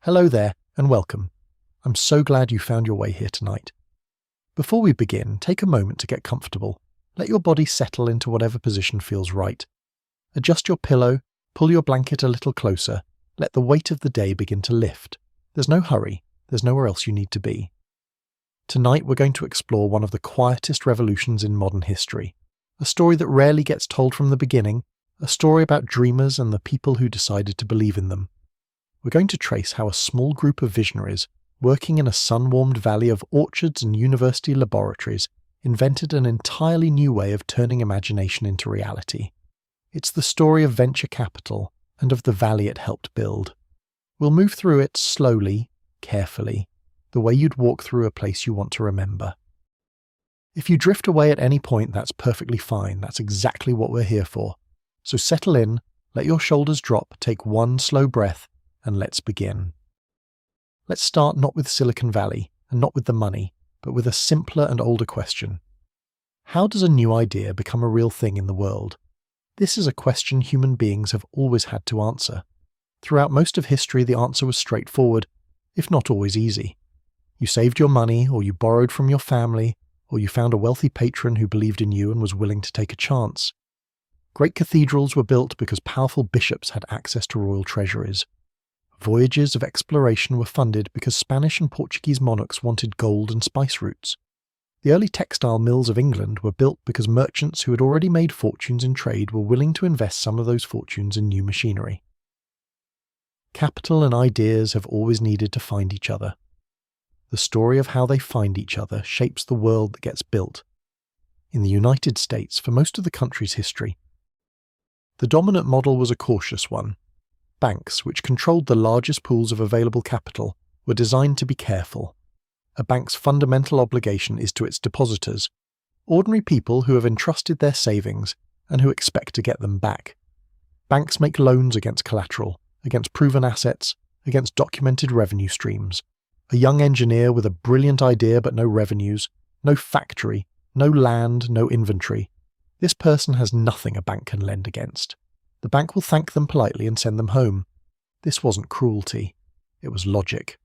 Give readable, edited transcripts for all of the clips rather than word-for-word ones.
Hello there, and welcome. I'm so glad you found your way here tonight. Before we begin, take a moment to get comfortable. Let your body settle into whatever position feels right. Adjust your pillow, pull your blanket a little closer, let the weight of the day begin to lift. There's no hurry, there's nowhere else you need to be. Tonight we're going to explore one of the quietest revolutions in modern history. A story that rarely gets told from the beginning, a story about dreamers and the people who decided to believe in them. We're going to trace how a small group of visionaries, working in a sun-warmed valley of orchards and university laboratories, invented an entirely new way of turning imagination into reality. It's the story of venture capital and of the valley it helped build. We'll move through it slowly, carefully, the way you'd walk through a place you want to remember. If you drift away at any point, that's perfectly fine. That's exactly what we're here for. So settle in, let your shoulders drop, take one slow breath, and let's begin. Let's start not with Silicon Valley, and not with the money, but with a simpler and older question. How does a new idea become a real thing in the world? This is a question human beings have always had to answer. Throughout most of history, the answer was straightforward, if not always easy. You saved your money, or you borrowed from your family, or you found a wealthy patron who believed in you and was willing to take a chance. Great cathedrals were built because powerful bishops had access to royal treasuries. Voyages of exploration were funded because Spanish and Portuguese monarchs wanted gold and spice routes. The early textile mills of England were built because merchants who had already made fortunes in trade were willing to invest some of those fortunes in new machinery. Capital and ideas have always needed to find each other. The story of how they find each other shapes the world that gets built. In the United States, for most of the country's history, the dominant model was a cautious one. Banks, which controlled the largest pools of available capital, were designed to be careful. A bank's fundamental obligation is to its depositors, ordinary people who have entrusted their savings and who expect to get them back. Banks make loans against collateral, against proven assets, against documented revenue streams. A young engineer with a brilliant idea but no revenues, no factory, no land, no inventory. This person has nothing a bank can lend against. The bank will thank them politely and send them home. This wasn't cruelty. It was logic.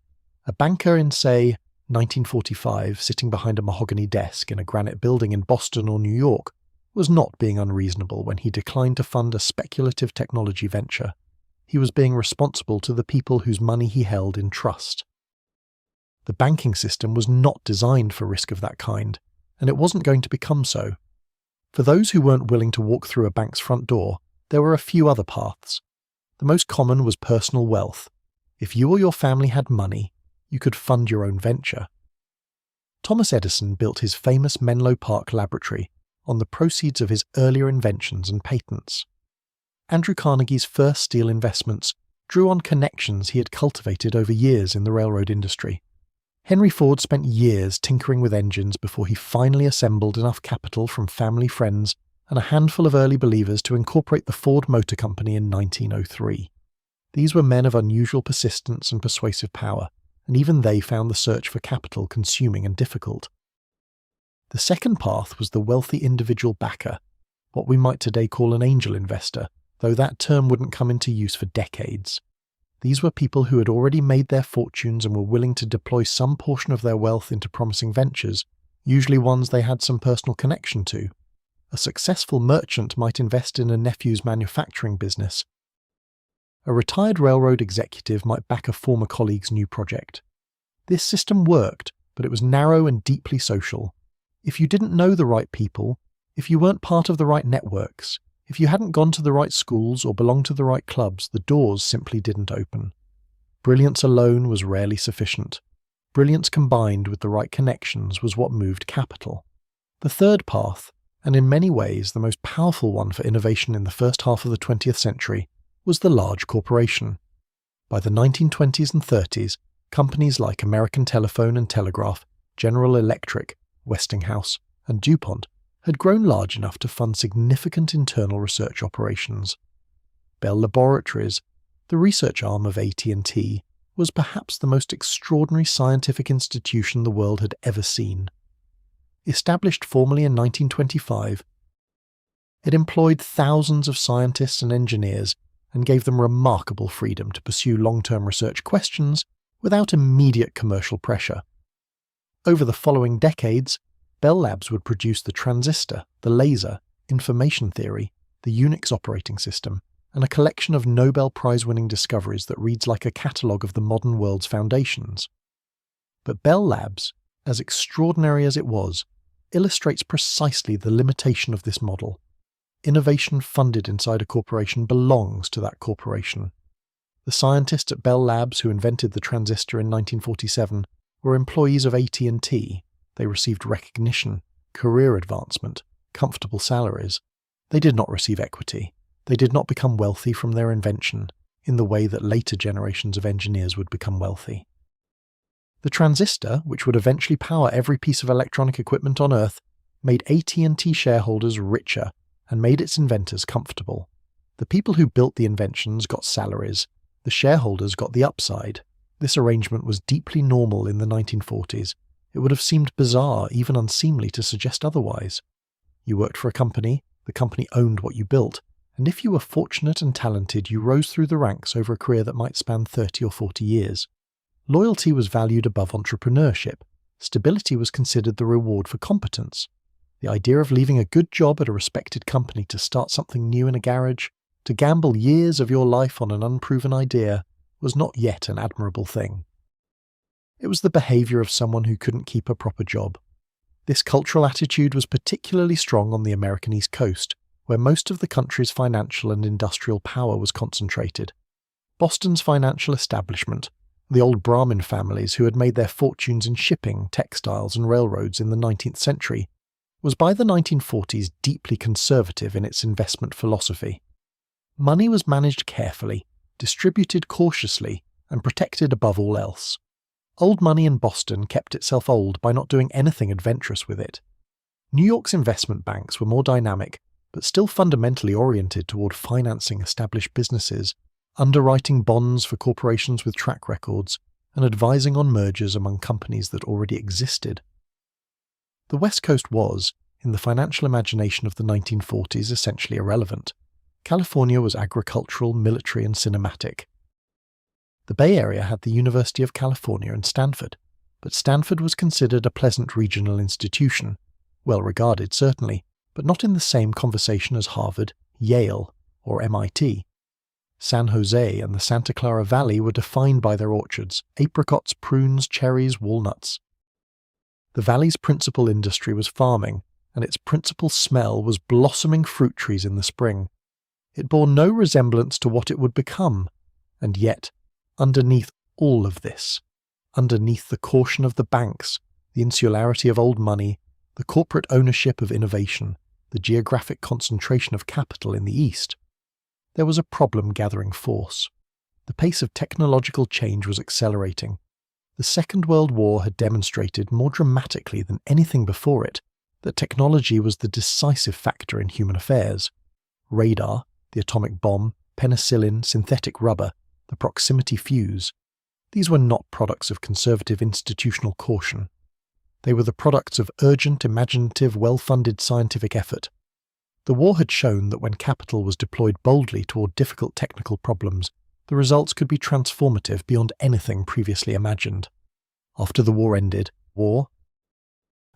A banker in, say, 1945, sitting behind a mahogany desk in a granite building in Boston or New York, was not being unreasonable when he declined to fund a speculative technology venture. He was being responsible to the people whose money he held in trust. The banking system was not designed for risk of that kind, and it wasn't going to become so. For those who weren't willing to walk through a bank's front door, there were a few other paths. The most common was personal wealth. If you or your family had money, you could fund your own venture. Thomas Edison built his famous Menlo Park laboratory on the proceeds of his earlier inventions and patents. Andrew Carnegie's first steel investments drew on connections he had cultivated over years in the railroad industry. Henry Ford spent years tinkering with engines before he finally assembled enough capital from family friends and a handful of early believers to incorporate the Ford Motor Company in 1903. These were men of unusual persistence and persuasive power, and even they found the search for capital consuming and difficult. The second path was the wealthy individual backer, what we might today call an angel investor, though that term wouldn't come into use for decades. These were people who had already made their fortunes and were willing to deploy some portion of their wealth into promising ventures, usually ones they had some personal connection to. A successful merchant might invest in a nephew's manufacturing business. A retired railroad executive might back a former colleague's new project. This system worked, but it was narrow and deeply social. If you didn't know the right people, if you weren't part of the right networks, if you hadn't gone to the right schools or belonged to the right clubs, the doors simply didn't open. Brilliance alone was rarely sufficient. Brilliance combined with the right connections was what moved capital. The third path, and in many ways the most powerful one for innovation in the first half of the 20th century, was the large corporation. By the 1920s and 30s, companies like American Telephone and Telegraph, General Electric, Westinghouse, and DuPont had grown large enough to fund significant internal research operations. Bell Laboratories, the research arm of AT&T, was perhaps the most extraordinary scientific institution the world had ever seen. Established formally in 1925, it employed thousands of scientists and engineers and gave them remarkable freedom to pursue long-term research questions without immediate commercial pressure. Over the following decades, Bell Labs would produce the transistor, the laser, information theory, the Unix operating system, and a collection of Nobel Prize-winning discoveries that reads like a catalogue of the modern world's foundations. But Bell Labs, as extraordinary as it was, illustrates precisely the limitation of this model. Innovation funded inside a corporation belongs to that corporation. The scientists at Bell Labs who invented the transistor in 1947 were employees of AT&T. They received recognition, career advancement, comfortable salaries. They did not receive equity. They did not become wealthy from their invention in the way that later generations of engineers would become wealthy. The transistor, which would eventually power every piece of electronic equipment on Earth, made AT&T shareholders richer and made its inventors comfortable. The people who built the inventions got salaries. The shareholders got the upside. This arrangement was deeply normal in the 1940s. It would have seemed bizarre, even unseemly, to suggest otherwise. You worked for a company, the company owned what you built, and if you were fortunate and talented, you rose through the ranks over a career that might span 30 or 40 years. Loyalty was valued above entrepreneurship. Stability was considered the reward for competence. The idea of leaving a good job at a respected company to start something new in a garage, to gamble years of your life on an unproven idea, was not yet an admirable thing. It was the behaviour of someone who couldn't keep a proper job. This cultural attitude was particularly strong on the American East Coast, where most of the country's financial and industrial power was concentrated. Boston's financial establishment, the old Brahmin families who had made their fortunes in shipping, textiles and railroads in the 19th century, was by the 1940s deeply conservative in its investment philosophy. Money was managed carefully, distributed cautiously, and protected above all else. Old money in Boston kept itself old by not doing anything adventurous with it. New York's investment banks were more dynamic, but still fundamentally oriented toward financing established businesses, underwriting bonds for corporations with track records, and advising on mergers among companies that already existed. The West Coast was, in the financial imagination of the 1940s, essentially irrelevant. California was agricultural, military, and cinematic. The Bay Area had the University of California and Stanford, but Stanford was considered a pleasant regional institution, well regarded certainly, but not in the same conversation as Harvard, Yale, or MIT. San Jose and the Santa Clara Valley were defined by their orchards, apricots, prunes, cherries, walnuts. The valley's principal industry was farming, and its principal smell was blossoming fruit trees in the spring. It bore no resemblance to what it would become, and yet, underneath all of this, underneath the caution of the banks, the insularity of old money, the corporate ownership of innovation, the geographic concentration of capital in the East, there was a problem gathering force. The pace of technological change was accelerating. The Second World War had demonstrated more dramatically than anything before it that technology was the decisive factor in human affairs. Radar, the atomic bomb, penicillin, synthetic rubber, the proximity fuse. These were not products of conservative institutional caution. They were the products of urgent, imaginative, well-funded scientific effort. The war had shown that when capital was deployed boldly toward difficult technical problems, the results could be transformative beyond anything previously imagined. After the war ended, the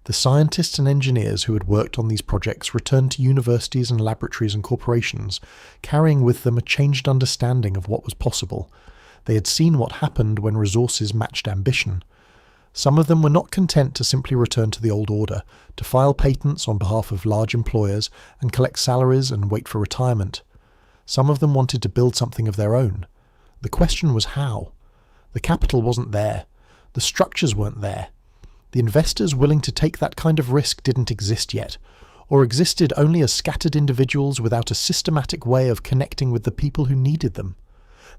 scientists and engineers who had worked on these projects returned to universities and laboratories and corporations, carrying with them a changed understanding of what was possible. They had seen what happened when resources matched ambition. Some of them were not content to simply return to the old order, to file patents on behalf of large employers and collect salaries and wait for retirement. Some of them wanted to build something of their own. The question was how. The capital wasn't there. The structures weren't there. The investors willing to take that kind of risk didn't exist yet, or existed only as scattered individuals without a systematic way of connecting with the people who needed them.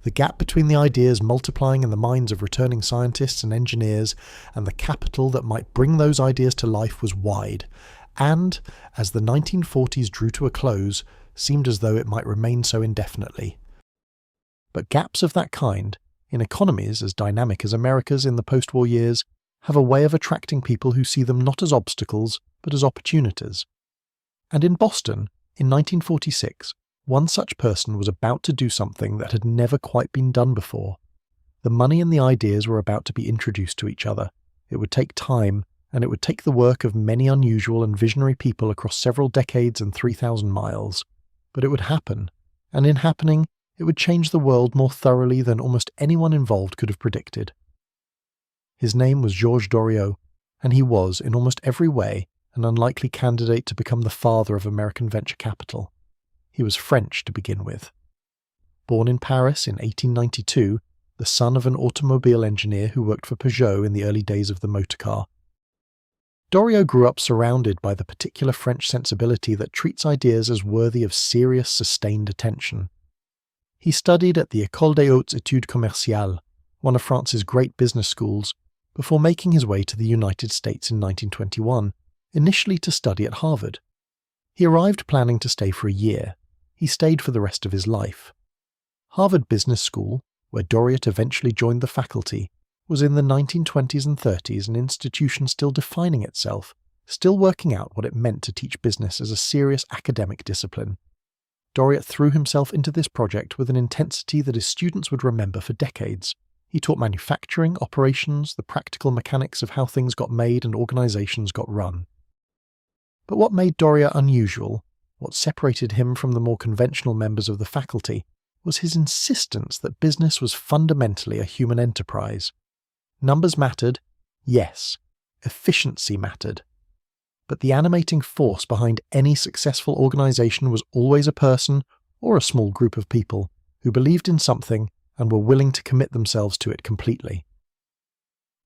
The gap between the ideas multiplying in the minds of returning scientists and engineers and the capital that might bring those ideas to life was wide, and, as the 1940s drew to a close, seemed as though it might remain so indefinitely. But gaps of that kind, in economies as dynamic as America's in the post-war years, have a way of attracting people who see them not as obstacles, but as opportunities. And in Boston, in 1946, One such person was about to do something that had never quite been done before. The money and the ideas were about to be introduced to each other. It would take time, and it would take the work of many unusual and visionary people across several decades and 3,000 miles. But it would happen, and in happening, it would change the world more thoroughly than almost anyone involved could have predicted. His name was Georges Doriot, and he was, in almost every way, an unlikely candidate to become the father of American venture capital. He was French to begin with. Born in Paris in 1892, the son of an automobile engineer who worked for Peugeot in the early days of the motor car, Doriot grew up surrounded by the particular French sensibility that treats ideas as worthy of serious, sustained attention. He studied at the École des Hautes Études Commerciales, one of France's great business schools, before making his way to the United States in 1921, initially to study at Harvard. He arrived planning to stay for a year. He stayed for the rest of his life. Harvard Business School, where Doriot eventually joined the faculty, was in the 1920s and 30s an institution still defining itself, still working out what it meant to teach business as a serious academic discipline. Doriot threw himself into this project with an intensity that his students would remember for decades. He taught manufacturing, operations, the practical mechanics of how things got made and organizations got run. But what made Doriot unusual, what separated him from the more conventional members of the faculty, was his insistence that business was fundamentally a human enterprise. Numbers mattered, yes. Efficiency mattered. But the animating force behind any successful organization was always a person or a small group of people who believed in something and were willing to commit themselves to it completely.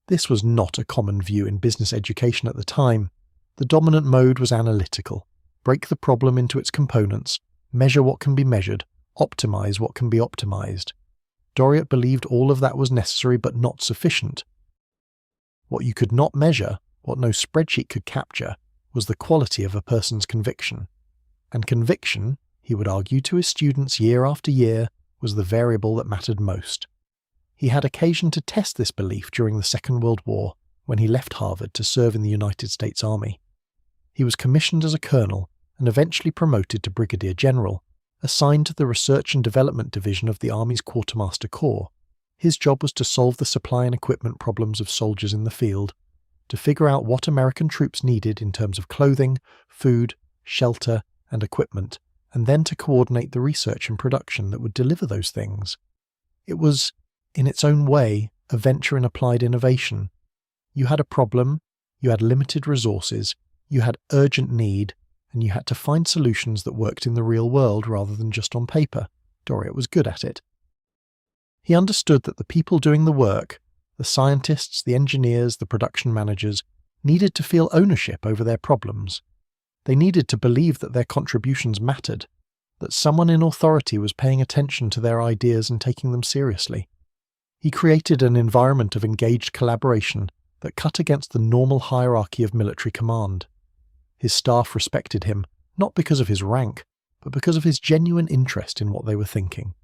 This was not a common view in business education at the time. The dominant mode was analytical. Break the problem into its components, measure what can be measured, optimize what can be optimized. Doriot believed all of that was necessary but not sufficient. What you could not measure, what no spreadsheet could capture, was the quality of a person's conviction. And conviction, he would argue to his students year after year, was the variable that mattered most. He had occasion to test this belief during the Second World War, when he left Harvard to serve in the United States Army. He was commissioned as a colonel and eventually promoted to brigadier general, assigned to the Research and Development Division of the Army's Quartermaster Corps. His job was to solve the supply and equipment problems of soldiers in the field, to figure out what American troops needed in terms of clothing, food, shelter, and equipment, and then to coordinate the research and production that would deliver those things. It was, in its own way, a venture in applied innovation. You had a problem, you had limited resources, you had urgent need, and you had to find solutions that worked in the real world rather than just on paper. Doriot was good at it. He understood that the people doing the work, the scientists, the engineers, the production managers, needed to feel ownership over their problems. They needed to believe that their contributions mattered, that someone in authority was paying attention to their ideas and taking them seriously. He created an environment of engaged collaboration that cut against the normal hierarchy of military command. His staff respected him, not because of his rank, but because of his genuine interest in what they were thinking.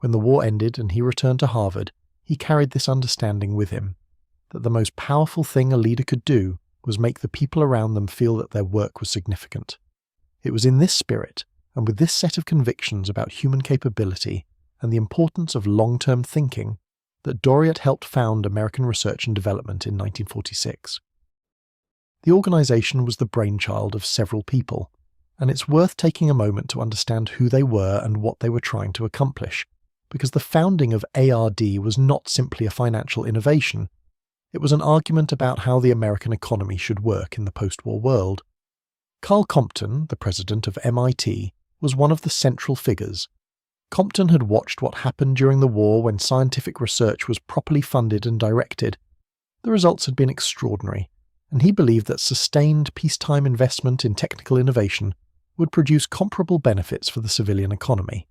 When the war ended and he returned to Harvard, he carried this understanding with him, that the most powerful thing a leader could do was make the people around them feel that their work was significant. It was in this spirit, and with this set of convictions about human capability and the importance of long-term thinking, that Doriot helped found American Research and Development in 1946. The organization was the brainchild of several people, and it's worth taking a moment to understand who they were and what they were trying to accomplish, because the founding of ARD was not simply a financial innovation. It was an argument about how the American economy should work in the post-war world. Carl Compton, the president of MIT, was one of the central figures. Compton had watched what happened during the war when scientific research was properly funded and directed. The results had been extraordinary, and he believed that sustained peacetime investment in technical innovation would produce comparable benefits for the civilian economy.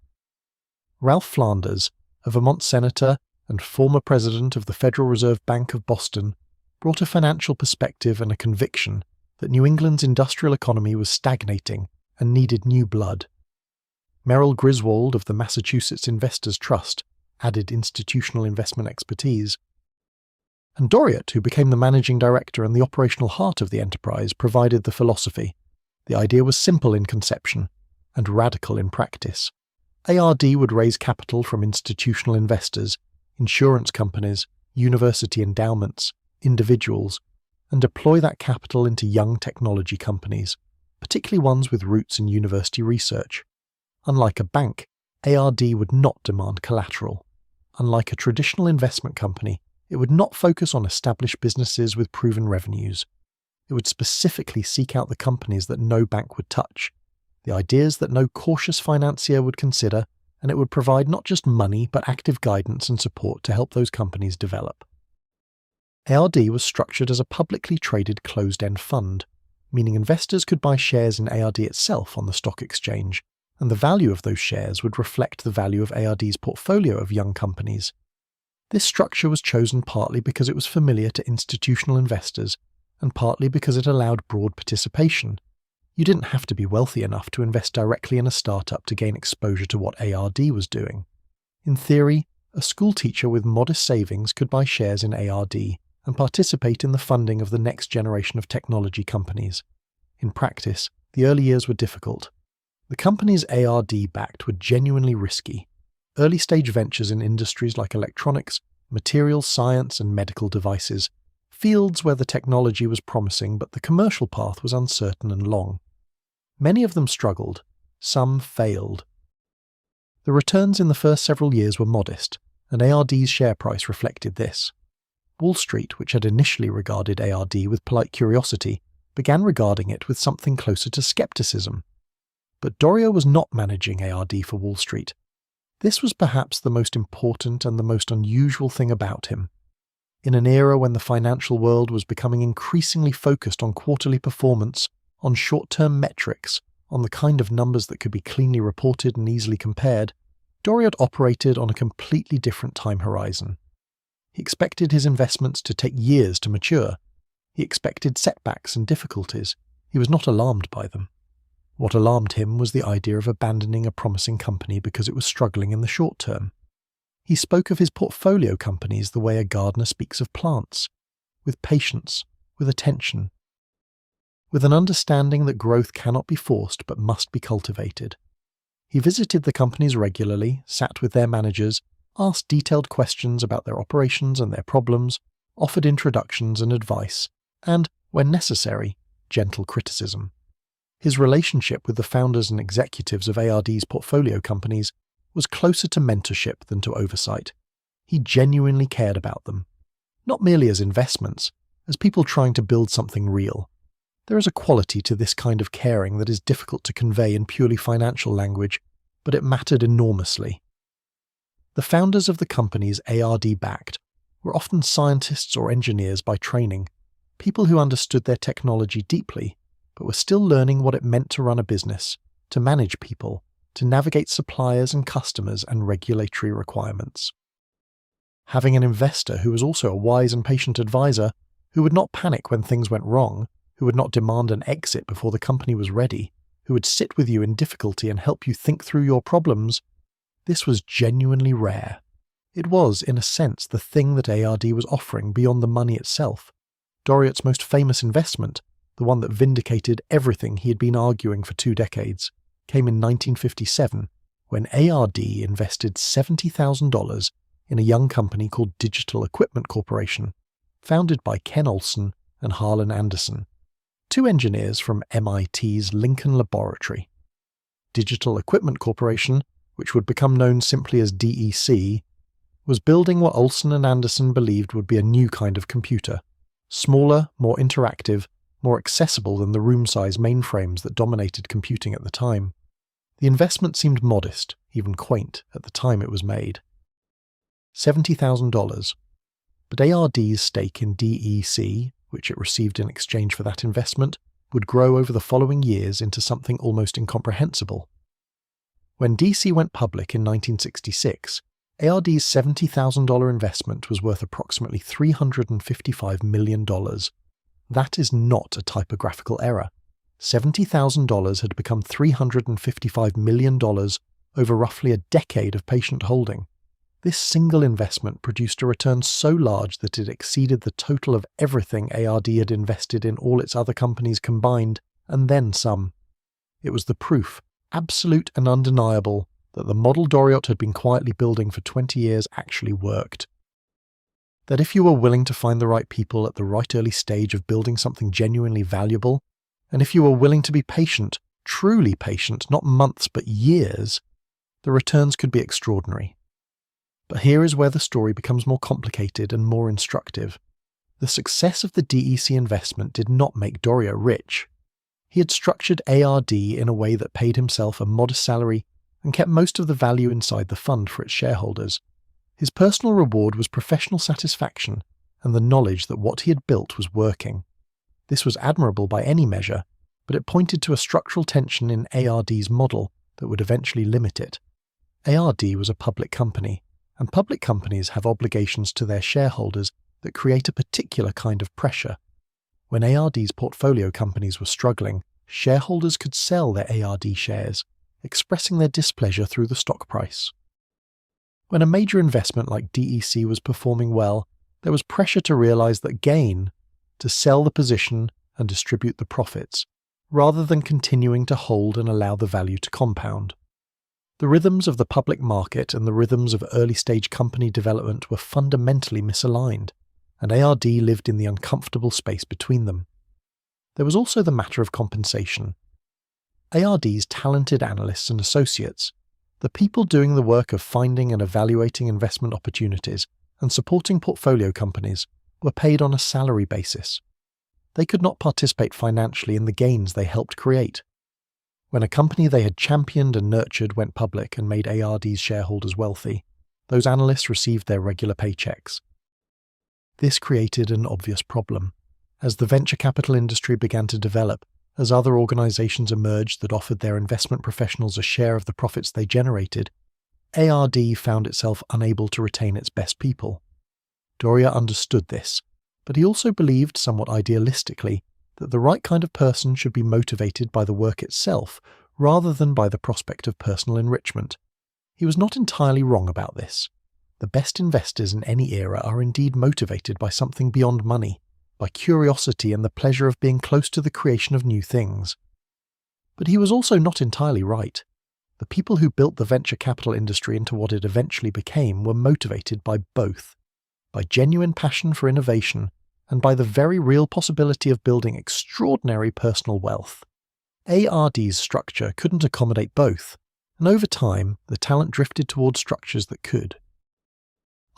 Ralph Flanders, a Vermont senator and former president of the Federal Reserve Bank of Boston, brought a financial perspective and a conviction that New England's industrial economy was stagnating and needed new blood. Merrill Griswold of the Massachusetts Investors Trust added institutional investment expertise. And Doriot, who became the managing director and the operational heart of the enterprise, provided the philosophy. The idea was simple in conception, and radical in practice. ARD would raise capital from institutional investors, insurance companies, university endowments, individuals, and deploy that capital into young technology companies, particularly ones with roots in university research. Unlike a bank, ARD would not demand collateral. Unlike a traditional investment company, it would not focus on established businesses with proven revenues. It would specifically seek out the companies that no bank would touch, the ideas that no cautious financier would consider, and it would provide not just money but active guidance and support to help those companies develop. ARD was structured as a publicly traded closed-end fund, meaning investors could buy shares in ARD itself on the stock exchange, and the value of those shares would reflect the value of ARD's portfolio of young companies. This structure was chosen partly because it was familiar to institutional investors, and partly because it allowed broad participation. You didn't have to be wealthy enough to invest directly in a startup to gain exposure to what ARD was doing. In theory, a school teacher with modest savings could buy shares in ARD and participate in the funding of the next generation of technology companies. In practice, the early years were difficult. The companies ARD backed were genuinely risky. Early-stage ventures in industries like electronics, materials science, and medical devices, fields where the technology was promising but the commercial path was uncertain and long. Many of them struggled, some failed. The returns in the first several years were modest, and ARD's share price reflected this. Wall Street, which had initially regarded ARD with polite curiosity, began regarding it with something closer to skepticism. But Doriot was not managing ARD for Wall Street. This was perhaps the most important and the most unusual thing about him. In an era when the financial world was becoming increasingly focused on quarterly performance, on short-term metrics, on the kind of numbers that could be cleanly reported and easily compared, Doriot operated on a completely different time horizon. He expected his investments to take years to mature. He expected setbacks and difficulties. He was not alarmed by them. What alarmed him was the idea of abandoning a promising company because it was struggling in the short term. He spoke of his portfolio companies the way a gardener speaks of plants, with patience, with attention, with an understanding that growth cannot be forced but must be cultivated. He visited the companies regularly, sat with their managers, asked detailed questions about their operations and their problems, offered introductions and advice, and, when necessary, gentle criticism. His relationship with the founders and executives of ARD's portfolio companies was closer to mentorship than to oversight. He genuinely cared about them, not merely as investments, as people trying to build something real. There is a quality to this kind of caring that is difficult to convey in purely financial language, but it mattered enormously. The founders of the companies ARD backed were often scientists or engineers by training, people who understood their technology deeply, but were still learning what it meant to run a business, to manage people, to navigate suppliers and customers and regulatory requirements. Having an investor who was also a wise and patient advisor, who would not panic when things went wrong, who would not demand an exit before the company was ready, who would sit with you in difficulty and help you think through your problems, this was genuinely rare. It was, in a sense, the thing that ARD was offering beyond the money itself. Doriot's most famous investment, the one that vindicated everything he had been arguing for 2 decades, came in 1957, when ARD invested $70,000 in a young company called Digital Equipment Corporation, founded by Ken Olsen and Harlan Anderson, 2 engineers from MIT's Lincoln Laboratory. Digital Equipment Corporation, which would become known simply as DEC, was building what Olsen and Anderson believed would be a new kind of computer, smaller, more interactive, more accessible than the room-size mainframes that dominated computing at the time. The investment seemed modest, even quaint, at the time it was made. $70,000. But ARD's stake in DEC, which it received in exchange for that investment, would grow over the following years into something almost incomprehensible. When DC went public in 1966, ARD's $70,000 investment was worth approximately $355 million. That is not a typographical error. $70,000 had become $355 million over roughly a decade of patient holding. This single investment produced a return so large that it exceeded the total of everything ARD had invested in all its other companies combined, and then some. It was the proof, absolute and undeniable that the model Doriot had been quietly building for 20 years actually worked. That if you were willing to find the right people at the right early stage of building something genuinely valuable, and if you were willing to be patient, truly patient, not months but years, the returns could be extraordinary. But here is where the story becomes more complicated and more instructive. The success of the DEC investment did not make Doriot rich. He had structured ARD in a way that paid himself a modest salary and kept most of the value inside the fund for its shareholders. His personal reward was professional satisfaction and the knowledge that what he had built was working. This was admirable by any measure, but it pointed to a structural tension in ARD's model that would eventually limit it. ARD was a public company, and public companies have obligations to their shareholders that create a particular kind of pressure. When ARD's portfolio companies were struggling, shareholders could sell their ARD shares, expressing their displeasure through the stock price. When a major investment like DEC was performing well, there was pressure to realize that gain, to sell the position and distribute the profits, rather than continuing to hold and allow the value to compound. The rhythms of the public market and the rhythms of early-stage company development were fundamentally misaligned, and ARD lived in the uncomfortable space between them. There was also the matter of compensation. ARD's talented analysts and associates, the people doing the work of finding and evaluating investment opportunities and supporting portfolio companies, were paid on a salary basis. They could not participate financially in the gains they helped create. When a company they had championed and nurtured went public and made ARD's shareholders wealthy, those analysts received their regular paychecks. This created an obvious problem. As the venture capital industry began to develop, as other organizations emerged that offered their investment professionals a share of the profits they generated, ARD found itself unable to retain its best people. Doriot understood this, but he also believed, somewhat idealistically, that the right kind of person should be motivated by the work itself rather than by the prospect of personal enrichment. He was not entirely wrong about this. The best investors in any era are indeed motivated by something beyond money, by curiosity and the pleasure of being close to the creation of new things. But he was also not entirely right. The people who built the venture capital industry into what it eventually became were motivated by both, by genuine passion for innovation and by the very real possibility of building extraordinary personal wealth. ARD's structure couldn't accommodate both, and over time the talent drifted towards structures that could.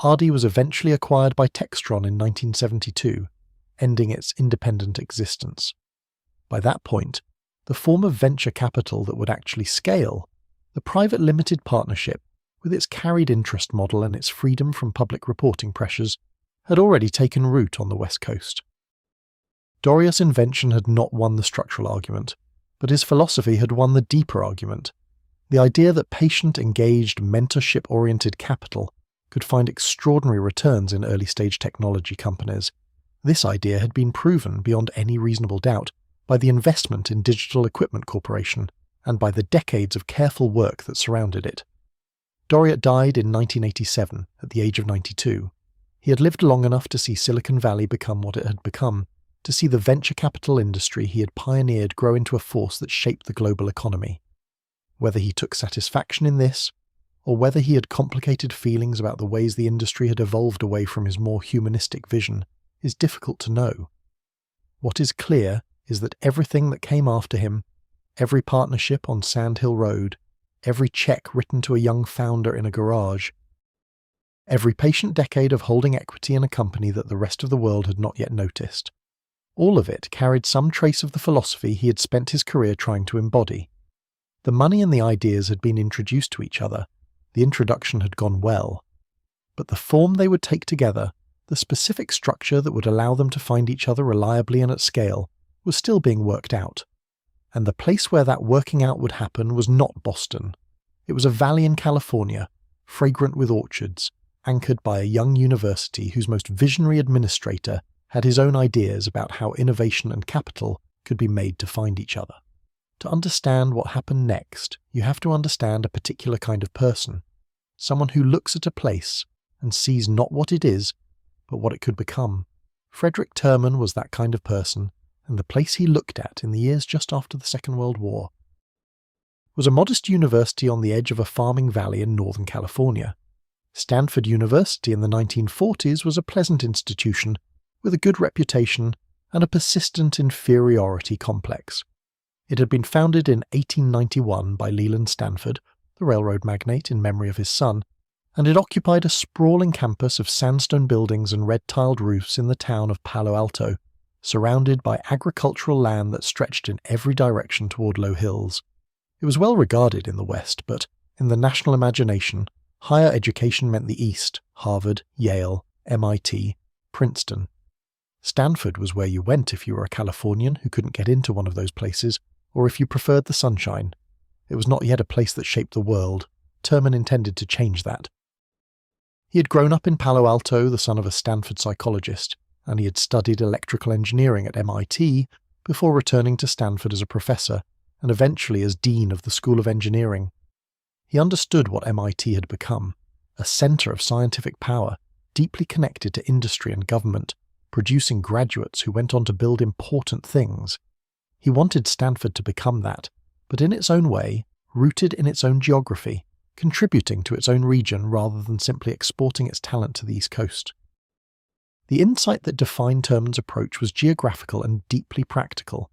ARD was eventually acquired by Textron in 1972, ending its independent existence. By that point, the form of venture capital that would actually scale, the private limited partnership, with its carried interest model and its freedom from public reporting pressures, had already taken root on the West Coast. Doriot's invention had not won the structural argument, but his philosophy had won the deeper argument, the idea that patient, engaged, mentorship-oriented capital could find extraordinary returns in early-stage technology companies. This idea had been proven beyond any reasonable doubt by the investment in Digital Equipment Corporation and by the decades of careful work that surrounded it. Doriot died in 1987 at the age of 92. He had lived long enough to see Silicon Valley become what it had become, to see the venture capital industry he had pioneered grow into a force that shaped the global economy. Whether he took satisfaction in this, or whether he had complicated feelings about the ways the industry had evolved away from his more humanistic vision, is difficult to know. What is clear is that everything that came after him, every partnership on Sand Hill Road, every check written to a young founder in a garage, every patient decade of holding equity in a company that the rest of the world had not yet noticed, all of it carried some trace of the philosophy he had spent his career trying to embody. The money and the ideas had been introduced to each other, the introduction had gone well, but the form they would take together, the specific structure that would allow them to find each other reliably and at scale, was still being worked out. And the place where that working out would happen was not Boston. It was a valley in California, fragrant with orchards, anchored by a young university whose most visionary administrator had his own ideas about how innovation and capital could be made to find each other. To understand what happened next, you have to understand a particular kind of person, someone who looks at a place and sees not what it is, but what it could become. Frederick Terman was that kind of person, and the place he looked at in the years just after the Second World War. was a modest university on the edge of a farming valley in Northern California. Stanford University in the 1940s was a pleasant institution with a good reputation and a persistent inferiority complex. It had been founded in 1891 by Leland Stanford, the railroad magnate, in memory of his son, and it occupied a sprawling campus of sandstone buildings and red-tiled roofs in the town of Palo Alto, surrounded by agricultural land that stretched in every direction toward low hills. It was well regarded in the West, but in the national imagination, higher education meant the East: Harvard, Yale, MIT, Princeton. Stanford was where you went if you were a Californian who couldn't get into one of those places, or if you preferred the sunshine. It was not yet a place that shaped the world. Terman intended to change that. He had grown up in Palo Alto, the son of a Stanford psychologist, and he had studied electrical engineering at MIT before returning to Stanford as a professor and eventually as dean of the School of Engineering. He understood what MIT had become, a center of scientific power, deeply connected to industry and government, producing graduates who went on to build important things. He wanted Stanford to become that, but in its own way, rooted in its own geography, contributing to its own region rather than simply exporting its talent to the East Coast. The insight that defined Terman's approach was geographical and deeply practical.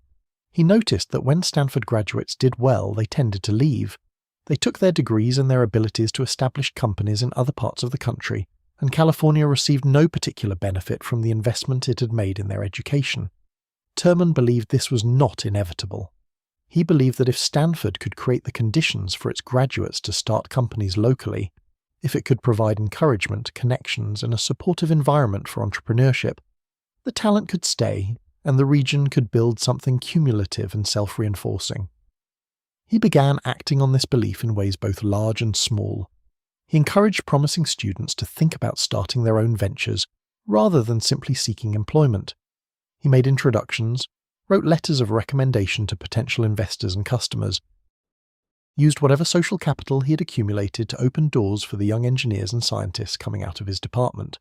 He noticed that when Stanford graduates did well, they tended to leave. They took their degrees and their abilities to establish companies in other parts of the country, and California received no particular benefit from the investment it had made in their education. Terman believed this was not inevitable. He believed that if Stanford could create the conditions for its graduates to start companies locally, if it could provide encouragement, connections, and a supportive environment for entrepreneurship, the talent could stay, and the region could build something cumulative and self-reinforcing. He began acting on this belief in ways both large and small. He encouraged promising students to think about starting their own ventures rather than simply seeking employment. He made introductions, wrote letters of recommendation to potential investors and customers, used whatever social capital he had accumulated to open doors for the young engineers and scientists coming out of his department.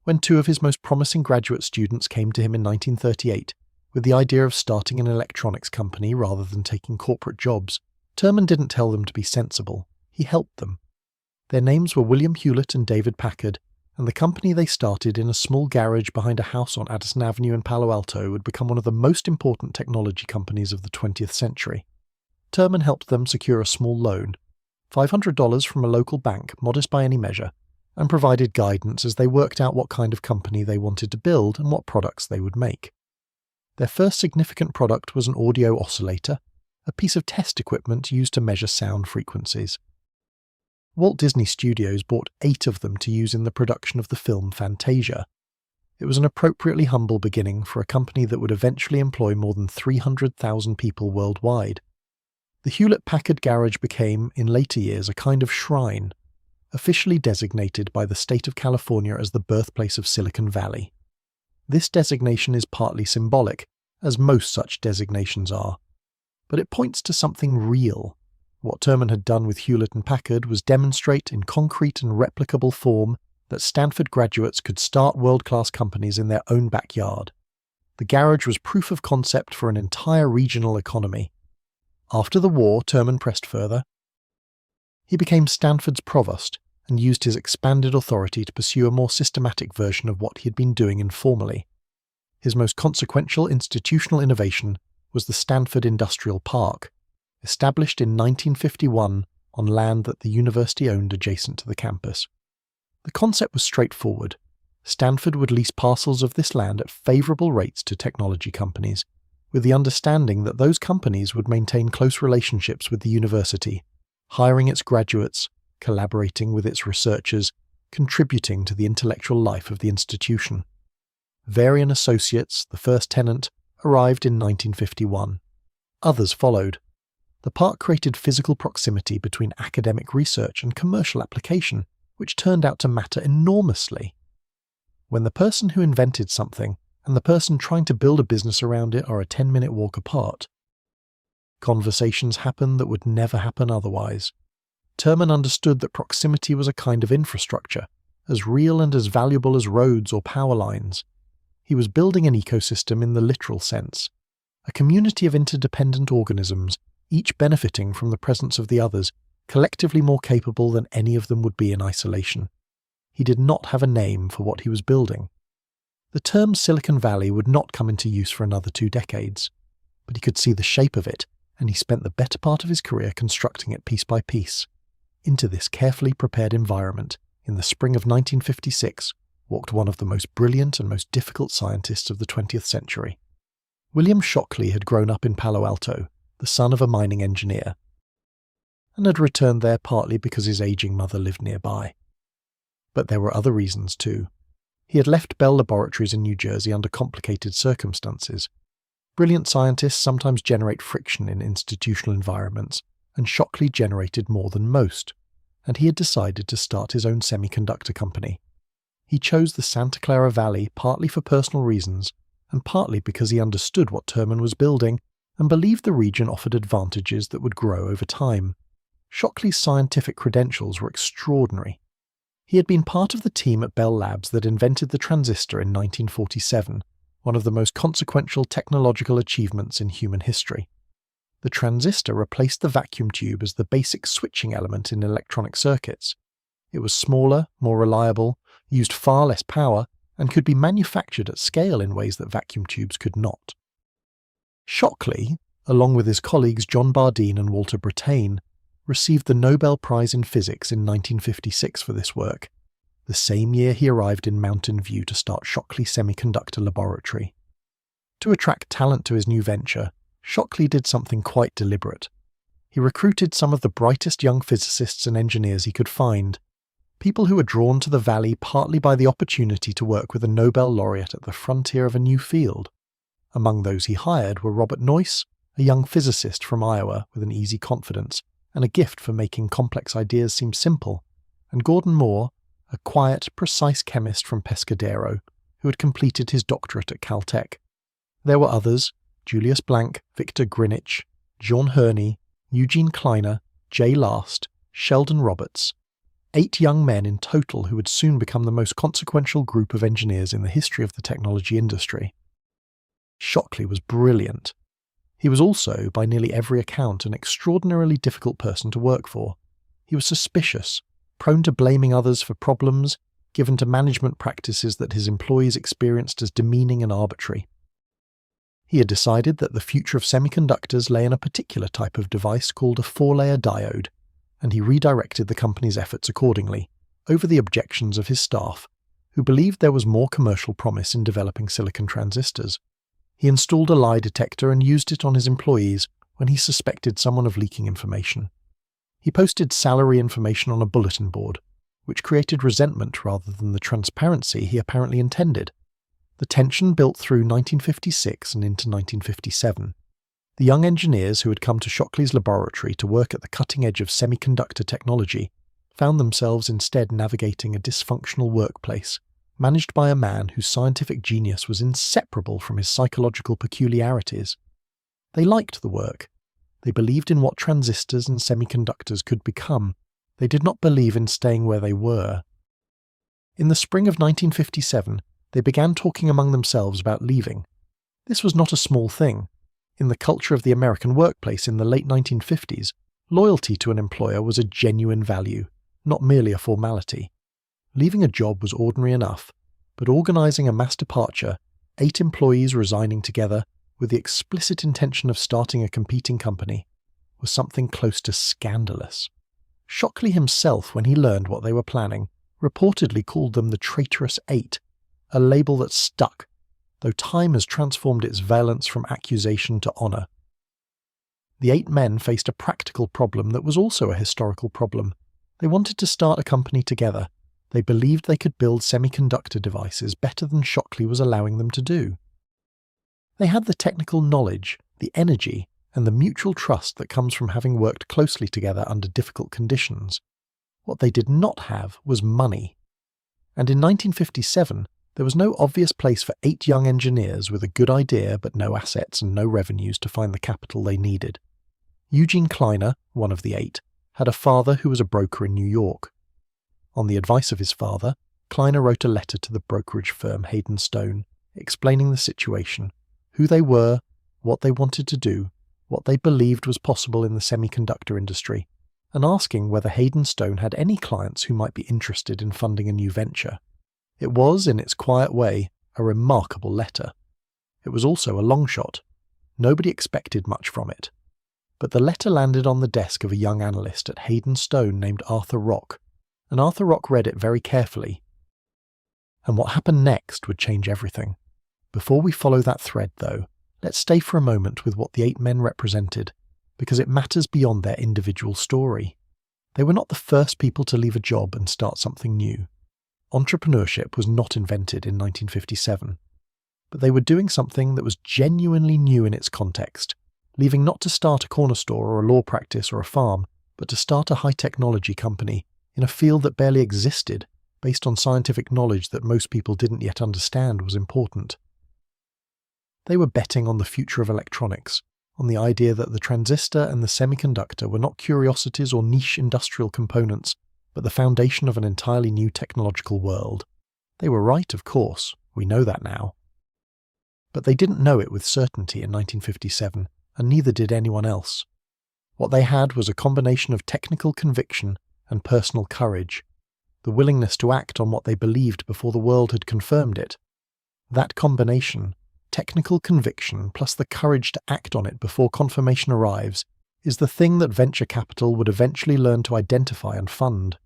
When two of his most promising graduate students came to him in 1938 with the idea of starting an electronics company rather than taking corporate jobs, Terman didn't tell them to be sensible. He helped them. Their names were William Hewlett and David Packard, and the company they started in a small garage behind a house on Addison Avenue in Palo Alto would become one of the most important technology companies of the 20th century. Terman helped them secure a small loan, $500 from a local bank, modest by any measure, and provided guidance as they worked out what kind of company they wanted to build and what products they would make. Their first significant product was an audio oscillator, a piece of test equipment used to measure sound frequencies. Walt Disney Studios bought 8 of them to use in the production of the film Fantasia. It was an appropriately humble beginning for a company that would eventually employ more than 300,000 people worldwide. The Hewlett-Packard garage became, in later years, a kind of shrine, officially designated by the state of California as the birthplace of Silicon Valley. This designation is partly symbolic, as most such designations are, but it points to something real. What Terman had done with Hewlett and Packard was demonstrate in concrete and replicable form that Stanford graduates could start world-class companies in their own backyard. The garage was proof of concept for an entire regional economy. After the war, Terman pressed further. He became Stanford's provost and used his expanded authority to pursue a more systematic version of what he had been doing informally. His most consequential institutional innovation was the Stanford Industrial Park, established in 1951 on land that the university owned adjacent to the campus. The concept was straightforward. Stanford would lease parcels of this land at favorable rates to technology companies, with the understanding that those companies would maintain close relationships with the university, hiring its graduates, collaborating with its researchers, contributing to the intellectual life of the institution. Varian Associates, the first tenant, arrived in 1951. Others followed. The park created physical proximity between academic research and commercial application, which turned out to matter enormously. When the person who invented something and the person trying to build a business around it are a 10-minute walk apart, conversations happen that would never happen otherwise. Terman understood that proximity was a kind of infrastructure, as real and as valuable as roads or power lines. He was building an ecosystem in the literal sense, a community of interdependent organisms each benefiting from the presence of the others, collectively more capable than any of them would be in isolation. He did not have a name for what he was building. The term Silicon Valley would not come into use for another 2 decades, but he could see the shape of it, and he spent the better part of his career constructing it piece by piece. Into this carefully prepared environment, in the spring of 1956, walked one of the most brilliant and most difficult scientists of the 20th century. William Shockley had grown up in Palo Alto, the son of a mining engineer, and had returned there partly because his aging mother lived nearby. But there were other reasons too. He had left Bell Laboratories in New Jersey under complicated circumstances. Brilliant scientists sometimes generate friction in institutional environments, and Shockley generated more than most, and he had decided to start his own semiconductor company. He chose the Santa Clara Valley partly for personal reasons, and partly because he understood what Terman was building and believed the region offered advantages that would grow over time. Shockley's scientific credentials were extraordinary. He had been part of the team at Bell Labs that invented the transistor in 1947, one of the most consequential technological achievements in human history. The transistor replaced the vacuum tube as the basic switching element in electronic circuits. It was smaller, more reliable, used far less power, and could be manufactured at scale in ways that vacuum tubes could not. Shockley, along with his colleagues John Bardeen and Walter Brattain, received the Nobel Prize in Physics in 1956 for this work, the same year he arrived in Mountain View to start Shockley Semiconductor Laboratory. To attract talent to his new venture, Shockley did something quite deliberate. He recruited some of the brightest young physicists and engineers he could find, people who were drawn to the valley partly by the opportunity to work with a Nobel laureate at the frontier of a new field. Among those he hired were Robert Noyce, a young physicist from Iowa with an easy confidence and a gift for making complex ideas seem simple, and Gordon Moore, a quiet, precise chemist from Pescadero, who had completed his doctorate at Caltech. There were others: Julius Blank, Victor Greenwich, John Herney, Eugene Kleiner, Jay Last, Sheldon Roberts. 8 young men in total who would soon become the most consequential group of engineers in the history of the technology industry. Shockley was brilliant. He was also, by nearly every account, an extraordinarily difficult person to work for. He was suspicious, prone to blaming others for problems, given to management practices that his employees experienced as demeaning and arbitrary. He had decided that the future of semiconductors lay in a particular type of device called a 4-layer diode, and he redirected the company's efforts accordingly, over the objections of his staff, who believed there was more commercial promise in developing silicon transistors. He installed a lie detector and used it on his employees when he suspected someone of leaking information. He posted salary information on a bulletin board, which created resentment rather than the transparency he apparently intended. The tension built through 1956 and into 1957. The young engineers who had come to Shockley's laboratory to work at the cutting edge of semiconductor technology found themselves instead navigating a dysfunctional workplace, managed by a man whose scientific genius was inseparable from his psychological peculiarities. They liked the work. They believed in what transistors and semiconductors could become. They did not believe in staying where they were. In the spring of 1957, they began talking among themselves about leaving. This was not a small thing. In the culture of the American workplace in the late 1950s, loyalty to an employer was a genuine value, not merely a formality. Leaving a job was ordinary enough, but organizing a mass departure, 8 employees resigning together with the explicit intention of starting a competing company, was something close to scandalous. Shockley himself, when he learned what they were planning, reportedly called them the Traitorous 8, a label that stuck, though time has transformed its valence from accusation to honor. The 8 men faced a practical problem that was also a historical problem. They wanted to start a company together. They believed they could build semiconductor devices better than Shockley was allowing them to do. They had the technical knowledge, the energy, and the mutual trust that comes from having worked closely together under difficult conditions. What they did not have was money. And in 1957, there was no obvious place for 8 young engineers with a good idea but no assets and no revenues to find the capital they needed. Eugene Kleiner, one of the 8, had a father who was a broker in New York. On the advice of his father, Kleiner wrote a letter to the brokerage firm Hayden Stone, explaining the situation, who they were, what they wanted to do, what they believed was possible in the semiconductor industry, and asking whether Hayden Stone had any clients who might be interested in funding a new venture. It was, in its quiet way, a remarkable letter. It was also a long shot. Nobody expected much from it. But the letter landed on the desk of a young analyst at Hayden Stone named Arthur Rock, and Arthur Rock read it very carefully. And what happened next would change everything. Before we follow that thread, though, let's stay for a moment with what the 8 men represented, because it matters beyond their individual story. They were not the first people to leave a job and start something new. Entrepreneurship was not invented in 1957. But they were doing something that was genuinely new in its context, leaving not to start a corner store or a law practice or a farm, but to start a high-technology company in a field that barely existed, based on scientific knowledge that most people didn't yet understand was important. They were betting on the future of electronics, on the idea that the transistor and the semiconductor were not curiosities or niche industrial components, but the foundation of an entirely new technological world. They were right, of course, we know that now. But they didn't know it with certainty in 1957, and neither did anyone else. What they had was a combination of technical conviction and personal courage, the willingness to act on what they believed before the world had confirmed it. That combination, technical conviction plus the courage to act on it before confirmation arrives, is the thing that venture capital would eventually learn to identify and fund.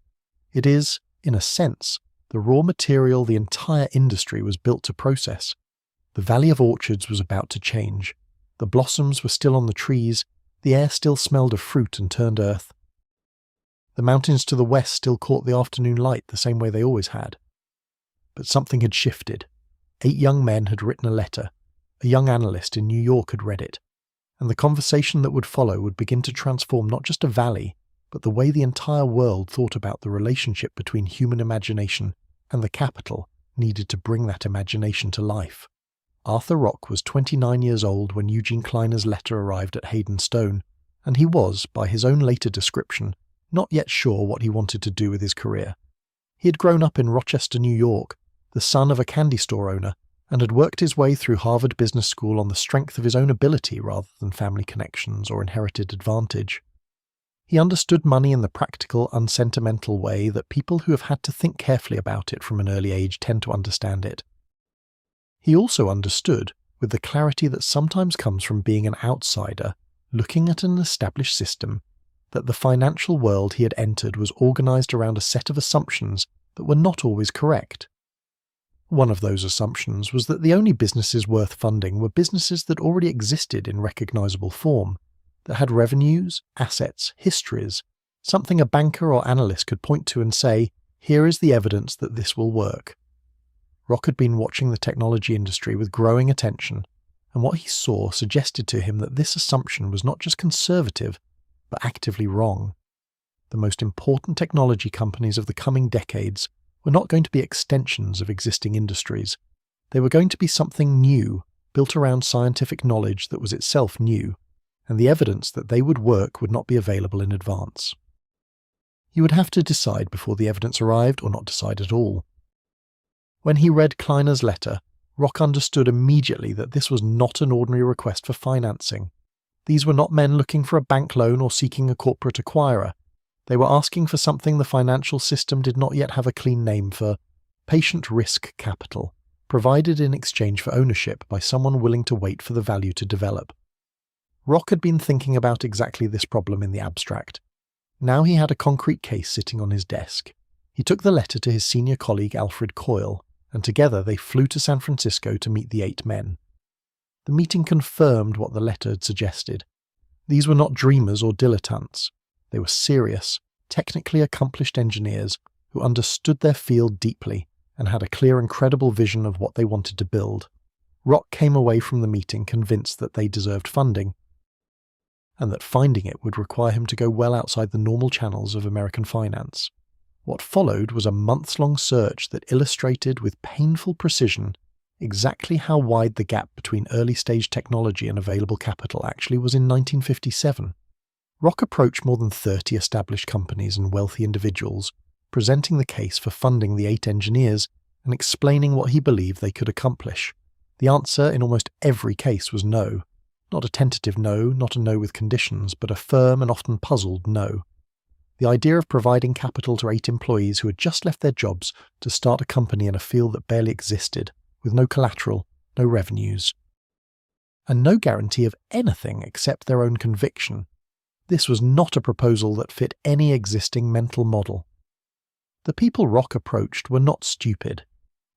It is, in a sense, the raw material the entire industry was built to process. The Valley of Orchards was about to change. The blossoms were still on the trees, the air still smelled of fruit and turned earth. The mountains to the west still caught the afternoon light the same way they always had. But something had shifted. 8 young men had written a letter. A young analyst in New York had read it. And the conversation that would follow would begin to transform not just a valley, but the way the entire world thought about the relationship between human imagination and the capital needed to bring that imagination to life. Arthur Rock was 29 years old when Eugene Kleiner's letter arrived at Hayden Stone, and he was, by his own later description, not yet sure what he wanted to do with his career. He had grown up in Rochester, New York, the son of a candy store owner, and had worked his way through Harvard Business School on the strength of his own ability rather than family connections or inherited advantage. He understood money in the practical, unsentimental way that people who have had to think carefully about it from an early age tend to understand it. He also understood, with the clarity that sometimes comes from being an outsider, looking at an established system, that the financial world he had entered was organized around a set of assumptions that were not always correct. One of those assumptions was that the only businesses worth funding were businesses that already existed in recognizable form, that had revenues, assets, histories, something a banker or analyst could point to and say, here is the evidence that this will work. Rock had been watching the technology industry with growing attention, and what he saw suggested to him that this assumption was not just conservative, but actively wrong. The most important technology companies of the coming decades were not going to be extensions of existing industries. They were going to be something new, built around scientific knowledge that was itself new, and the evidence that they would work would not be available in advance. He would have to decide before the evidence arrived or not decide at all. When he read Kleiner's letter, Rock understood immediately that this was not an ordinary request for financing. These were not men looking for a bank loan or seeking a corporate acquirer. They were asking for something the financial system did not yet have a clean name for: patient risk capital, provided in exchange for ownership by someone willing to wait for the value to develop. Rock had been thinking about exactly this problem in the abstract. Now he had a concrete case sitting on his desk. He took the letter to his senior colleague Alfred Coyle, and together they flew to San Francisco to meet the 8 men. The meeting confirmed what the letter had suggested. These were not dreamers or dilettantes. They were serious, technically accomplished engineers who understood their field deeply and had a clear and credible vision of what they wanted to build. Rock came away from the meeting convinced that they deserved funding, and that finding it would require him to go well outside the normal channels of American finance. What followed was a months-long search that illustrated with painful precision exactly how wide the gap between early-stage technology and available capital actually was in 1957. Rock approached more than 30 established companies and wealthy individuals, presenting the case for funding the 8 engineers and explaining what he believed they could accomplish. The answer in almost every case was no. Not a tentative no, not a no with conditions, but a firm and often puzzled no. The idea of providing capital to 8 employees who had just left their jobs to start a company in a field that barely existed, with no collateral, no revenues, and no guarantee of anything except their own conviction. This was not a proposal that fit any existing mental model. The people Rock approached were not stupid.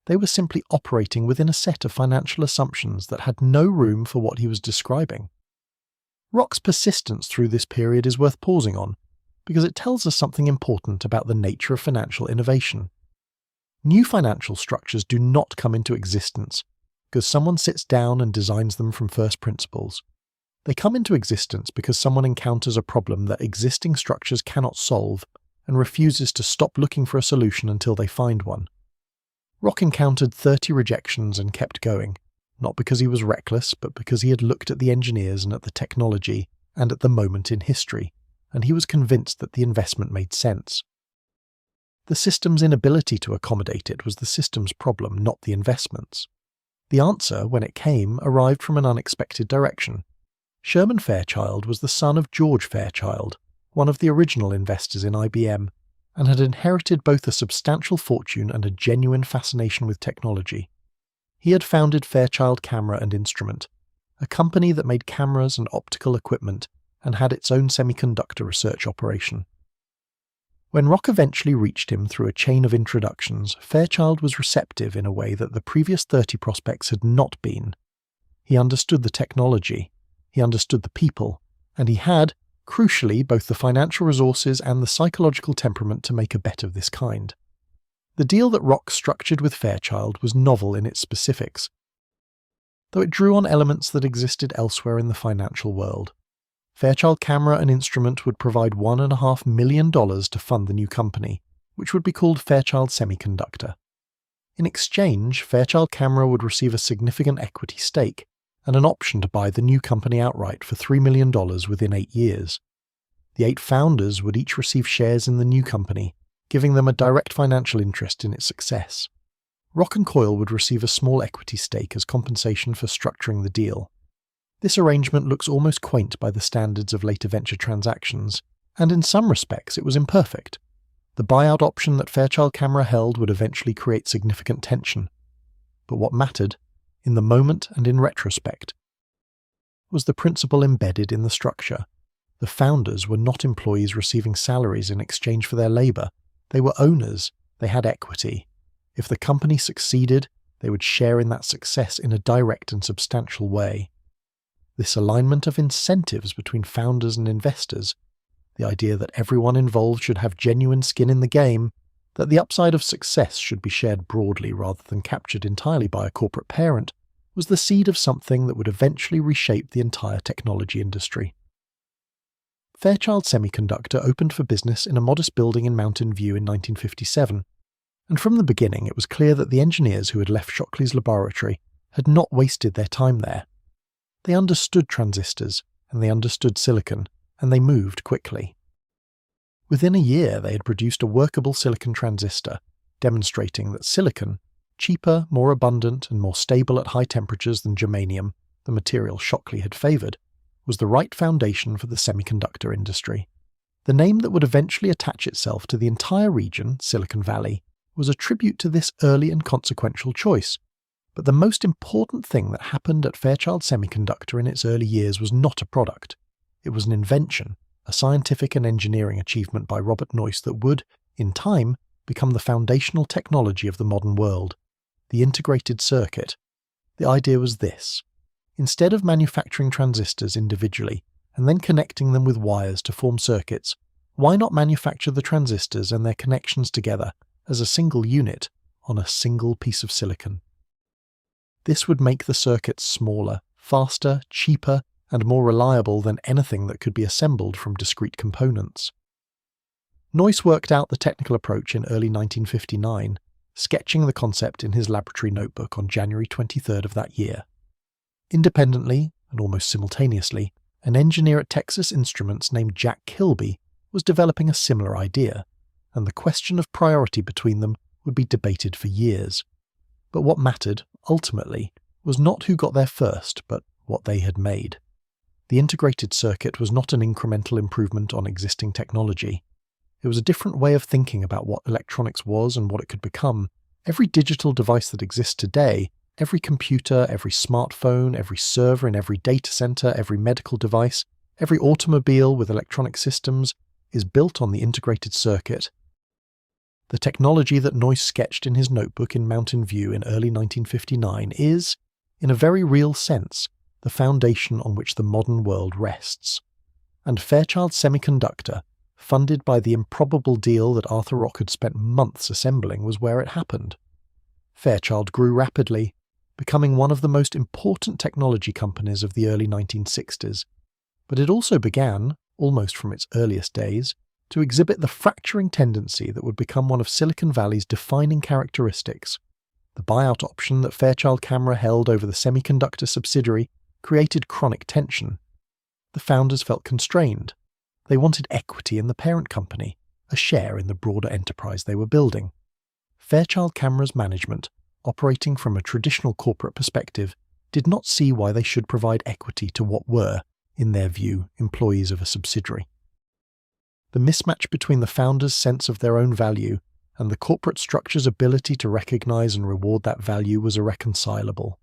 They were simply operating within a set of financial assumptions that had no room for what he was describing. Rock's persistence through this period is worth pausing on, because it tells us something important about the nature of financial innovation. New financial structures do not come into existence because someone sits down and designs them from first principles. They come into existence because someone encounters a problem that existing structures cannot solve and refuses to stop looking for a solution until they find one. Rock encountered 30 rejections and kept going, not because he was reckless, but because he had looked at the engineers and at the technology and at the moment in history, and he was convinced that the investment made sense. The system's inability to accommodate it was the system's problem, not the investment's. The answer, when it came, arrived from an unexpected direction. Sherman Fairchild was the son of George Fairchild, one of the original investors in IBM, and had inherited both a substantial fortune and a genuine fascination with technology. He had founded Fairchild Camera and Instrument, a company that made cameras and optical equipment and had its own semiconductor research operation. When Rock eventually reached him through a chain of introductions, Fairchild was receptive in a way that the previous 30 prospects had not been. He understood the technology, he understood the people, and he had, crucially, both the financial resources and the psychological temperament to make a bet of this kind. The deal that Rock structured with Fairchild was novel in its specifics, though it drew on elements that existed elsewhere in the financial world. Fairchild Camera and Instrument would provide $1.5 million to fund the new company, which would be called Fairchild Semiconductor. In exchange, Fairchild Camera would receive a significant equity stake and an option to buy the new company outright for $3 million within 8 years. The 8 founders would each receive shares in the new company, giving them a direct financial interest in its success. Rock and Coyle would receive a small equity stake as compensation for structuring the deal. This arrangement looks almost quaint by the standards of later venture transactions, and in some respects it was imperfect. The buyout option that Fairchild Camera held would eventually create significant tension. But what mattered, in the moment and in retrospect, was the principle embedded in the structure. The founders were not employees receiving salaries in exchange for their labor. They were owners. They had equity. If the company succeeded, they would share in that success in a direct and substantial way. This alignment of incentives between founders and investors, the idea that everyone involved should have genuine skin in the game, that the upside of success should be shared broadly rather than captured entirely by a corporate parent, was the seed of something that would eventually reshape the entire technology industry. Fairchild Semiconductor opened for business in a modest building in Mountain View in 1957, and from the beginning it was clear that the engineers who had left Shockley's laboratory had not wasted their time there. They understood transistors, and they understood silicon, and they moved quickly. Within a year they had produced a workable silicon transistor, demonstrating that silicon, cheaper, more abundant, and more stable at high temperatures than germanium, the material Shockley had favoured, was the right foundation for the semiconductor industry. The name that would eventually attach itself to the entire region, Silicon Valley, was a tribute to this early and consequential choice. But the most important thing that happened at Fairchild Semiconductor in its early years was not a product. It was an invention, a scientific and engineering achievement by Robert Noyce that would, in time, become the foundational technology of the modern world, the integrated circuit. The idea was this. Instead of manufacturing transistors individually and then connecting them with wires to form circuits, why not manufacture the transistors and their connections together as a single unit on a single piece of silicon? This would make the circuits smaller, faster, cheaper, and more reliable than anything that could be assembled from discrete components. Noyce worked out the technical approach in early 1959, sketching the concept in his laboratory notebook on January 23rd of that year. Independently, and almost simultaneously, an engineer at Texas Instruments named Jack Kilby was developing a similar idea, and the question of priority between them would be debated for years. But what mattered, ultimately, was not who got there first, but what they had made. The integrated circuit was not an incremental improvement on existing technology. It was a different way of thinking about what electronics was and what it could become. Every digital device that exists today, every computer, every smartphone, every server in every data center, every medical device, every automobile with electronic systems, is built on the integrated circuit. The technology that Noyce sketched in his notebook in Mountain View in early 1959 is, in a very real sense, the foundation on which the modern world rests. And Fairchild Semiconductor, funded by the improbable deal that Arthur Rock had spent months assembling, was where it happened. Fairchild grew rapidly, becoming one of the most important technology companies of the early 1960s. But it also began, almost from its earliest days, to exhibit the fracturing tendency that would become one of Silicon Valley's defining characteristics. The buyout option that Fairchild Camera held over the semiconductor subsidiary created chronic tension. The founders felt constrained. They wanted equity in the parent company, a share in the broader enterprise they were building. Fairchild Camera's management, operating from a traditional corporate perspective, did not see why they should provide equity to what were, in their view, employees of a subsidiary. The mismatch between the founders' sense of their own value and the corporate structure's ability to recognize and reward that value was irreconcilable.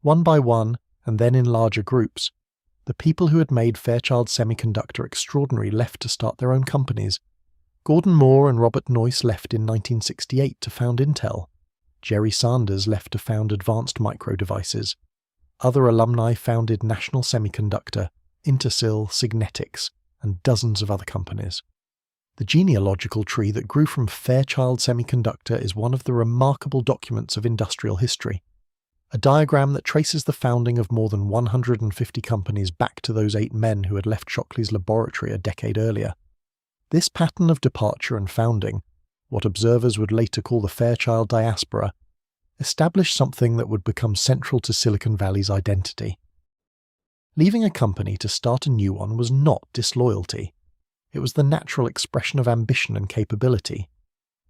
One by one, and then in larger groups, the people who had made Fairchild Semiconductor extraordinary left to start their own companies. Gordon Moore and Robert Noyce left in 1968 to found Intel. Jerry Sanders left to found Advanced Micro Devices. Other alumni founded National Semiconductor, Intersil, Signetics, and dozens of other companies. The genealogical tree that grew from Fairchild Semiconductor is one of the remarkable documents of industrial history. A diagram that traces the founding of more than 150 companies back to those 8 men who had left Shockley's laboratory a decade earlier. This pattern of departure and founding, what observers would later call the Fairchild diaspora, established something that would become central to Silicon Valley's identity. Leaving a company to start a new one was not disloyalty. It was the natural expression of ambition and capability.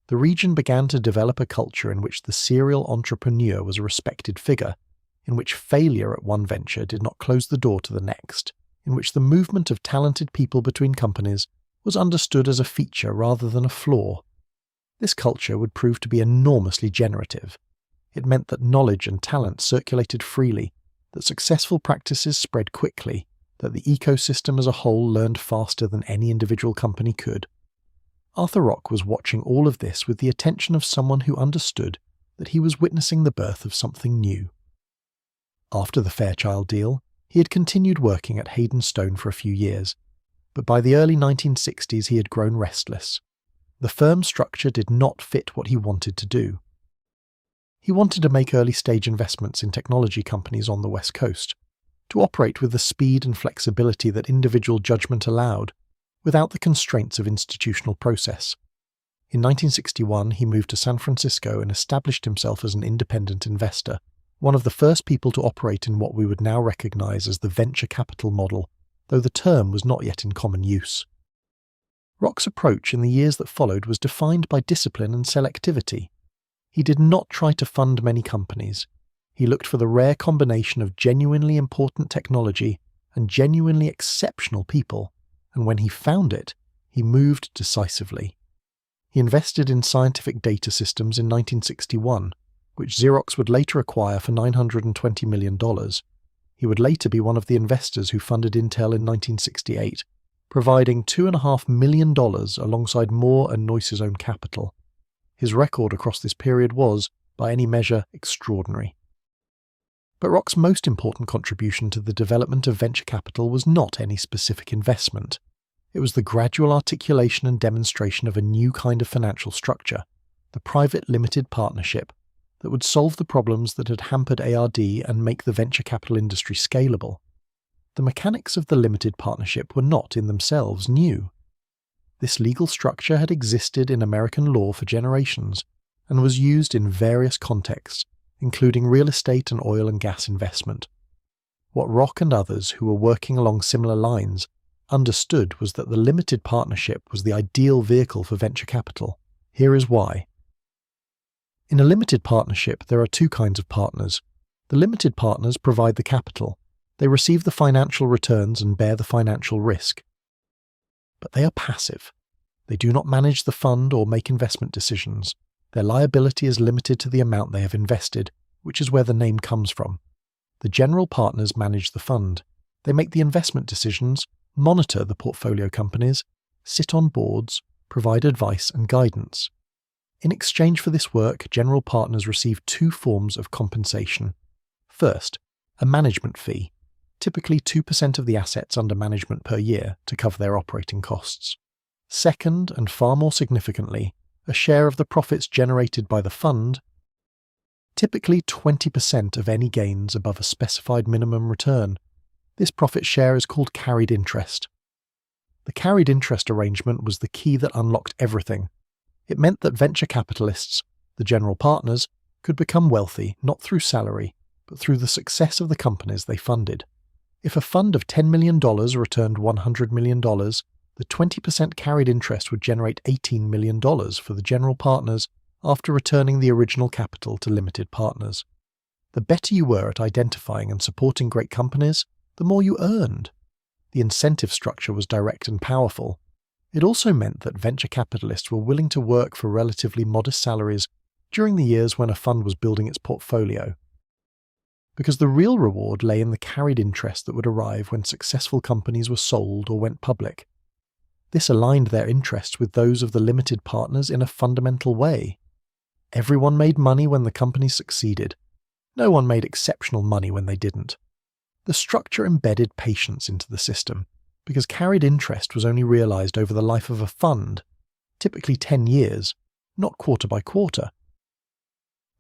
The region began to develop a culture in which the serial entrepreneur was a respected figure, in which failure at one venture did not close the door to the next, in which the movement of talented people between companies was understood as a feature rather than a flaw. This culture would prove to be enormously generative. It meant that knowledge and talent circulated freely, that successful practices spread quickly, that the ecosystem as a whole learned faster than any individual company could. Arthur Rock was watching all of this with the attention of someone who understood that he was witnessing the birth of something new. After the Fairchild deal, he had continued working at Hayden Stone for a few years, but by the early 1960s he had grown restless. The firm structure did not fit what he wanted to do. He wanted to make early-stage investments in technology companies on the West Coast, to operate with the speed and flexibility that individual judgment allowed, without the constraints of institutional process. In 1961, he moved to San Francisco and established himself as an independent investor, one of the first people to operate in what we would now recognize as the venture capital model, though the term was not yet in common use. Rock's approach in the years that followed was defined by discipline and selectivity. He did not try to fund many companies. He looked for the rare combination of genuinely important technology and genuinely exceptional people, and when he found it, he moved decisively. He invested in Scientific Data Systems in 1961, which Xerox would later acquire for $920 million. He would later be one of the investors who funded Intel in 1968, providing $2.5 million alongside Moore and Noyce's own capital. His record across this period was, by any measure, extraordinary. But Rock's most important contribution to the development of venture capital was not any specific investment. It was the gradual articulation and demonstration of a new kind of financial structure, the private limited partnership, that would solve the problems that had hampered ARD and make the venture capital industry scalable. The mechanics of the limited partnership were not in themselves new. This legal structure had existed in American law for generations and was used in various contexts, including real estate and oil and gas investment. What Rock and others who were working along similar lines understood was that the limited partnership was the ideal vehicle for venture capital. Here is why. In a limited partnership, there are 2 kinds of partners. The limited partners provide the capital. They receive the financial returns and bear the financial risk. But they are passive. They do not manage the fund or make investment decisions. Their liability is limited to the amount they have invested, which is where the name comes from. The general partners manage the fund. They make the investment decisions, monitor the portfolio companies, sit on boards, provide advice and guidance. In exchange for this work, general partners receive two forms of compensation. First, a management fee, typically 2% of the assets under management per year to cover their operating costs. Second, and far more significantly, a share of the profits generated by the fund, typically 20% of any gains above a specified minimum return. This profit share is called carried interest. The carried interest arrangement was the key that unlocked everything. It meant that venture capitalists, the general partners, could become wealthy not through salary, but through the success of the companies they funded. If a fund of $10 million returned $100 million, the 20% carried interest would generate $18 million for the general partners after returning the original capital to limited partners. The better you were at identifying and supporting great companies, the more you earned. The incentive structure was direct and powerful. It also meant that venture capitalists were willing to work for relatively modest salaries during the years when a fund was building its portfolio. Because the real reward lay in the carried interest that would arrive when successful companies were sold or went public. This aligned their interests with those of the limited partners in a fundamental way. Everyone made money when the company succeeded. No one made exceptional money when they didn't. The structure embedded patience into the system, because carried interest was only realized over the life of a fund, typically 10 years, not quarter by quarter.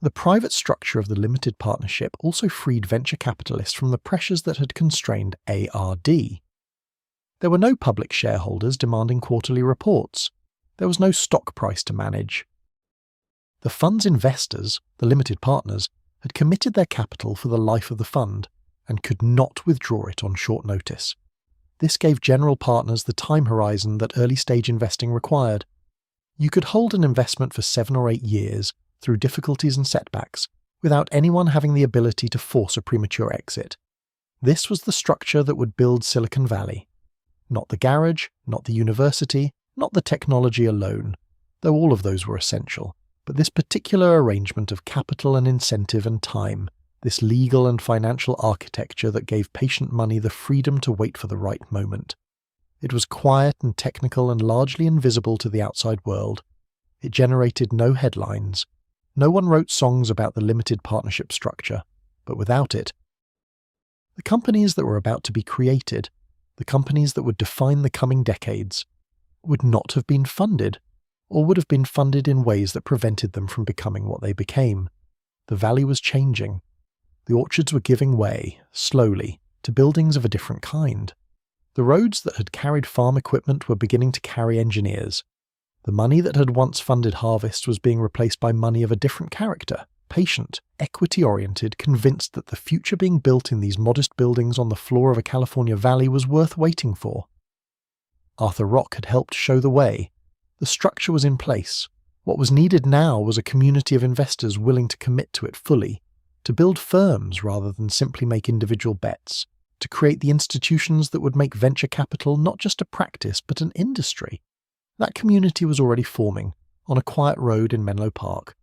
The private structure of the limited partnership also freed venture capitalists from the pressures that had constrained ARD. There were no public shareholders demanding quarterly reports. There was no stock price to manage. The fund's investors, the limited partners, had committed their capital for the life of the fund and could not withdraw it on short notice. This gave general partners the time horizon that early-stage investing required. You could hold an investment for 7 or 8 years through difficulties and setbacks without anyone having the ability to force a premature exit. This was the structure that would build Silicon Valley. Not the garage, not the university, not the technology alone, though all of those were essential, but this particular arrangement of capital and incentive and time, this legal and financial architecture that gave patient money the freedom to wait for the right moment. It was quiet and technical and largely invisible to the outside world. It generated no headlines. No one wrote songs about the limited partnership structure, but without it, the companies that were about to be created, the companies that would define the coming decades, would not have been funded, or would have been funded in ways that prevented them from becoming what they became. The valley was changing. The orchards were giving way, slowly, to buildings of a different kind. The roads that had carried farm equipment were beginning to carry engineers. The money that had once funded harvests was being replaced by money of a different character, patient, equity-oriented, convinced that the future being built in these modest buildings on the floor of a California valley was worth waiting for. Arthur Rock had helped show the way. The structure was in place. What was needed now was a community of investors willing to commit to it fully, to build firms rather than simply make individual bets, to create the institutions that would make venture capital not just a practice but an industry. That community was already forming, on a quiet road in Menlo Park.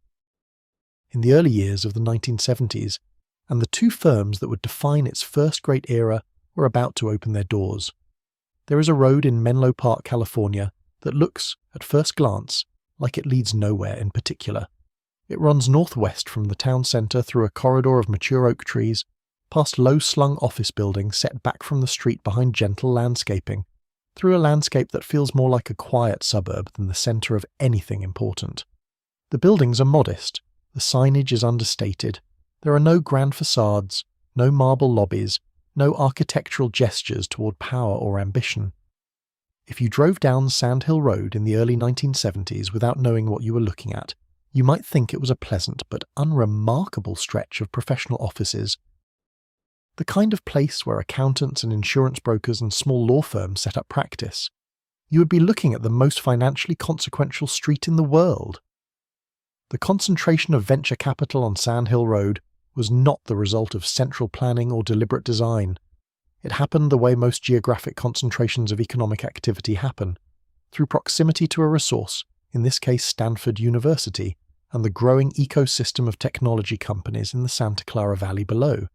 In the early years of the 1970s, and the two firms that would define its first great era were about to open their doors. There is a road in Menlo Park, California, that looks, at first glance, like it leads nowhere in particular. It runs northwest from the town centre through a corridor of mature oak trees, past low-slung office buildings set back from the street behind gentle landscaping, through a landscape that feels more like a quiet suburb than the centre of anything important. The buildings are modest, the signage is understated, there are no grand facades, no marble lobbies, no architectural gestures toward power or ambition. If you drove down Sand Hill Road in the early 1970s without knowing what you were looking at, you might think it was a pleasant but unremarkable stretch of professional offices, the kind of place where accountants and insurance brokers and small law firms set up practice. You would be looking at the most financially consequential street in the world. The concentration of venture capital on Sand Hill Road was not the result of central planning or deliberate design. It happened the way most geographic concentrations of economic activity happen, through proximity to a resource, in this case Stanford University, and the growing ecosystem of technology companies in the Santa Clara Valley below,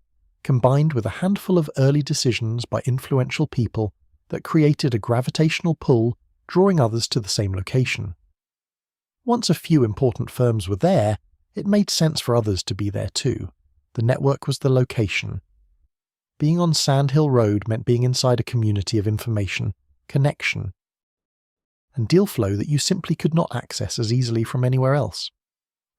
combined with a handful of early decisions by influential people that created a gravitational pull, drawing others to the same location. Once a few important firms were there, it made sense for others to be there too. The network was the location. Being on Sand Hill Road meant being inside a community of information, connection, and deal flow that you simply could not access as easily from anywhere else.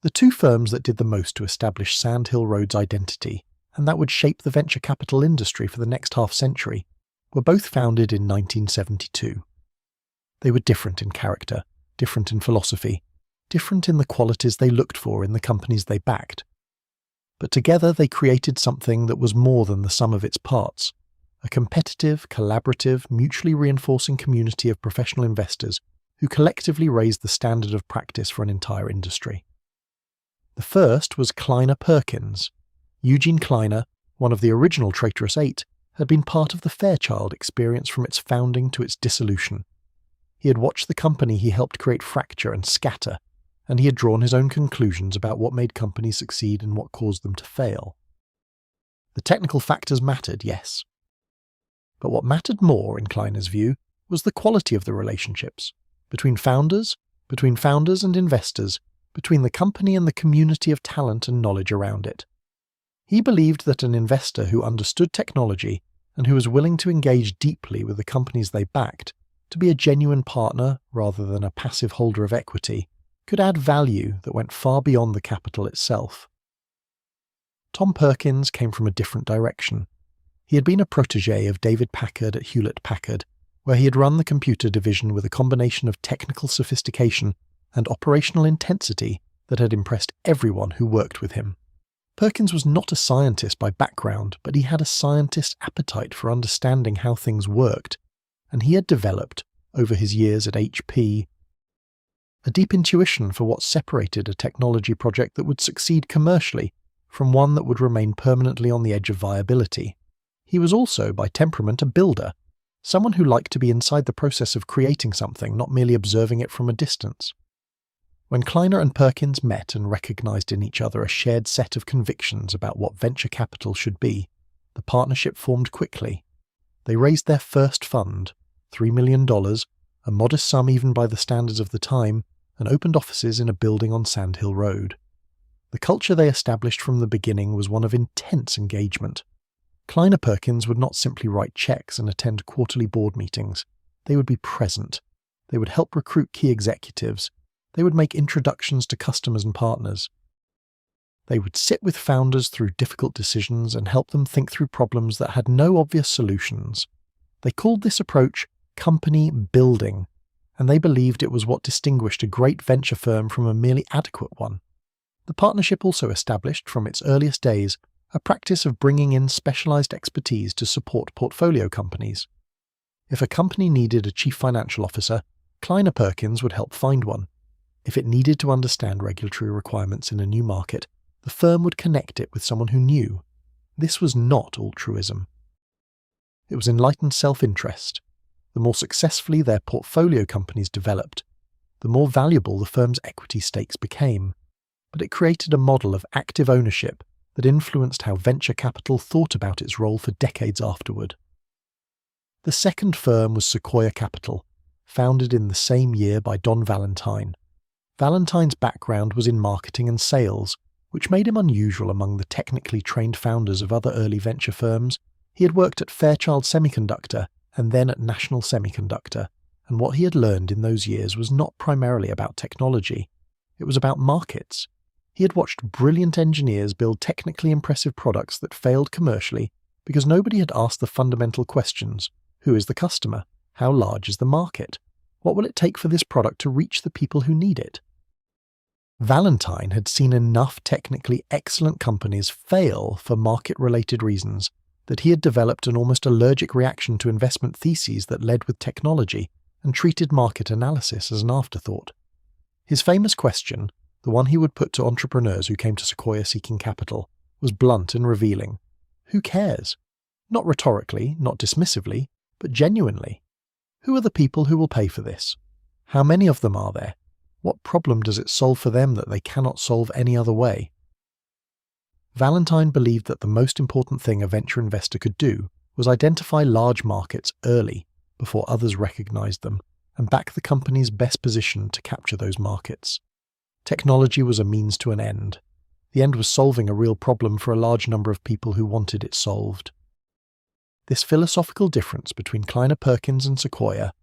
The two firms that did the most to establish Sand Hill Road's identity, and that would shape the venture capital industry for the next half-century, were both founded in 1972. They were different in character, different in philosophy, different in the qualities they looked for in the companies they backed. But together they created something that was more than the sum of its parts, a competitive, collaborative, mutually reinforcing community of professional investors who collectively raised the standard of practice for an entire industry. The first was Kleiner Perkins. Eugene Kleiner, one of the original Traitorous 8, had been part of the Fairchild experience from its founding to its dissolution. He had watched the company he helped create fracture and scatter, and he had drawn his own conclusions about what made companies succeed and what caused them to fail. The technical factors mattered, yes. But what mattered more, in Kleiner's view, was the quality of the relationships between founders and investors, between the company and the community of talent and knowledge around it. He believed that an investor who understood technology and who was willing to engage deeply with the companies they backed, to be a genuine partner rather than a passive holder of equity, could add value that went far beyond the capital itself. Tom Perkins came from a different direction. He had been a protégé of David Packard at Hewlett-Packard, where he had run the computer division with a combination of technical sophistication and operational intensity that had impressed everyone who worked with him. Perkins was not a scientist by background, but he had a scientist's appetite for understanding how things worked, and he had developed, over his years at HP, a deep intuition for what separated a technology project that would succeed commercially from one that would remain permanently on the edge of viability. He was also, by temperament, a builder, someone who liked to be inside the process of creating something, not merely observing it from a distance. When Kleiner and Perkins met and recognized in each other a shared set of convictions about what venture capital should be, the partnership formed quickly. They raised their first fund, $3 million, a modest sum even by the standards of the time, and opened offices in a building on Sand Hill Road. The culture they established from the beginning was one of intense engagement. Kleiner Perkins would not simply write checks and attend quarterly board meetings. They would be present. They would help recruit key executives. They would make introductions to customers and partners. They would sit with founders through difficult decisions and help them think through problems that had no obvious solutions. They called this approach company building, and they believed it was what distinguished a great venture firm from a merely adequate one. The partnership also established, from its earliest days, a practice of bringing in specialized expertise to support portfolio companies. If a company needed a chief financial officer, Kleiner Perkins would help find one. If it needed to understand regulatory requirements in a new market, the firm would connect it with someone who knew. This was not altruism. It was enlightened self-interest. The more successfully their portfolio companies developed, the more valuable the firm's equity stakes became. But it created a model of active ownership that influenced how venture capital thought about its role for decades afterward. The second firm was Sequoia Capital, founded in the same year by Don Valentine. Valentine's background was in marketing and sales, which made him unusual among the technically trained founders of other early venture firms. He had worked at Fairchild Semiconductor and then at National Semiconductor, and what he had learned in those years was not primarily about technology. It was about markets. He had watched brilliant engineers build technically impressive products that failed commercially because nobody had asked the fundamental questions. Who is the customer? How large is the market? What will it take for this product to reach the people who need it? Valentine had seen enough technically excellent companies fail for market-related reasons that he had developed an almost allergic reaction to investment theses that led with technology and treated market analysis as an afterthought. His famous question, the one he would put to entrepreneurs who came to Sequoia seeking capital, was blunt and revealing. Who cares? Not rhetorically, not dismissively, but genuinely. Who are the people who will pay for this? How many of them are there? What problem does it solve for them that they cannot solve any other way? Valentine believed that the most important thing a venture investor could do was identify large markets early, before others recognized them, and back the companies best positioned to capture those markets. Technology was a means to an end. The end was solving a real problem for a large number of people who wanted it solved. This philosophical difference between Kleiner Perkins and Sequoia,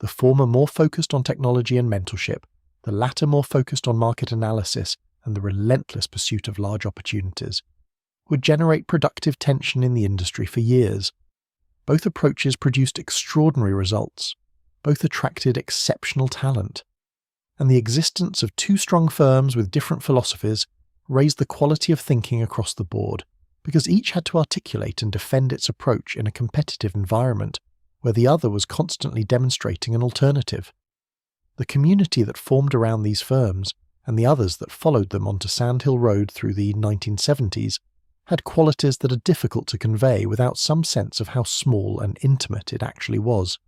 the former more focused on technology and mentorship, the latter more focused on market analysis and the relentless pursuit of large opportunities, would generate productive tension in the industry for years. Both approaches produced extraordinary results. Both attracted exceptional talent. And the existence of two strong firms with different philosophies raised the quality of thinking across the board, because each had to articulate and defend its approach in a competitive environment where the other was constantly demonstrating an alternative. The community that formed around these firms, and the others that followed them onto Sand Hill Road through the 1970s, had qualities that are difficult to convey without some sense of how small and intimate it actually was.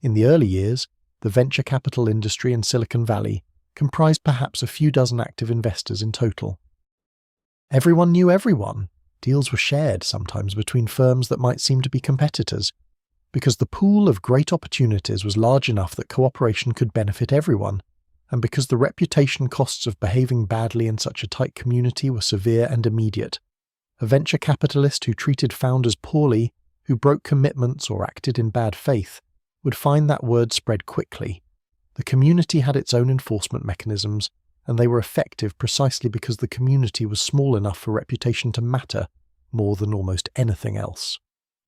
In the early years, the venture capital industry in Silicon Valley comprised perhaps a few dozen active investors in total. Everyone knew everyone. Deals were shared sometimes between firms that might seem to be competitors, because the pool of great opportunities was large enough that cooperation could benefit everyone, and because the reputation costs of behaving badly in such a tight community were severe and immediate. A venture capitalist who treated founders poorly, who broke commitments or acted in bad faith, would find that word spread quickly. The community had its own enforcement mechanisms, and they were effective precisely because the community was small enough for reputation to matter more than almost anything else.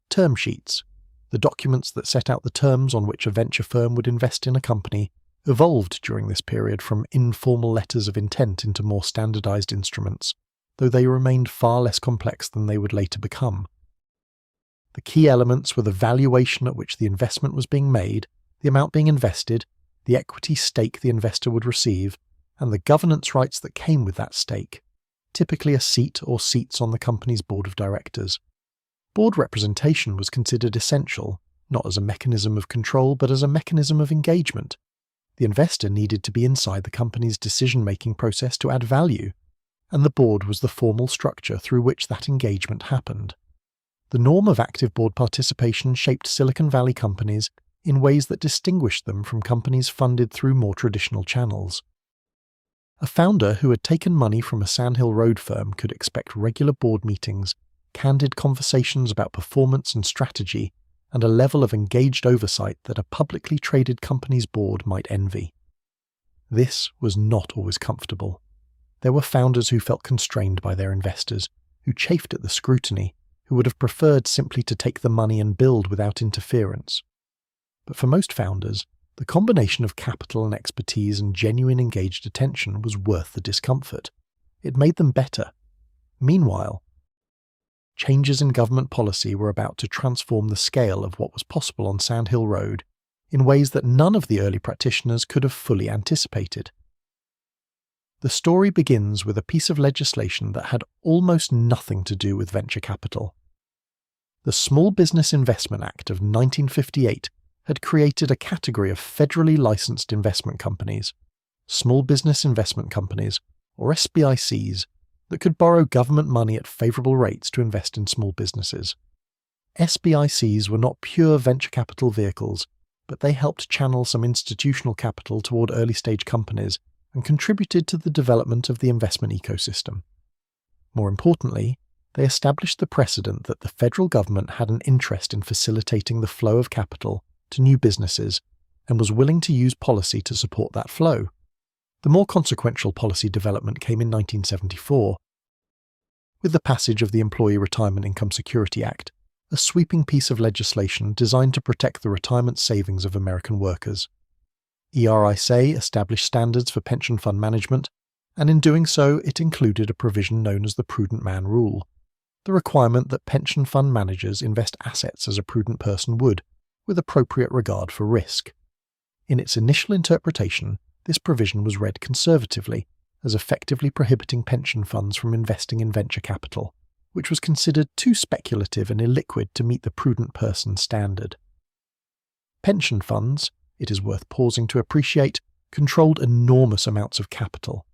Term sheets, the documents that set out the terms on which a venture firm would invest in a company, evolved during this period from informal letters of intent into more standardized instruments, though they remained far less complex than they would later become. The key elements were the valuation at which the investment was being made, the amount being invested, the equity stake the investor would receive, and the governance rights that came with that stake, typically a seat or seats on the company's board of directors. Board representation was considered essential, not as a mechanism of control but as a mechanism of engagement. The investor needed to be inside the company's decision-making process to add value, and the board was the formal structure through which that engagement happened. The norm of active board participation shaped Silicon Valley companies in ways that distinguished them from companies funded through more traditional channels. A founder who had taken money from a Sand Hill Road firm could expect regular board meetings, candid conversations about performance and strategy, and a level of engaged oversight that a publicly traded company's board might envy. This was not always comfortable. There were founders who felt constrained by their investors, who chafed at the scrutiny, who would have preferred simply to take the money and build without interference. But for most founders, the combination of capital and expertise and genuine engaged attention was worth the discomfort. It made them better. Meanwhile, changes in government policy were about to transform the scale of what was possible on Sand Hill Road in ways that none of the early practitioners could have fully anticipated. The story begins with a piece of legislation that had almost nothing to do with venture capital. The Small Business Investment Act of 1958 had created a category of federally licensed investment companies, small business investment companies, or SBICs, that could borrow government money at favorable rates to invest in small businesses. SBICs were not pure venture capital vehicles, but they helped channel some institutional capital toward early-stage companies and contributed to the development of the investment ecosystem. More importantly, they established the precedent that the federal government had an interest in facilitating the flow of capital to new businesses and was willing to use policy to support that flow. The more consequential policy development came in 1974, with the passage of the Employee Retirement Income Security Act, a sweeping piece of legislation designed to protect the retirement savings of American workers. ERISA established standards for pension fund management, and in doing so it included a provision known as the Prudent Man Rule, the requirement that pension fund managers invest assets as a prudent person would, with appropriate regard for risk. In its initial interpretation, this provision was read conservatively, as effectively prohibiting pension funds from investing in venture capital, which was considered too speculative and illiquid to meet the prudent person standard. Pension funds, it is worth pausing to appreciate, controlled enormous amounts of capital.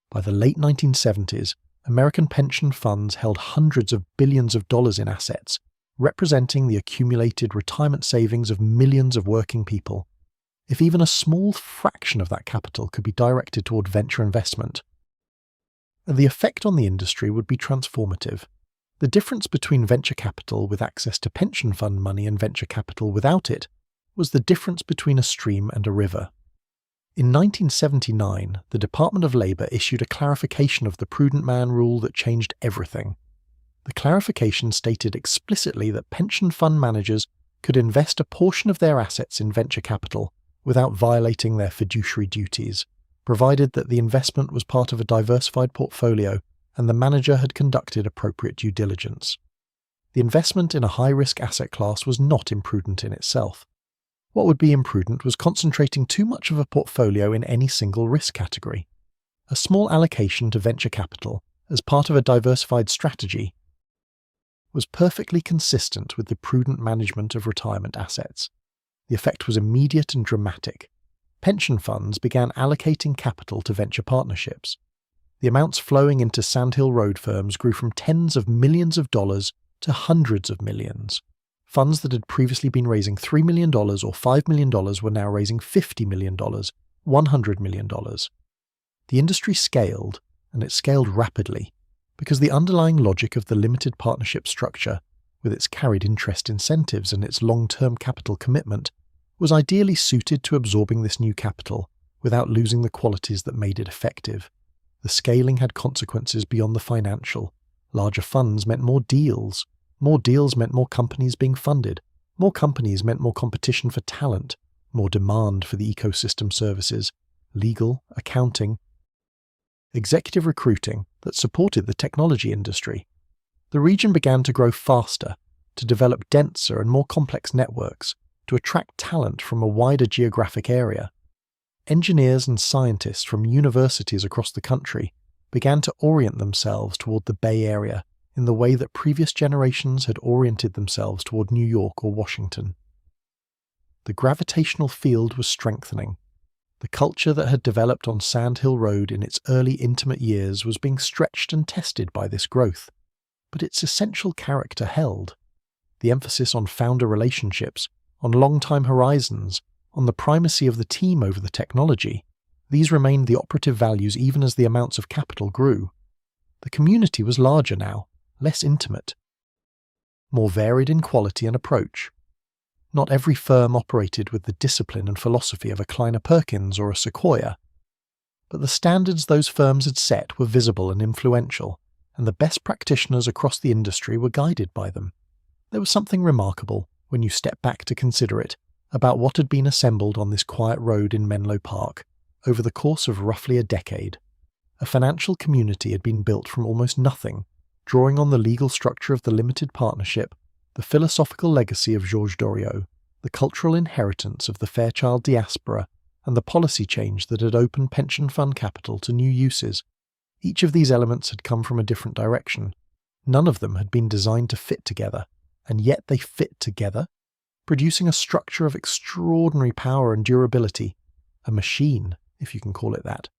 By the late 1970s, American pension funds held hundreds of billions of dollars in assets, representing the accumulated retirement savings of millions of working people. If even a small fraction of that capital could be directed toward venture investment, the effect on the industry would be transformative. The difference between venture capital with access to pension fund money and venture capital without it was the difference between a stream and a river. In 1979, the Department of Labor issued a clarification of the prudent man rule that changed everything. The clarification stated explicitly that pension fund managers could invest a portion of their assets in venture capital without violating their fiduciary duties, provided that the investment was part of a diversified portfolio and the manager had conducted appropriate due diligence. The investment in a high-risk asset class was not imprudent in itself. What would be imprudent was concentrating too much of a portfolio in any single risk category. A small allocation to venture capital, as part of a diversified strategy, was perfectly consistent with the prudent management of retirement assets. The effect was immediate and dramatic. Pension funds began allocating capital to venture partnerships. The amounts flowing into Sandhill Road firms grew from tens of millions of dollars to hundreds of millions. Funds that had previously been raising $3 million or $5 million were now raising $50 million, $100 million. The industry scaled, and it scaled rapidly, because the underlying logic of the limited partnership structure, with its carried interest incentives and its long-term capital commitment, was ideally suited to absorbing this new capital without losing the qualities that made it effective. The scaling had consequences beyond the financial. Larger funds meant more deals. More deals meant more companies being funded. More companies meant more competition for talent, more demand for the ecosystem services, legal, accounting, executive recruiting that supported the technology industry. The region began to grow faster, to develop denser and more complex networks, to attract talent from a wider geographic area. Engineers and scientists from universities across the country began to orient themselves toward the Bay Area in the way that previous generations had oriented themselves toward New York or Washington. The gravitational field was strengthening. The culture that had developed on Sandhill Road in its early intimate years was being stretched and tested by this growth, but its essential character held. The emphasis on founder relationships, on long-time horizons, on the primacy of the team over the technology, these remained the operative values even as the amounts of capital grew. The community was larger now, less intimate, more varied in quality and approach. Not every firm operated with the discipline and philosophy of a Kleiner Perkins or a Sequoia, but the standards those firms had set were visible and influential, and the best practitioners across the industry were guided by them. There was something remarkable, when you step back to consider it, about what had been assembled on this quiet road in Menlo Park over the course of roughly a decade. A financial community had been built from almost nothing, drawing on the legal structure of the limited partnership, the philosophical legacy of Georges Doriot, the cultural inheritance of the Fairchild diaspora, and the policy change that had opened pension fund capital to new uses. Each of these elements had come from a different direction. None of them had been designed to fit together, and yet they fit together, producing a structure of extraordinary power and durability, a machine, if you can call it that,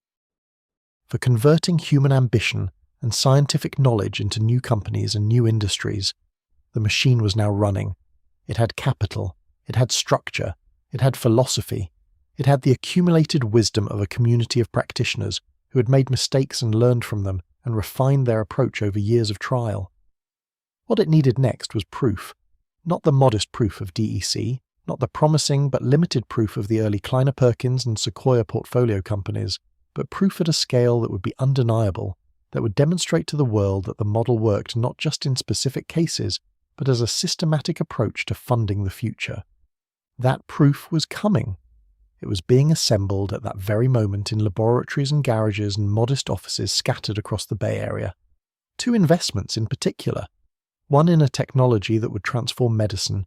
for converting human ambition and scientific knowledge into new companies and new industries. The machine was now running. It had capital, it had structure, it had philosophy, it had the accumulated wisdom of a community of practitioners who had made mistakes and learned from them and refined their approach over years of trial. What it needed next was proof, not the modest proof of DEC, not the promising but limited proof of the early Kleiner Perkins and Sequoia portfolio companies, but proof at a scale that would be undeniable, that would demonstrate to the world that the model worked not just in specific cases, but as a systematic approach to funding the future. That proof was coming. It was being assembled at that very moment in laboratories and garages and modest offices scattered across the Bay Area. Two investments in particular, one in a technology that would transform medicine,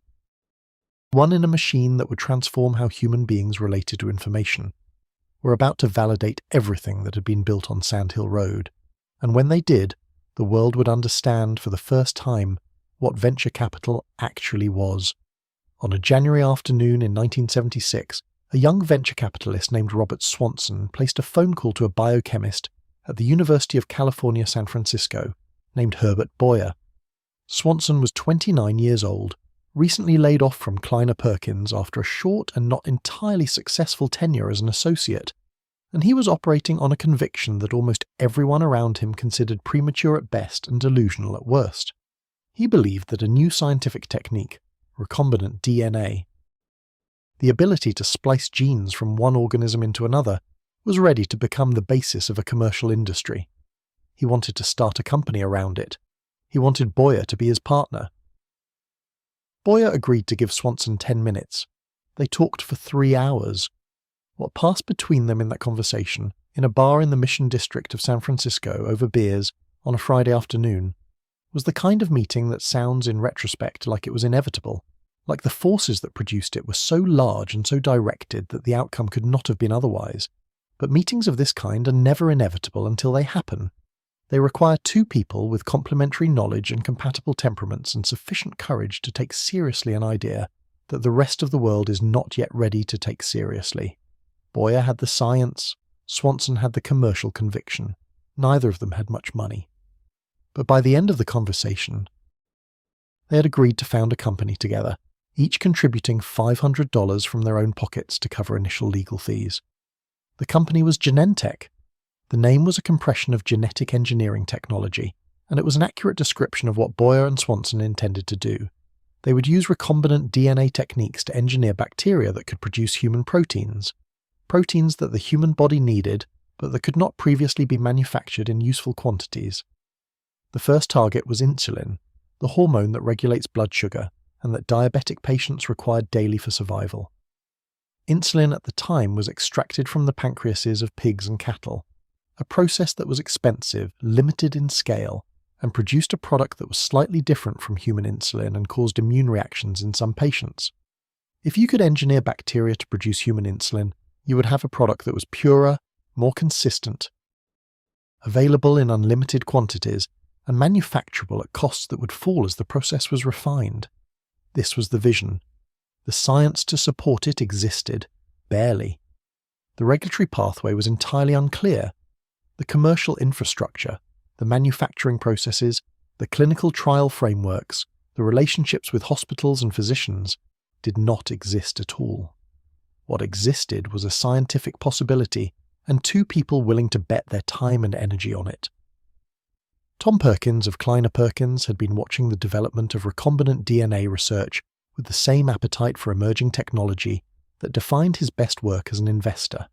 one in a machine that would transform how human beings related to information, were about to validate everything that had been built on Sandhill Road. And when they did, the world would understand for the first time what venture capital actually was. On a January afternoon in 1976, a young venture capitalist named Robert Swanson placed a phone call to a biochemist at the University of California, San Francisco, named Herbert Boyer. Swanson was 29 years old, recently laid off from Kleiner Perkins after a short and not entirely successful tenure as an associate, and he was operating on a conviction that almost everyone around him considered premature at best and delusional at worst. He believed that a new scientific technique, recombinant DNA, the ability to splice genes from one organism into another, was ready to become the basis of a commercial industry. He wanted to start a company around it. He wanted Boyer to be his partner. Boyer agreed to give Swanson 10 minutes. They talked for 3 hours. What passed between them in that conversation, in a bar in the Mission District of San Francisco over beers on a Friday afternoon, was the kind of meeting that sounds in retrospect like it was inevitable, like the forces that produced it were so large and so directed that the outcome could not have been otherwise. But meetings of this kind are never inevitable until they happen. They require two people with complementary knowledge and compatible temperaments and sufficient courage to take seriously an idea that the rest of the world is not yet ready to take seriously. Boyer had the science, Swanson had the commercial conviction. Neither of them had much money. But by the end of the conversation, they had agreed to found a company together, each contributing $500 from their own pockets to cover initial legal fees. The company was Genentech. The name was a compression of genetic engineering technology, and it was an accurate description of what Boyer and Swanson intended to do. They would use recombinant DNA techniques to engineer bacteria that could produce human proteins that the human body needed, but that could not previously be manufactured in useful quantities. The first target was insulin, the hormone that regulates blood sugar, and that diabetic patients required daily for survival. Insulin at the time was extracted from the pancreases of pigs and cattle, a process that was expensive, limited in scale, and produced a product that was slightly different from human insulin and caused immune reactions in some patients. If you could engineer bacteria to produce human insulin, you would have a product that was purer, more consistent, available in unlimited quantities, and manufacturable at costs that would fall as the process was refined. This was the vision. The science to support it existed, barely. The regulatory pathway was entirely unclear. The commercial infrastructure, the manufacturing processes, the clinical trial frameworks, the relationships with hospitals and physicians did not exist at all. What existed was a scientific possibility and two people willing to bet their time and energy on it. Tom Perkins of Kleiner Perkins had been watching the development of recombinant DNA research with the same appetite for emerging technology that defined his best work as an investor.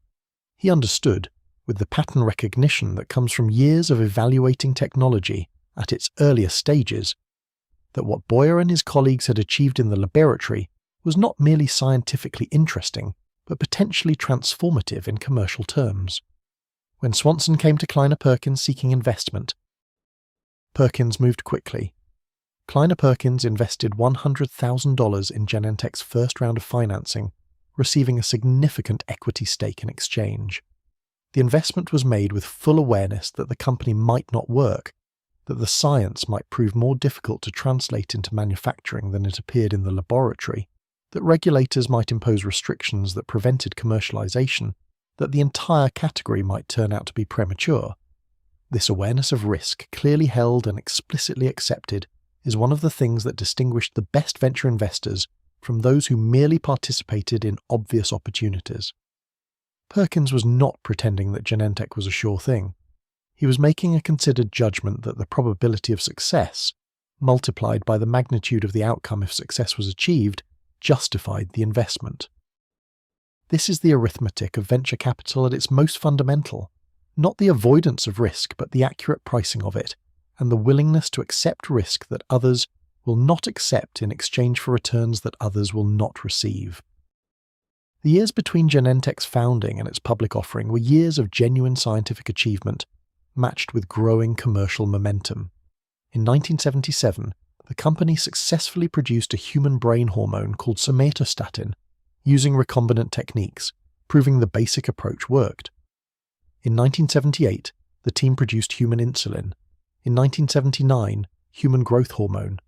He understood, with the pattern recognition that comes from years of evaluating technology at its earliest stages, that what Boyer and his colleagues had achieved in the laboratory was not merely scientifically interesting, but potentially transformative in commercial terms. When Swanson came to Kleiner Perkins seeking investment, Perkins moved quickly. Kleiner Perkins invested $100,000 in Genentech's first round of financing, receiving a significant equity stake in exchange. The investment was made with full awareness that the company might not work, that the science might prove more difficult to translate into manufacturing than it appeared in the laboratory, that regulators might impose restrictions that prevented commercialization, that the entire category might turn out to be premature. This awareness of risk, clearly held and explicitly accepted, is one of the things that distinguished the best venture investors from those who merely participated in obvious opportunities. Perkins was not pretending that Genentech was a sure thing. He was making a considered judgment that the probability of success, multiplied by the magnitude of the outcome if success was achieved, justified the investment. This is the arithmetic of venture capital at its most fundamental, not the avoidance of risk but the accurate pricing of it, and the willingness to accept risk that others will not accept in exchange for returns that others will not receive. The years between Genentech's founding and its public offering were years of genuine scientific achievement, matched with growing commercial momentum. In 1977, the company successfully produced a human brain hormone called somatostatin, using recombinant techniques, proving the basic approach worked. In 1978, the team produced human insulin. In 1979, human growth hormone.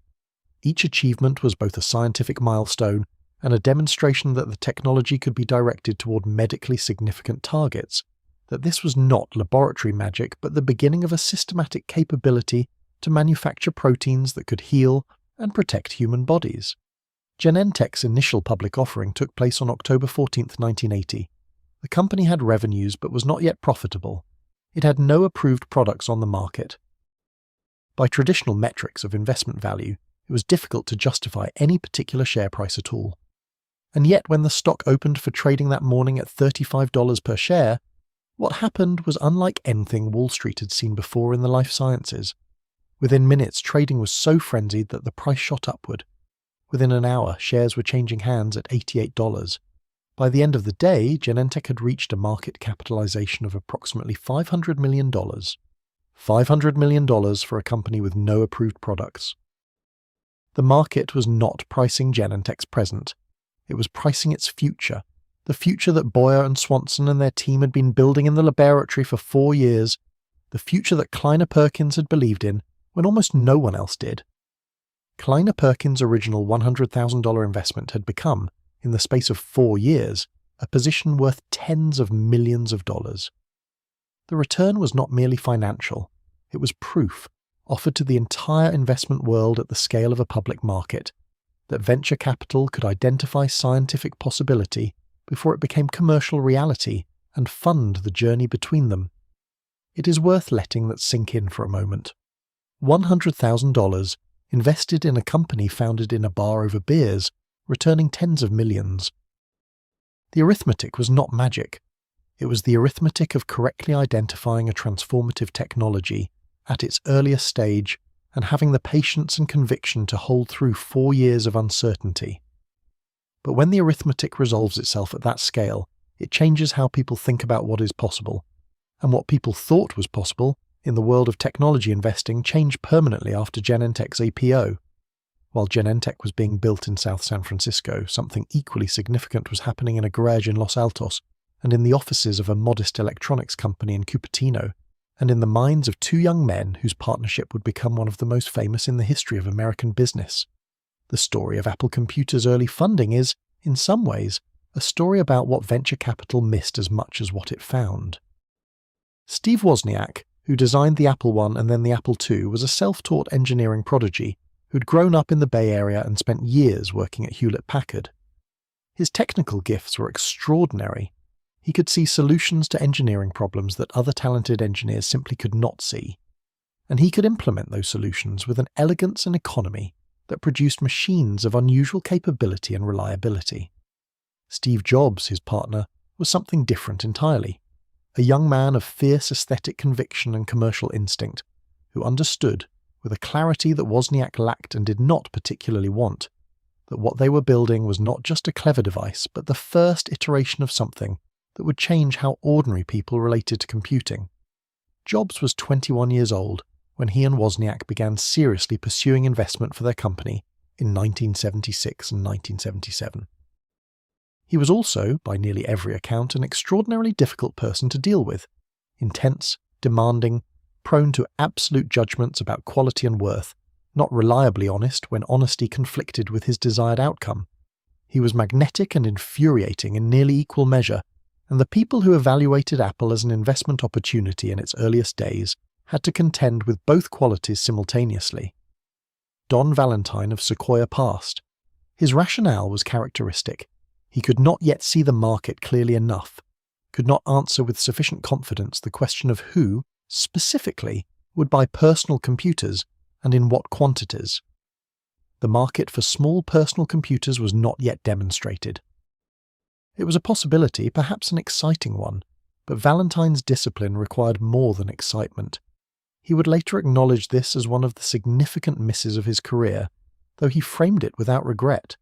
Each achievement was both a scientific milestone and a demonstration that the technology could be directed toward medically significant targets, that this was not laboratory magic but the beginning of a systematic capability to manufacture proteins that could heal and protect human bodies. Genentech's initial public offering took place on October 14, 1980. The company had revenues but was not yet profitable. It had no approved products on the market. By traditional metrics of investment value, it was difficult to justify any particular share price at all. And yet when the stock opened for trading that morning at $35 per share, what happened was unlike anything Wall Street had seen before in the life sciences. Within minutes, trading was so frenzied that the price shot upward. Within an hour, shares were changing hands at $88. By the end of the day, Genentech had reached a market capitalization of approximately $500 million. $500 million for a company with no approved products. The market was not pricing Genentech's present. It was pricing its future, the future that Boyer and Swanson and their team had been building in the laboratory for 4 years, the future that Kleiner Perkins had believed in when almost no one else did. Kleiner Perkins' original $100,000 investment had become, in the space of 4 years, a position worth tens of millions of dollars. The return was not merely financial, it was proof, offered to the entire investment world at the scale of a public market, that venture capital could identify scientific possibility before it became commercial reality and fund the journey between them. It is worth letting that sink in for a moment. $100,000 invested in a company founded in a bar over beers, returning tens of millions. The arithmetic was not magic. It was the arithmetic of correctly identifying a transformative technology at its earliest stage and having the patience and conviction to hold through 4 years of uncertainty. But when the arithmetic resolves itself at that scale, it changes how people think about what is possible. And what people thought was possible in the world of technology investing changed permanently after Genentech's IPO. While Genentech was being built in South San Francisco, something equally significant was happening in a garage in Los Altos, and in the offices of a modest electronics company in Cupertino, and in the minds of 2 young men whose partnership would become one of the most famous in the history of American business. The story of Apple Computer's early funding is, in some ways, a story about what venture capital missed as much as what it found. Steve Wozniak, who designed the Apple I and then the Apple II, was a self-taught engineering prodigy who'd grown up in the Bay Area and spent years working at Hewlett-Packard. His technical gifts were extraordinary. He could see solutions to engineering problems that other talented engineers simply could not see. And he could implement those solutions with an elegance and economy that produced machines of unusual capability and reliability. Steve Jobs, his partner, was something different entirely. A young man of fierce aesthetic conviction and commercial instinct, who understood, with a clarity that Wozniak lacked and did not particularly want, that what they were building was not just a clever device, but the first iteration of something that would change how ordinary people related to computing. Jobs was 21 years old when he and Wozniak began seriously pursuing investment for their company in 1976 and 1977. He was also, by nearly every account, an extraordinarily difficult person to deal with. Intense, demanding, prone to absolute judgments about quality and worth, not reliably honest when honesty conflicted with his desired outcome. He was magnetic and infuriating in nearly equal measure, and the people who evaluated Apple as an investment opportunity in its earliest days had to contend with both qualities simultaneously. Don Valentine of Sequoia passed. His rationale was characteristic. He could not yet see the market clearly enough, could not answer with sufficient confidence the question of who, specifically, would buy personal computers and in what quantities. The market for small personal computers was not yet demonstrated. It was a possibility, perhaps an exciting one, but Valentine's discipline required more than excitement. He would later acknowledge this as one of the significant misses of his career, though he framed it without regret.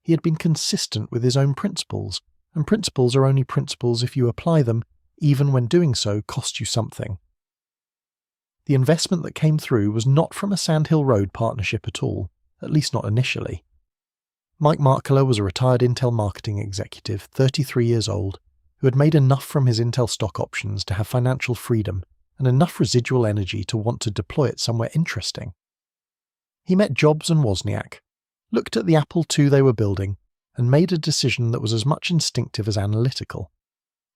He had been consistent with his own principles, and principles are only principles if you apply them, even when doing so costs you something. The investment that came through was not from a Sand Hill Road partnership at all, at least not initially. Mike Markkula was a retired Intel marketing executive, 33 years old, who had made enough from his Intel stock options to have financial freedom and enough residual energy to want to deploy it somewhere interesting. He met Jobs and Wozniak, looked at the Apple II they were building, and made a decision that was as much instinctive as analytical.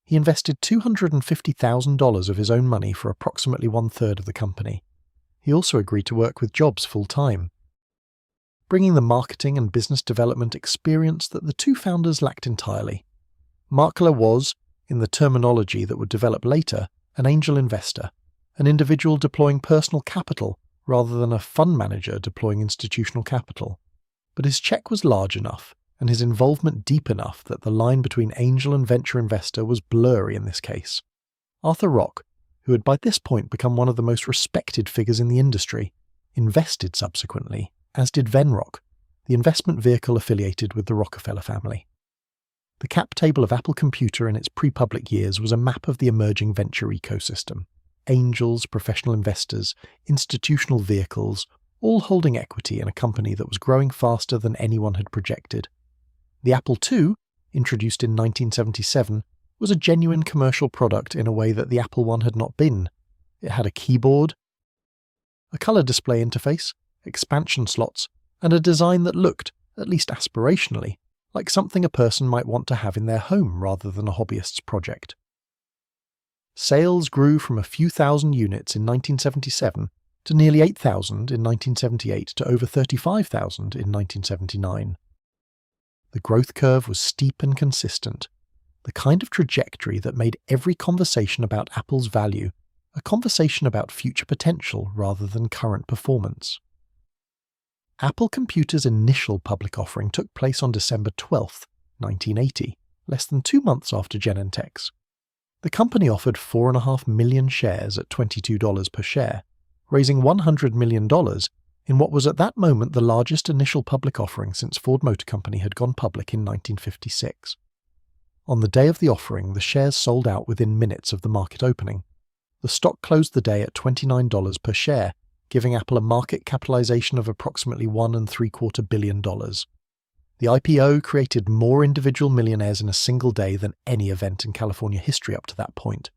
He invested $250,000 of his own money for approximately 1/3 of the company. He also agreed to work with Jobs full-time, bringing the marketing and business development experience that the two founders lacked entirely. Markler was, in the terminology that would develop later, an angel investor, an individual deploying personal capital rather than a fund manager deploying institutional capital. But his check was large enough, and his involvement deep enough that the line between angel and venture investor was blurry in this case. Arthur Rock, who had by this point become one of the most respected figures in the industry, invested subsequently, as did Venrock, the investment vehicle affiliated with the Rockefeller family. The cap table of Apple Computer in its pre-public years was a map of the emerging venture ecosystem. Angels, professional investors, institutional vehicles, all holding equity in a company that was growing faster than anyone had projected. The Apple II, introduced in 1977, was a genuine commercial product in a way that the Apple I had not been. It had a keyboard, a color display interface, expansion slots, and a design that looked, at least aspirationally, like something a person might want to have in their home rather than a hobbyist's project. Sales grew from a few thousand units in 1977 to nearly 8,000 in 1978 to over 35,000 in 1979. The growth curve was steep and consistent, the kind of trajectory that made every conversation about Apple's value a conversation about future potential rather than current performance. Apple Computer's initial public offering took place on December 12, 1980, less than 2 months after Genentech's. The company offered 4.5 million shares at $22 per share, raising $100 million in what was at that moment the largest initial public offering since Ford Motor Company had gone public in 1956. On the day of the offering, the shares sold out within minutes of the market opening. The stock closed the day at $29 per share, giving Apple a market capitalization of approximately $1.75 billion. The IPO created more individual millionaires in a single day than any event in California history up to that point.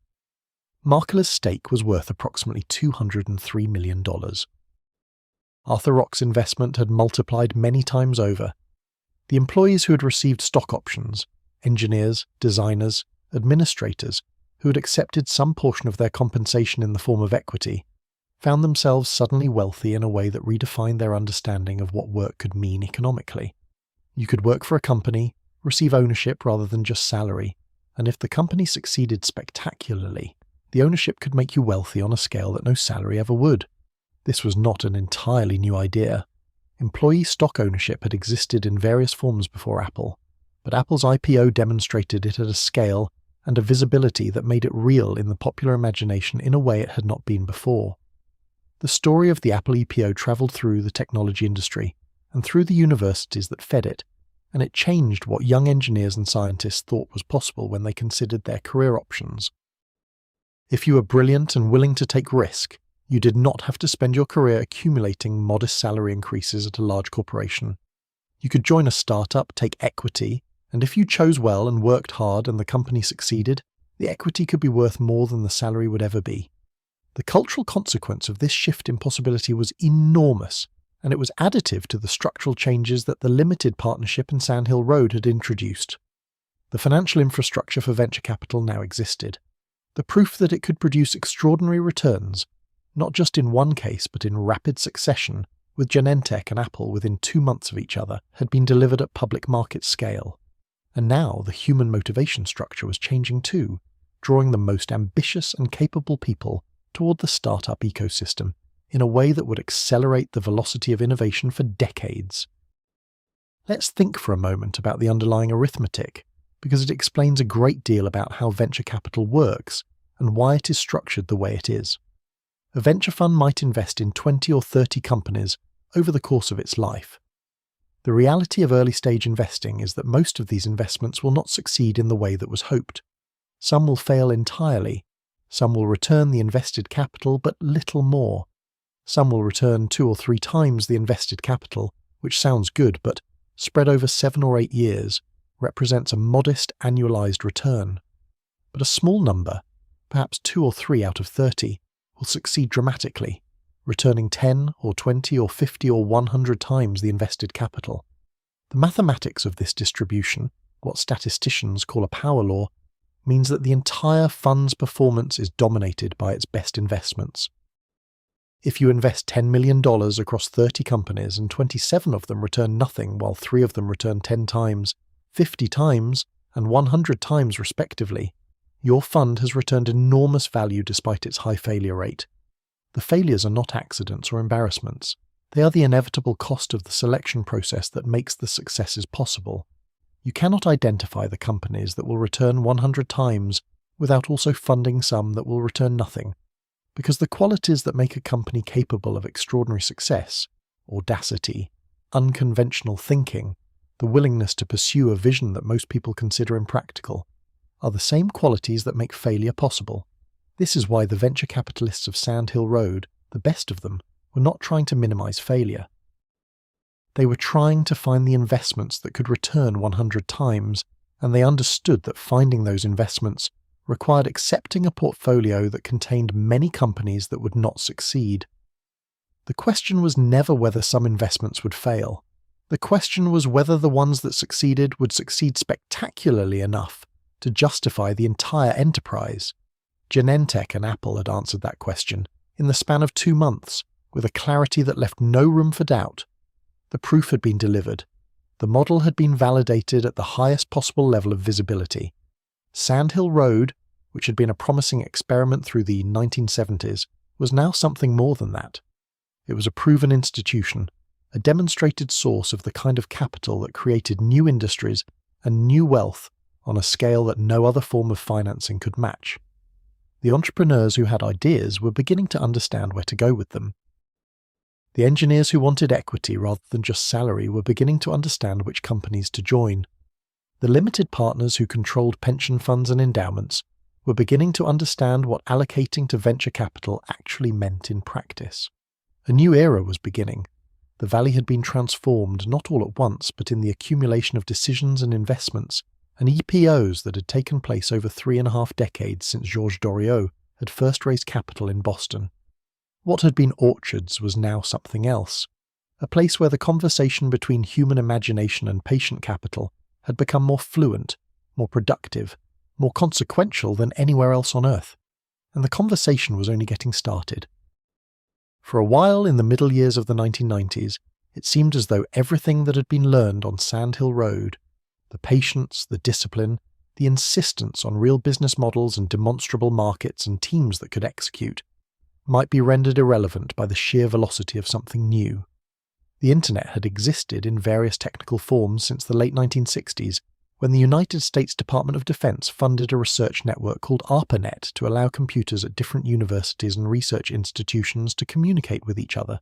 Markler's stake was worth approximately $203 million. Arthur Rock's investment had multiplied many times over. The employees who had received stock options, engineers, designers, administrators, who had accepted some portion of their compensation in the form of equity, found themselves suddenly wealthy in a way that redefined their understanding of what work could mean economically. You could work for a company, receive ownership rather than just salary, and if the company succeeded spectacularly, the ownership could make you wealthy on a scale that no salary ever would. This was not an entirely new idea. Employee stock ownership had existed in various forms before Apple, but Apple's IPO demonstrated it at a scale and a visibility that made it real in the popular imagination in a way it had not been before. The story of the Apple IPO traveled through the technology industry and through the universities that fed it, and it changed what young engineers and scientists thought was possible when they considered their career options. If you were brilliant and willing to take risk, you did not have to spend your career accumulating modest salary increases at a large corporation. You could join a startup, take equity, and if you chose well and worked hard and the company succeeded, the equity could be worth more than the salary would ever be. The cultural consequence of this shift in possibility was enormous, and it was additive to the structural changes that the limited partnership and Sand Hill Road had introduced. The financial infrastructure for venture capital now existed. The proof that it could produce extraordinary returns, not just in one case but in rapid succession, with Genentech and Apple within 2 months of each other, had been delivered at public market scale. And now the human motivation structure was changing too, drawing the most ambitious and capable people toward the startup ecosystem in a way that would accelerate the velocity of innovation for decades. Let's think for a moment about the underlying arithmetic, because it explains a great deal about how venture capital works and why it is structured the way it is. A venture fund might invest in 20 or 30 companies over the course of its life. The reality of early-stage investing is that most of these investments will not succeed in the way that was hoped. Some will fail entirely. Some will return the invested capital, but little more. Some will return 2 or 3 times the invested capital, which sounds good, but spread over 7 or 8 years, represents a modest annualized return. But a small number, perhaps 2 or 3 out of 30, will succeed dramatically, returning 10 or 20 or 50 or 100 times the invested capital. The mathematics of this distribution, what statisticians call a power law, means that the entire fund's performance is dominated by its best investments. If you invest $10 million across 30 companies and 27 of them return nothing while 3 of them return 10 times, 50 times, and 100 times respectively, your fund has returned enormous value despite its high failure rate. The failures are not accidents or embarrassments. They are the inevitable cost of the selection process that makes the successes possible. You cannot identify the companies that will return 100 times without also funding some that will return nothing, because the qualities that make a company capable of extraordinary success, audacity, unconventional thinking, the willingness to pursue a vision that most people consider impractical, are the same qualities that make failure possible. This is why the venture capitalists of Sand Hill Road, the best of them, were not trying to minimize failure. They were trying to find the investments that could return 100 times, and they understood that finding those investments required accepting a portfolio that contained many companies that would not succeed. The question was never whether some investments would fail. The question was whether the ones that succeeded would succeed spectacularly enough to justify the entire enterprise. Genentech and Apple had answered that question in the span of 2 months, with a clarity that left no room for doubt. The proof had been delivered. The model had been validated at the highest possible level of visibility. Sand Hill Road, which had been a promising experiment through the 1970s, was now something more than that. It was a proven institution, a demonstrated source of the kind of capital that created new industries and new wealth on a scale that no other form of financing could match. The entrepreneurs who had ideas were beginning to understand where to go with them. The engineers who wanted equity rather than just salary were beginning to understand which companies to join. The limited partners who controlled pension funds and endowments were beginning to understand what allocating to venture capital actually meant in practice. A new era was beginning. The valley had been transformed not all at once, but in the accumulation of decisions and investments and EPOs that had taken place over 3.5 decades since Georges Doriot had first raised capital in Boston. What had been orchards was now something else, a place where the conversation between human imagination and patient capital had become more fluent, more productive, more consequential than anywhere else on Earth, and the conversation was only getting started. For a while in the middle years of the 1990s, it seemed as though everything that had been learned on Sand Hill Road, the patience, the discipline, the insistence on real business models and demonstrable markets and teams that could execute, might be rendered irrelevant by the sheer velocity of something new. The internet had existed in various technical forms since the late 1960s, when the United States Department of Defense funded a research network called ARPANET to allow computers at different universities and research institutions to communicate with each other.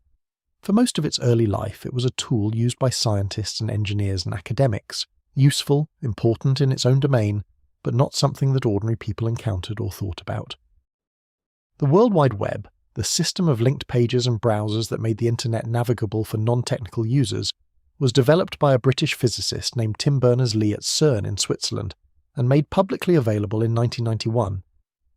For most of its early life, it was a tool used by scientists and engineers and academics, useful, important in its own domain, but not something that ordinary people encountered or thought about. The World Wide Web, the system of linked pages and browsers that made the internet navigable for non-technical users, was developed by a British physicist named Tim Berners-Lee at CERN in Switzerland and made publicly available in 1991.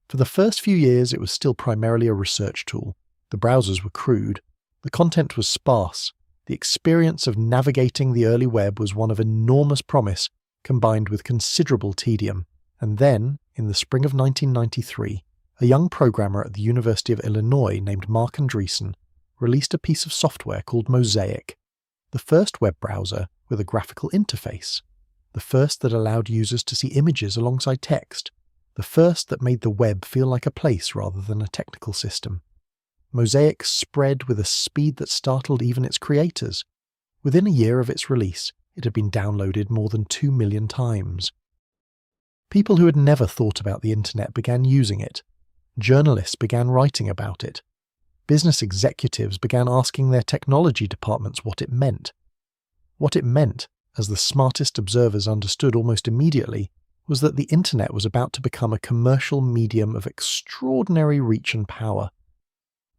For the first few years it was still primarily a research tool. The browsers were crude. The content was sparse. The experience of navigating the early web was one of enormous promise combined with considerable tedium. And then, in the spring of 1993, a young programmer at the University of Illinois named Mark Andreessen released a piece of software called Mosaic, the first web browser with a graphical interface, the first that allowed users to see images alongside text, the first that made the web feel like a place rather than a technical system. Mosaic spread with a speed that startled even its creators. Within a year of its release, it had been downloaded more than 2 million times. People who had never thought about the internet began using it. Journalists began writing about it. Business executives began asking their technology departments what it meant. What it meant, as the smartest observers understood almost immediately, was that the internet was about to become a commercial medium of extraordinary reach and power.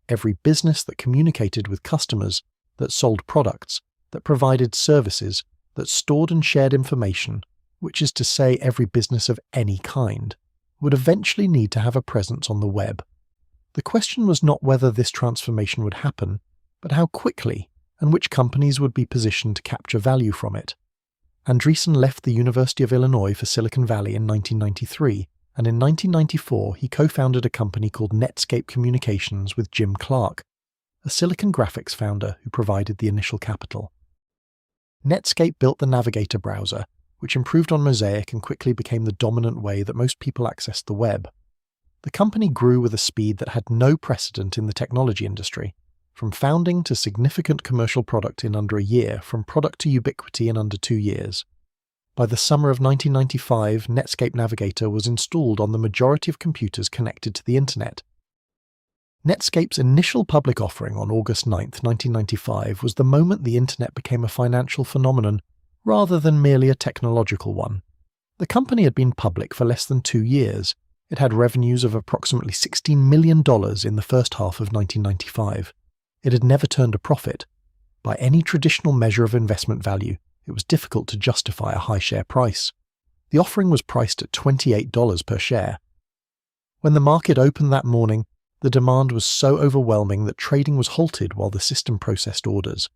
Every business that communicated with customers, that sold products, that provided services, that stored and shared information, which is to say every business of any kind, would eventually need to have a presence on the web. The question was not whether this transformation would happen, but how quickly, and which companies would be positioned to capture value from it. Andreessen left the University of Illinois for Silicon Valley in 1993, and in 1994 he co-founded a company called Netscape Communications with Jim Clark, a Silicon Graphics founder who provided the initial capital. Netscape built the Navigator browser, which improved on Mosaic and quickly became the dominant way that most people accessed the web. The company grew with a speed that had no precedent in the technology industry, from founding to significant commercial product in under a year, from product to ubiquity in under 2 years. By the summer of 1995, Netscape Navigator was installed on the majority of computers connected to the Internet. Netscape's initial public offering on August 9, 1995, was the moment the Internet became a financial phenomenon rather than merely a technological one. The company had been public for less than 2 years. It had revenues of approximately $16 million in the first half of 1995. It had never turned a profit. By any traditional measure of investment value, it was difficult to justify a high share price. The offering was priced at $28 per share. When the market opened that morning, the demand was so overwhelming that trading was halted while the system processed orders.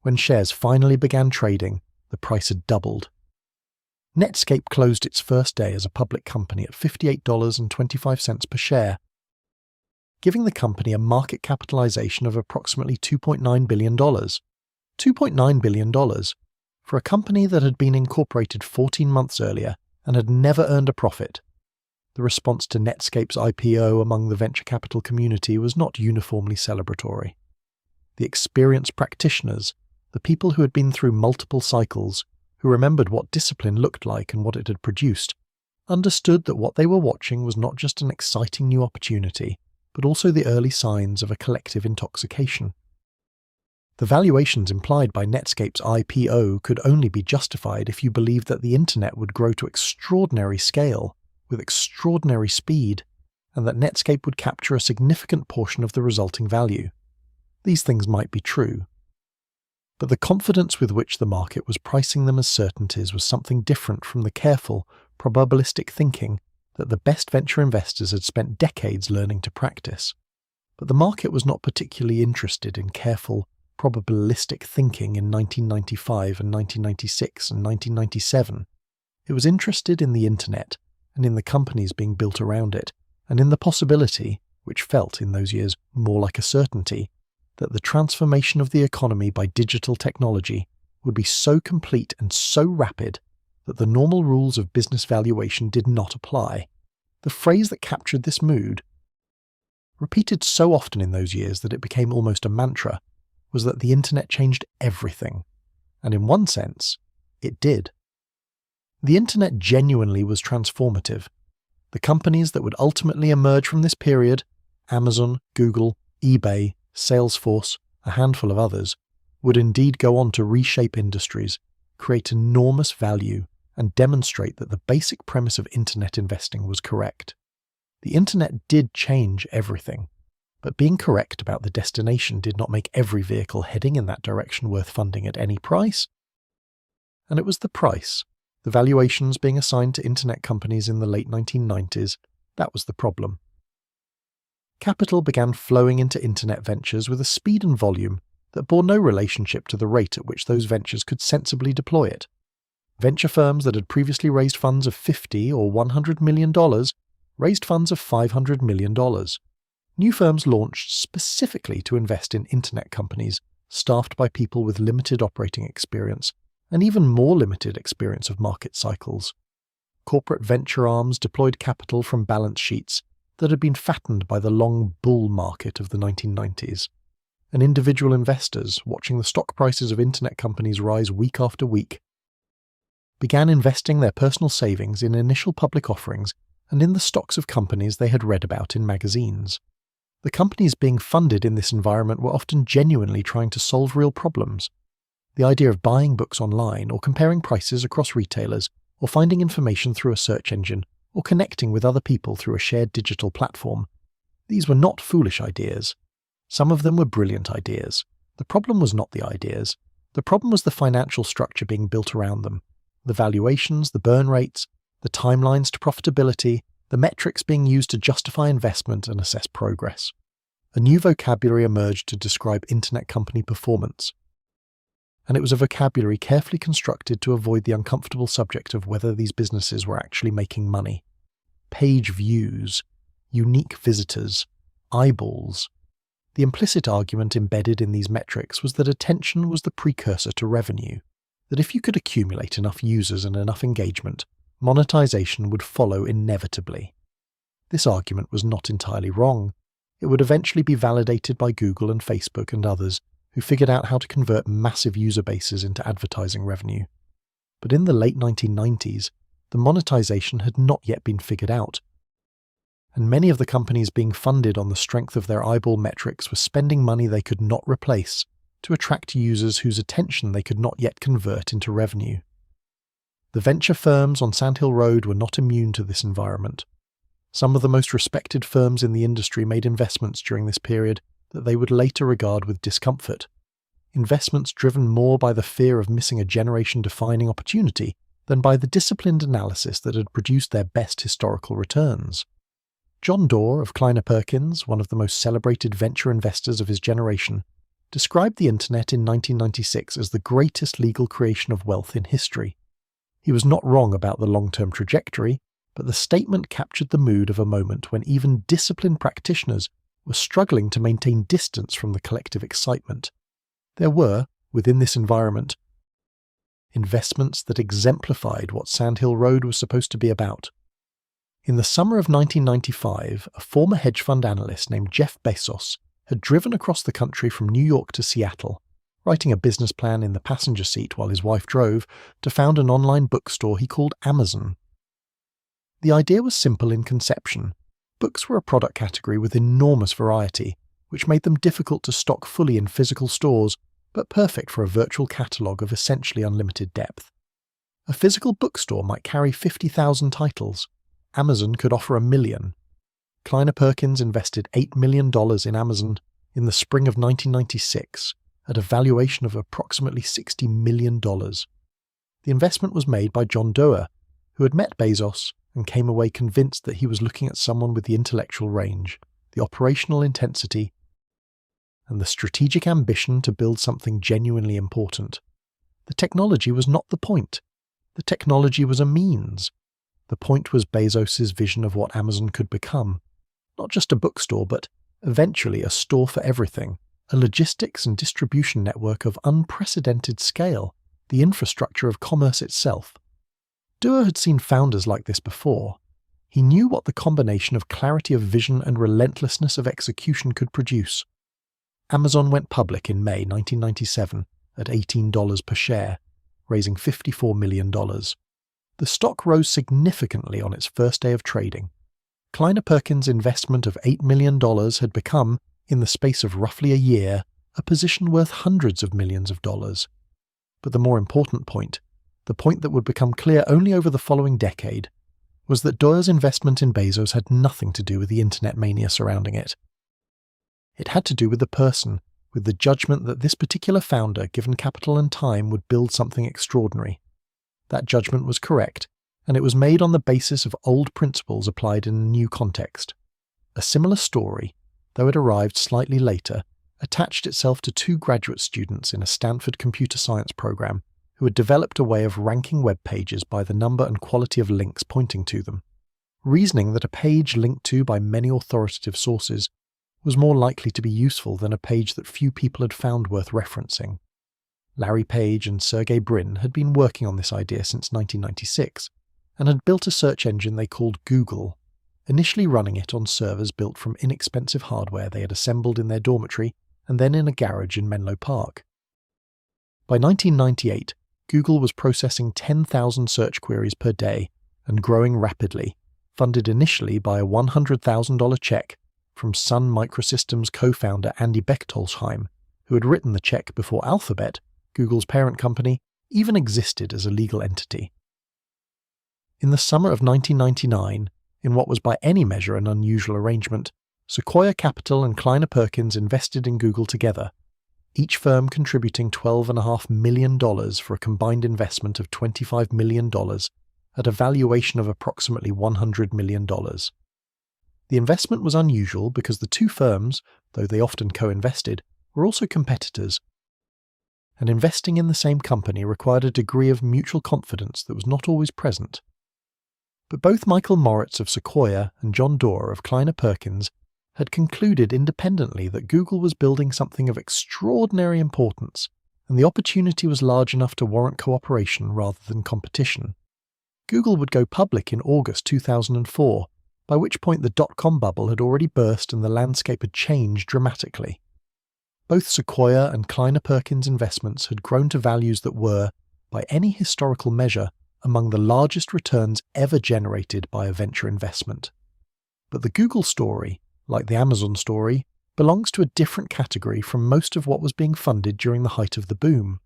When shares finally began trading, the price had doubled. Netscape closed its first day as a public company at $58.25 per share, giving the company a market capitalization of approximately $2.9 billion. $2.9 billion for a company that had been incorporated 14 months earlier and had never earned a profit. The response to Netscape's IPO among the venture capital community was not uniformly celebratory. The experienced practitioners, the people who had been through multiple cycles, who remembered what discipline looked like and what it had produced, understood that what they were watching was not just an exciting new opportunity, but also the early signs of a collective intoxication. The valuations implied by Netscape's IPO could only be justified if you believed that the Internet would grow to extraordinary scale, with extraordinary speed, and that Netscape would capture a significant portion of the resulting value. These things might be true, but the confidence with which the market was pricing them as certainties was something different from the careful, probabilistic thinking that the best venture investors had spent decades learning to practice. But the market was not particularly interested in careful, probabilistic thinking in 1995 and 1996 and 1997. It was interested in the Internet and in the companies being built around it, and in the possibility, which felt in those years more like a certainty, that the transformation of the economy by digital technology would be so complete and so rapid that the normal rules of business valuation did not apply. The phrase that captured this mood, repeated so often in those years that it became almost a mantra, was that the Internet changed everything. And in one sense, it did. The Internet genuinely was transformative. The companies that would ultimately emerge from this period, Amazon, Google, eBay, Salesforce, a handful of others, would indeed go on to reshape industries, create enormous value, and demonstrate that the basic premise of Internet investing was correct. The Internet did change everything, but being correct about the destination did not make every vehicle heading in that direction worth funding at any price. And it was the price, the valuations being assigned to Internet companies in the late 1990s, that was the problem. Capital began flowing into Internet ventures with a speed and volume that bore no relationship to the rate at which those ventures could sensibly deploy it. Venture firms that had previously raised funds of $50 or $100 million raised funds of $500 million. New firms launched specifically to invest in Internet companies staffed by people with limited operating experience and even more limited experience of market cycles. Corporate venture arms deployed capital from balance sheets that had been fattened by the long bull market of the 1990s. And individual investors, watching the stock prices of Internet companies rise week after week, began investing their personal savings in initial public offerings and in the stocks of companies they had read about in magazines. The companies being funded in this environment were often genuinely trying to solve real problems. The idea of buying books online, or comparing prices across retailers, or finding information through a search engine, or connecting with other people through a shared digital platform. These were not foolish ideas. Some of them were brilliant ideas. The problem was not the ideas. The problem was the financial structure being built around them. The valuations, the burn rates, the timelines to profitability, the metrics being used to justify investment and assess progress. A new vocabulary emerged to describe internet company performance, and it was a vocabulary carefully constructed to avoid the uncomfortable subject of whether these businesses were actually making money. Page views, unique visitors, eyeballs. The implicit argument embedded in these metrics was that attention was the precursor to revenue, that if you could accumulate enough users and enough engagement, monetization would follow inevitably. This argument was not entirely wrong. It would eventually be validated by Google and Facebook and others who figured out how to convert massive user bases into advertising revenue. But in the late 1990s, the monetization had not yet been figured out, and many of the companies being funded on the strength of their eyeball metrics were spending money they could not replace to attract users whose attention they could not yet convert into revenue. The venture firms on Sand Hill Road were not immune to this environment. Some of the most respected firms in the industry made investments during this period that they would later regard with discomfort. Investments driven more by the fear of missing a generation-defining opportunity than by the disciplined analysis that had produced their best historical returns. John Doerr of Kleiner Perkins, one of the most celebrated venture investors of his generation, described the internet in 1996 as the greatest legal creation of wealth in history. He was not wrong about the long-term trajectory, but the statement captured the mood of a moment when even disciplined practitioners were struggling to maintain distance from the collective excitement. There were, within this environment, investments that exemplified what Sand Hill Road was supposed to be about. In the summer of 1995, a former hedge fund analyst named Jeff Bezos had driven across the country from New York to Seattle, writing a business plan in the passenger seat while his wife drove, to found an online bookstore he called Amazon. The idea was simple in conception. Books were a product category with enormous variety, which made them difficult to stock fully in physical stores, but perfect for a virtual catalogue of essentially unlimited depth. A physical bookstore might carry 50,000 titles. Amazon could offer 1 million. Kleiner Perkins invested $8 million in Amazon in the spring of 1996 at a valuation of approximately $60 million. The investment was made by John Doerr, who had met Bezos and came away convinced that he was looking at someone with the intellectual range, the operational intensity, and the strategic ambition to build something genuinely important. The technology was not the point. The technology was a means. The point was Bezos's vision of what Amazon could become. Not just a bookstore, but eventually a store for everything, a logistics and distribution network of unprecedented scale, the infrastructure of commerce itself. Doerr had seen founders like this before. He knew what the combination of clarity of vision and relentlessness of execution could produce. Amazon went public in May 1997 at $18 per share, raising $54 million. The stock rose significantly on its first day of trading. Kleiner Perkins' investment of $8 million had become, in the space of roughly a year, a position worth hundreds of millions of dollars. But the more important point, the point that would become clear only over the following decade, was that Doerr's investment in Bezos had nothing to do with the internet mania surrounding it. It had to do with the person, with the judgment that this particular founder, given capital and time, would build something extraordinary. That judgment was correct, and it was made on the basis of old principles applied in a new context. A similar story, though it arrived slightly later, attached itself to two graduate students in a Stanford computer science program who had developed a way of ranking web pages by the number and quality of links pointing to them, reasoning that a page linked to by many authoritative sources was more likely to be useful than a page that few people had found worth referencing. Larry Page and Sergey Brin had been working on this idea since 1996 and had built a search engine they called Google, initially running it on servers built from inexpensive hardware they had assembled in their dormitory and then in a garage in Menlo Park. By 1998, Google was processing 10,000 search queries per day and growing rapidly, funded initially by a $100,000 check from Sun Microsystems co-founder Andy Bechtolsheim, who had written the check before Alphabet, Google's parent company, even existed as a legal entity. In the summer of 1999, in what was by any measure an unusual arrangement, Sequoia Capital and Kleiner Perkins invested in Google together, each firm contributing $12.5 million for a combined investment of $25 million at a valuation of approximately $100 million. The investment was unusual because the two firms, though they often co-invested, were also competitors, and investing in the same company required a degree of mutual confidence that was not always present. But both Michael Moritz of Sequoia and John Doerr of Kleiner Perkins had concluded independently that Google was building something of extraordinary importance, and the opportunity was large enough to warrant cooperation rather than competition. Google would go public in August 2004, by which point the dot-com bubble had already burst and the landscape had changed dramatically. Both Sequoia and Kleiner Perkins investments had grown to values that were, by any historical measure, among the largest returns ever generated by a venture investment. But the Google story, like the Amazon story, belongs to a different category from most of what was being funded during the height of the boom.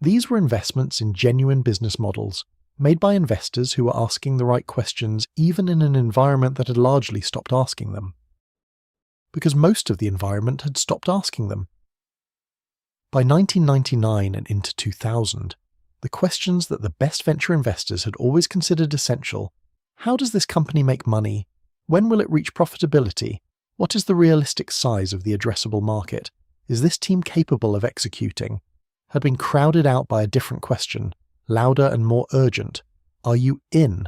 These were investments in genuine business models, made by investors who were asking the right questions even in an environment that had largely stopped asking them. Because most of the environment had stopped asking them. By 1999 and into 2000, the questions that the best venture investors had always considered essential — how does this company make money? When will it reach profitability? What is the realistic size of the addressable market? Is this team capable of executing? — had been crowded out by a different question, louder and more urgent: are you in?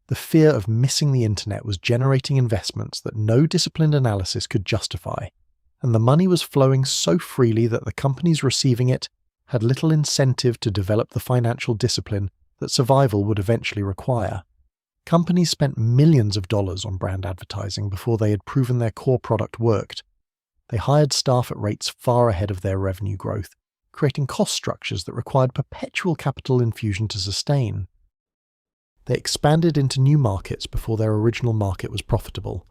The fear of missing the internet was generating investments that no disciplined analysis could justify, and the money was flowing so freely that the companies receiving it had little incentive to develop the financial discipline that survival would eventually require. Companies spent millions of dollars on brand advertising before they had proven their core product worked. They hired staff at rates far ahead of their revenue growth, creating cost structures that required perpetual capital infusion to sustain. They expanded into new markets before their original market was profitable.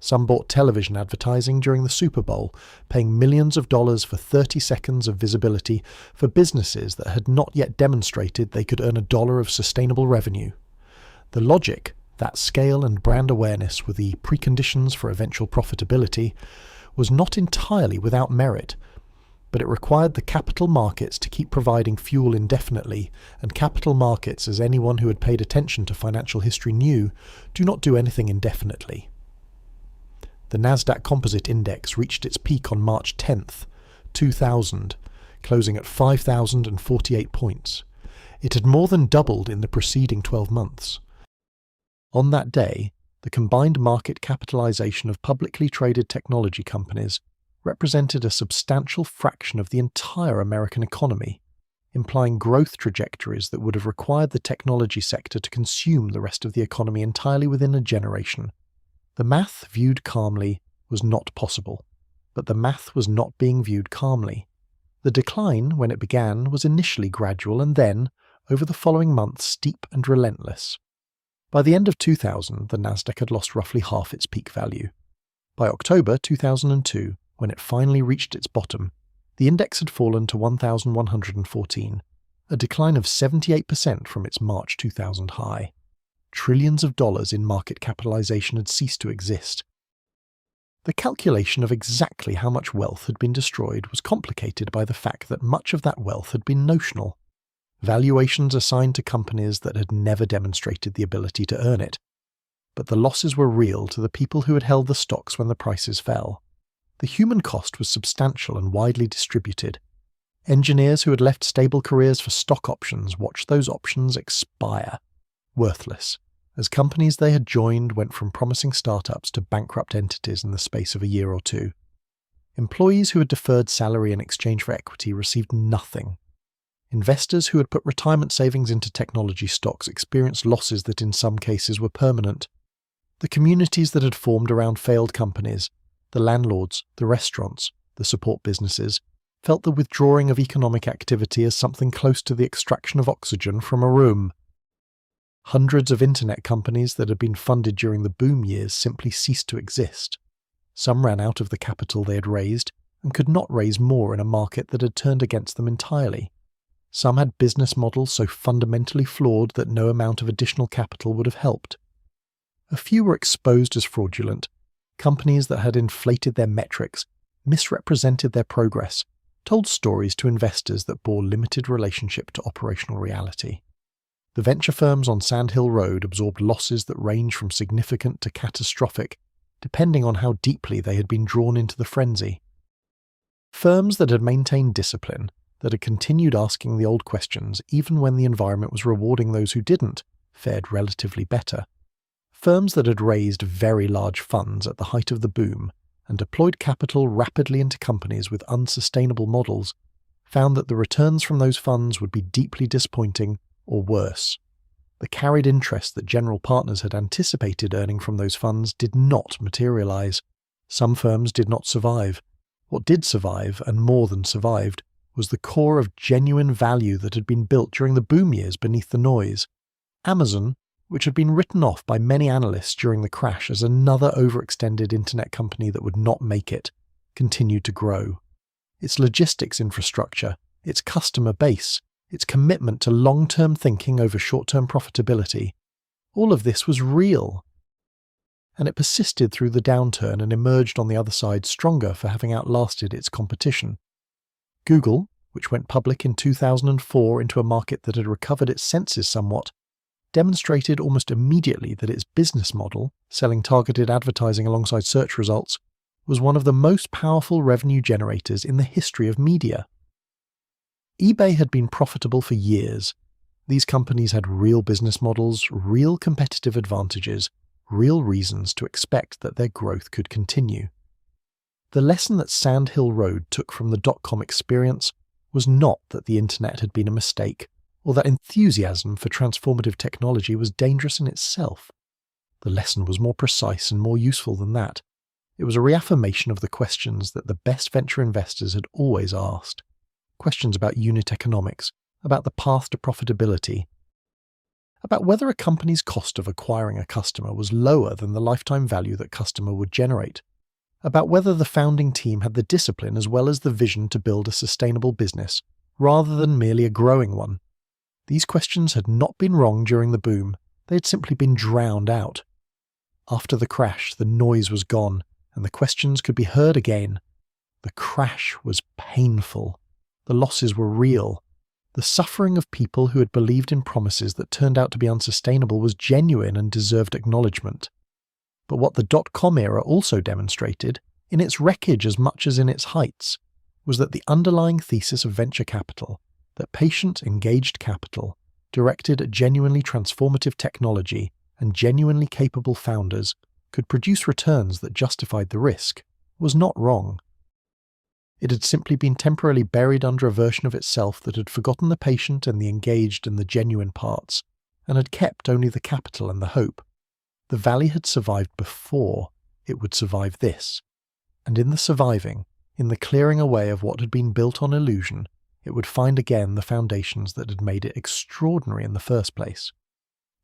Some bought television advertising during the Super Bowl, paying millions of dollars for 30 seconds of visibility for businesses that had not yet demonstrated they could earn $1 of sustainable revenue. The logic that scale and brand awareness were the preconditions for eventual profitability was not entirely without merit, but it required the capital markets to keep providing fuel indefinitely, and capital markets, as anyone who had paid attention to financial history knew, do not do anything indefinitely. The Nasdaq Composite Index reached its peak on March 10th, 2000, closing at 5,048 points. It had more than doubled in the preceding 12 months. On that day, the combined market capitalization of publicly traded technology companies represented a substantial fraction of the entire American economy, implying growth trajectories that would have required the technology sector to consume the rest of the economy entirely within a generation. The math viewed calmly was not possible, but the math was not being viewed calmly. The decline, when it began, was initially gradual and then, over the following months, steep and relentless. By the end of 2000, the Nasdaq had lost roughly half its peak value. By October 2002, when it finally reached its bottom, the index had fallen to 1,114, a decline of 78% from its March 2000 high. Trillions of dollars in market capitalization had ceased to exist. The calculation of exactly how much wealth had been destroyed was complicated by the fact that much of that wealth had been notional. Valuations assigned to companies that had never demonstrated the ability to earn it. But the losses were real to the people who had held the stocks when the prices fell. The human cost was substantial and widely distributed. Engineers who had left stable careers for stock options watched those options expire, worthless, as companies they had joined went from promising startups to bankrupt entities in the space of a year or two. Employees who had deferred salary in exchange for equity received nothing. Investors who had put retirement savings into technology stocks experienced losses that in some cases were permanent. The communities that had formed around failed companies, the landlords, the restaurants, the support businesses, felt the withdrawing of economic activity as something close to the extraction of oxygen from a room. Hundreds of internet companies that had been funded during the boom years simply ceased to exist. Some ran out of the capital they had raised and could not raise more in a market that had turned against them entirely. Some had business models so fundamentally flawed that no amount of additional capital would have helped. A few were exposed as fraudulent. Companies that had inflated their metrics, misrepresented their progress, told stories to investors that bore limited relationship to operational reality. The venture firms on Sand Hill Road absorbed losses that range from significant to catastrophic, depending on how deeply they had been drawn into the frenzy. Firms that had maintained discipline, that had continued asking the old questions even when the environment was rewarding those who didn't, fared relatively better. Firms that had raised very large funds at the height of the boom and deployed capital rapidly into companies with unsustainable models found that the returns from those funds would be deeply disappointing or worse. The carried interest that general partners had anticipated earning from those funds did not materialize. Some firms did not survive. What did survive, and more than survived, was the core of genuine value that had been built during the boom years beneath the noise. Amazon, which had been written off by many analysts during the crash as another overextended internet company that would not make it, continued to grow. Its logistics infrastructure, its customer base, its commitment to long-term thinking over short-term profitability, all of this was real. And it persisted through the downturn and emerged on the other side stronger for having outlasted its competition. Google, which went public in 2004 into a market that had recovered its senses somewhat, demonstrated almost immediately that its business model, selling targeted advertising alongside search results, was one of the most powerful revenue generators in the history of media. eBay had been profitable for years. These companies had real business models, real competitive advantages, real reasons to expect that their growth could continue. The lesson that Sand Hill Road took from the dot-com experience was not that the internet had been a mistake, or that enthusiasm for transformative technology was dangerous in itself. The lesson was more precise and more useful than that. It was a reaffirmation of the questions that the best venture investors had always asked. Questions about unit economics, about the path to profitability, about whether a company's cost of acquiring a customer was lower than the lifetime value that customer would generate, about whether the founding team had the discipline as well as the vision to build a sustainable business, rather than merely a growing one. These questions had not been wrong during the boom, they had simply been drowned out. After the crash, the noise was gone, and the questions could be heard again. The crash was painful. The losses were real. The suffering of people who had believed in promises that turned out to be unsustainable was genuine and deserved acknowledgement. But what the dot-com era also demonstrated, in its wreckage as much as in its heights, was that the underlying thesis of venture capital, that patient, engaged capital, directed at genuinely transformative technology and genuinely capable founders, could produce returns that justified the risk, was not wrong. It had simply been temporarily buried under a version of itself that had forgotten the patient and the engaged and the genuine parts, and had kept only the capital and the hope. The valley had survived before, it would survive this. And in the surviving, in the clearing away of what had been built on illusion, it would find again the foundations that had made it extraordinary in the first place.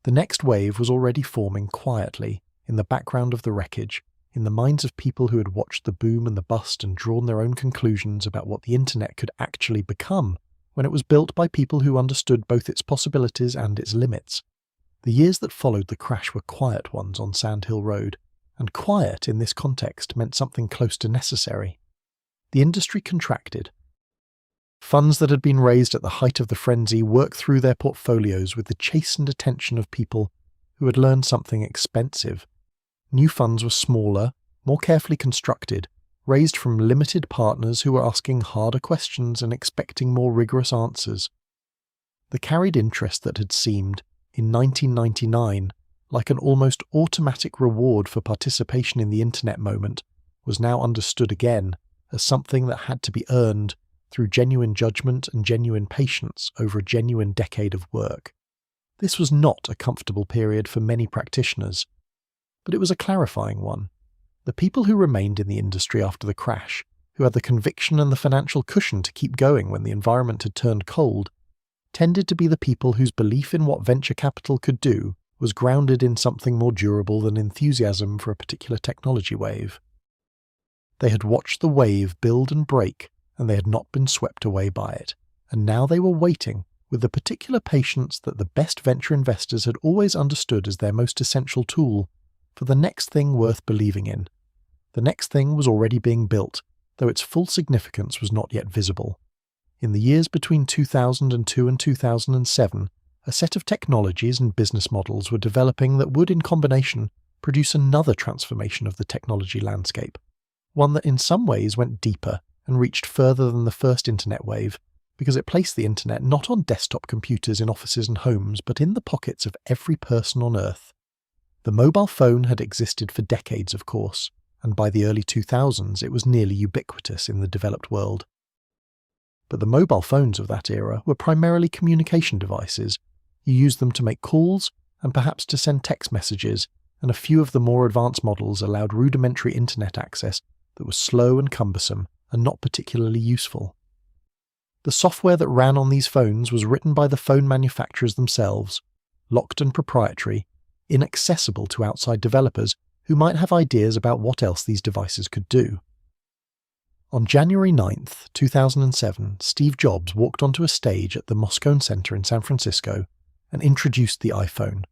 The next wave was already forming quietly, in the background of the wreckage, in the minds of people who had watched the boom and the bust and drawn their own conclusions about what the internet could actually become when it was built by people who understood both its possibilities and its limits. The years that followed the crash were quiet ones on Sand Hill Road, and quiet in this context meant something close to necessary. The industry contracted. Funds that had been raised at the height of the frenzy worked through their portfolios with the chastened attention of people who had learned something expensive. New funds were smaller, more carefully constructed, raised from limited partners who were asking harder questions and expecting more rigorous answers. The carried interest that had seemed, in 1999, like an almost automatic reward for participation in the internet moment, was now understood again as something that had to be earned through genuine judgment and genuine patience over a genuine decade of work. This was not a comfortable period for many practitioners, but it was a clarifying one. The people who remained in the industry after the crash, who had the conviction and the financial cushion to keep going when the environment had turned cold, tended to be the people whose belief in what venture capital could do was grounded in something more durable than enthusiasm for a particular technology wave. They had watched the wave build and break, and they had not been swept away by it, and now they were waiting, with the particular patience that the best venture investors had always understood as their most essential tool, for the next thing worth believing in. The next thing was already being built, though its full significance was not yet visible. In the years between 2002 and 2007, a set of technologies and business models were developing that would, in combination, produce another transformation of the technology landscape, one that in some ways went deeper and reached further than the first internet wave, because it placed the internet not on desktop computers in offices and homes, but in the pockets of every person on Earth. The mobile phone had existed for decades, of course, and by the early 2000s it was nearly ubiquitous in the developed world. But the mobile phones of that era were primarily communication devices. You used them to make calls and perhaps to send text messages, and a few of the more advanced models allowed rudimentary internet access that was slow and cumbersome and not particularly useful. The software that ran on these phones was written by the phone manufacturers themselves, locked and proprietary, inaccessible to outside developers who might have ideas about what else these devices could do. On January 9, 2007, Steve Jobs walked onto a stage at the Moscone Center in San Francisco and introduced the iPhone.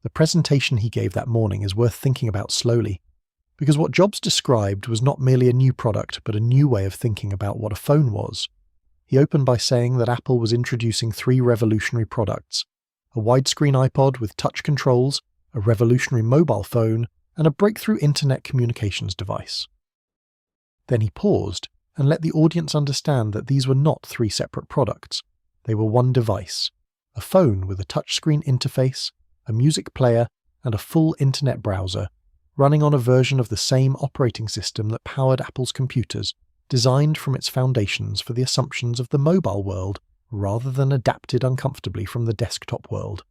The presentation he gave that morning is worth thinking about slowly, because what Jobs described was not merely a new product, but a new way of thinking about what a phone was. He opened by saying that Apple was introducing 3 revolutionary products: a widescreen iPod with touch controls, a revolutionary mobile phone, and a breakthrough internet communications device. Then he paused and let the audience understand that these were not 3 separate products. They were one device, a phone with a touchscreen interface, a music player, and a full internet browser, running on a version of the same operating system that powered Apple's computers, designed from its foundations for the assumptions of the mobile world rather than adapted uncomfortably from the desktop world.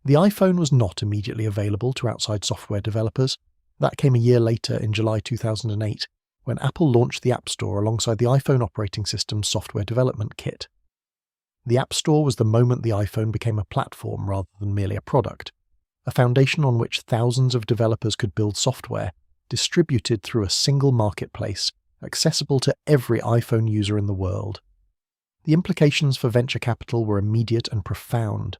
The iPhone was not immediately available to outside software developers. That came a year later in July 2008, when Apple launched the App Store alongside the iPhone operating system's software development kit. The App Store was the moment the iPhone became a platform rather than merely a product, a foundation on which thousands of developers could build software, distributed through a single marketplace, accessible to every iPhone user in the world. The implications for venture capital were immediate and profound.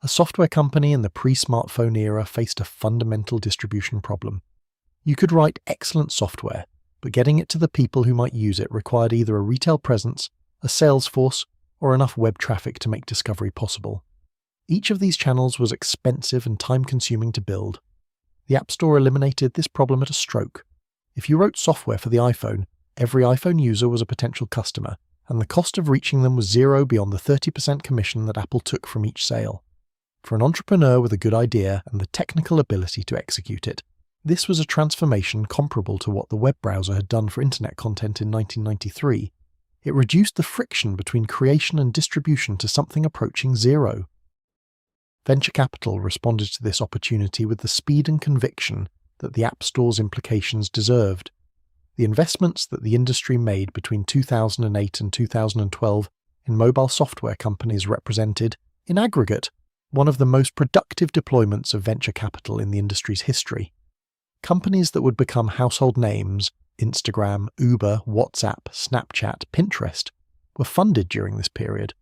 A software company in the pre-smartphone era faced a fundamental distribution problem. You could write excellent software, but getting it to the people who might use it required either a retail presence, a sales force, or enough web traffic to make discovery possible. Each of these channels was expensive and time-consuming to build. The App Store eliminated this problem at a stroke. If you wrote software for the iPhone, every iPhone user was a potential customer, and the cost of reaching them was zero beyond the 30% commission that Apple took from each sale. For an entrepreneur with a good idea and the technical ability to execute it, this was a transformation comparable to what the web browser had done for internet content in 1993. It reduced the friction between creation and distribution to something approaching zero. Venture capital responded to this opportunity with the speed and conviction that the App Store's implications deserved. The investments that the industry made between 2008 and 2012 in mobile software companies represented, in aggregate, one of the most productive deployments of venture capital in the industry's history. Companies that would become household names, Instagram, Uber, WhatsApp, Snapchat, Pinterest, were funded during this period,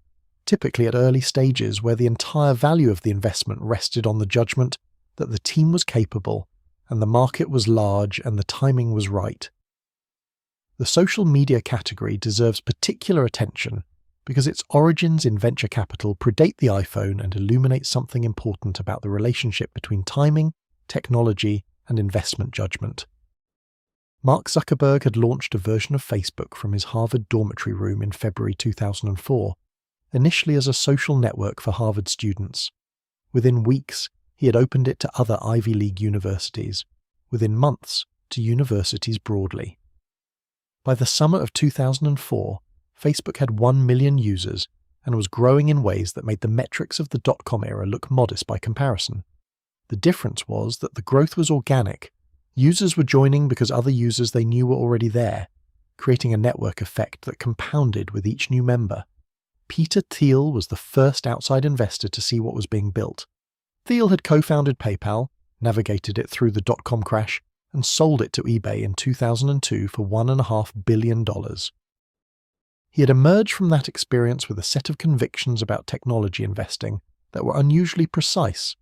typically at early stages where the entire value of the investment rested on the judgment that the team was capable and the market was large and the timing was right. The social media category deserves particular attention because its origins in venture capital predate the iPhone and illuminate something important about the relationship between timing, technology, and investment judgment. Mark Zuckerberg had launched a version of Facebook from his Harvard dormitory room in February 2004, initially as a social network for Harvard students. Within weeks, he had opened it to other Ivy League universities. Within months, to universities broadly. By the summer of 2004, Facebook had 1 million users and was growing in ways that made the metrics of the dot-com era look modest by comparison. The difference was that the growth was organic. Users were joining because other users they knew were already there, creating a network effect that compounded with each new member. Peter Thiel was the first outside investor to see what was being built. Thiel had co-founded PayPal, navigated it through the dot-com crash, and sold it to eBay in 2002 for $1.5 billion. He had emerged from that experience with a set of convictions about technology investing that were unusually precise.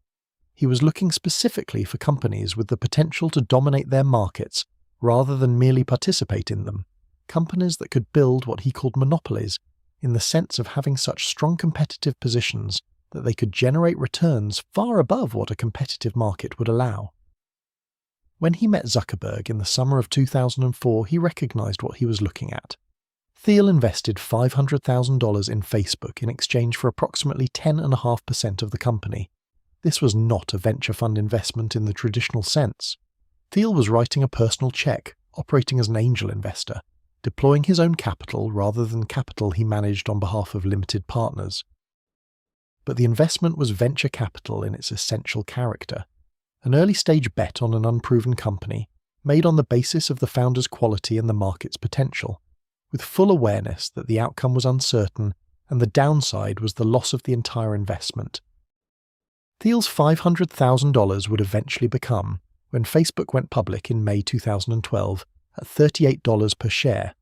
He was looking specifically for companies with the potential to dominate their markets rather than merely participate in them, companies that could build what he called monopolies, in the sense of having such strong competitive positions that they could generate returns far above what a competitive market would allow. When he met Zuckerberg in the summer of 2004, he recognized what he was looking at. Thiel invested $500,000 in Facebook in exchange for approximately 10.5% of the company. This was not a venture fund investment in the traditional sense. Thiel was writing a personal check, operating as an angel investor, deploying his own capital rather than capital he managed on behalf of limited partners. But the investment was venture capital in its essential character, an early-stage bet on an unproven company, made on the basis of the founder's quality and the market's potential, with full awareness that the outcome was uncertain and the downside was the loss of the entire investment. Thiel's $500,000 would eventually become, when Facebook went public in May 2012, at $38 per share,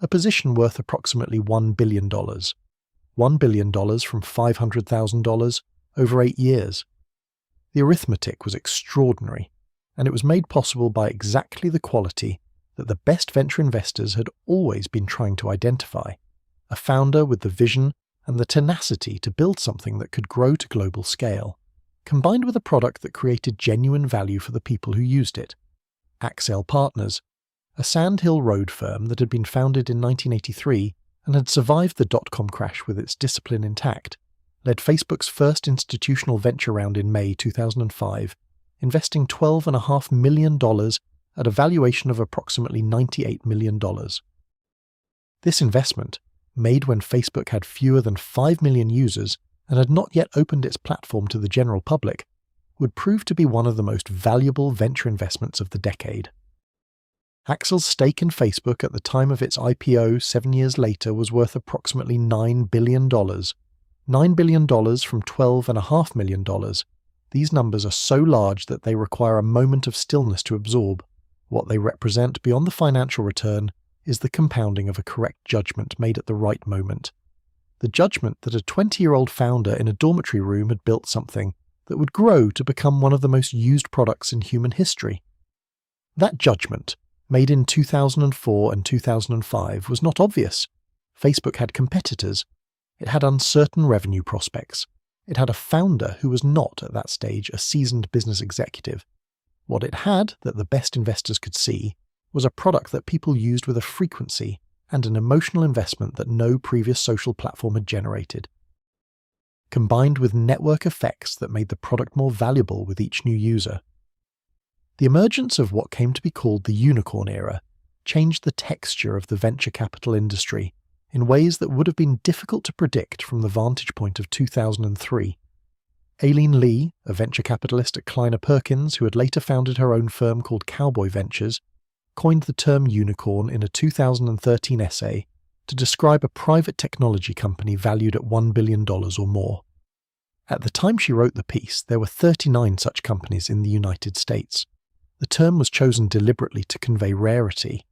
a position worth approximately $1 billion. $1 billion from $500,000 over 8 years. The arithmetic was extraordinary, and it was made possible by exactly the quality that the best venture investors had always been trying to identify: a founder with the vision and the tenacity to build something that could grow to global scale, combined with a product that created genuine value for the people who used it. Accel Partners, a Sand Hill Road firm that had been founded in 1983 and had survived the dot-com crash with its discipline intact, led Facebook's first institutional venture round in May 2005, investing $12.5 million at a valuation of approximately $98 million. This investment, made when Facebook had fewer than 5 million users and had not yet opened its platform to the general public, would prove to be one of the most valuable venture investments of the decade. Accel's stake in Facebook at the time of its IPO 7 years later was worth approximately $9 billion. $9 billion from $12.5 million. These numbers are so large that they require a moment of stillness to absorb. What they represent beyond the financial return is the compounding of a correct judgment made at the right moment. The judgment that a 20-year-old founder in a dormitory room had built something that would grow to become one of the most used products in human history. That judgment, made in 2004 and 2005, was not obvious. Facebook had competitors. It had uncertain revenue prospects. It had a founder who was not, at that stage, a seasoned business executive. What it had, that the best investors could see, was a product that people used with a frequency and an emotional investment that no previous social platform had generated, combined with network effects that made the product more valuable with each new user. The emergence of what came to be called the unicorn era changed the texture of the venture capital industry in ways that would have been difficult to predict from the vantage point of 2003. Aileen Lee, a venture capitalist at Kleiner Perkins who had later founded her own firm called Cowboy Ventures, coined the term unicorn in a 2013 essay to describe a private technology company valued at $1 billion or more. At the time she wrote the piece, there were 39 such companies in the United States. The term was chosen deliberately to convey rarity.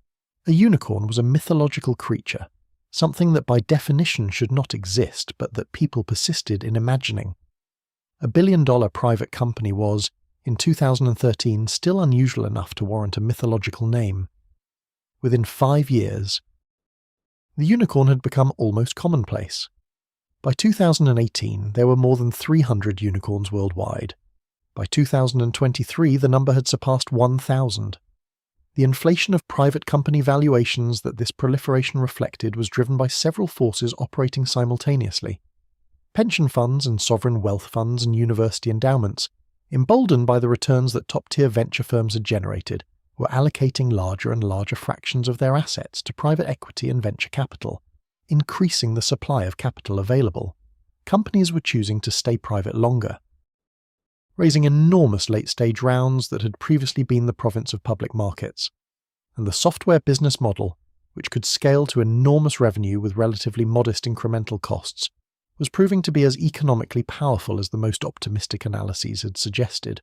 A unicorn was a mythological creature, something that by definition should not exist but that people persisted in imagining. A billion-dollar private company was, in 2013, still unusual enough to warrant a mythological name. Within 5 years, the unicorn had become almost commonplace. By 2018, there were more than 300 unicorns worldwide. By 2023, the number had surpassed 1,000. The inflation of private company valuations that this proliferation reflected was driven by several forces operating simultaneously. Pension funds and sovereign wealth funds and university endowments, emboldened by the returns that top-tier venture firms had generated, were allocating larger and larger fractions of their assets to private equity and venture capital, increasing the supply of capital available. Companies were choosing to stay private longer, raising enormous late-stage rounds that had previously been the province of public markets. And the software business model, which could scale to enormous revenue with relatively modest incremental costs, was proving to be as economically powerful as the most optimistic analyses had suggested.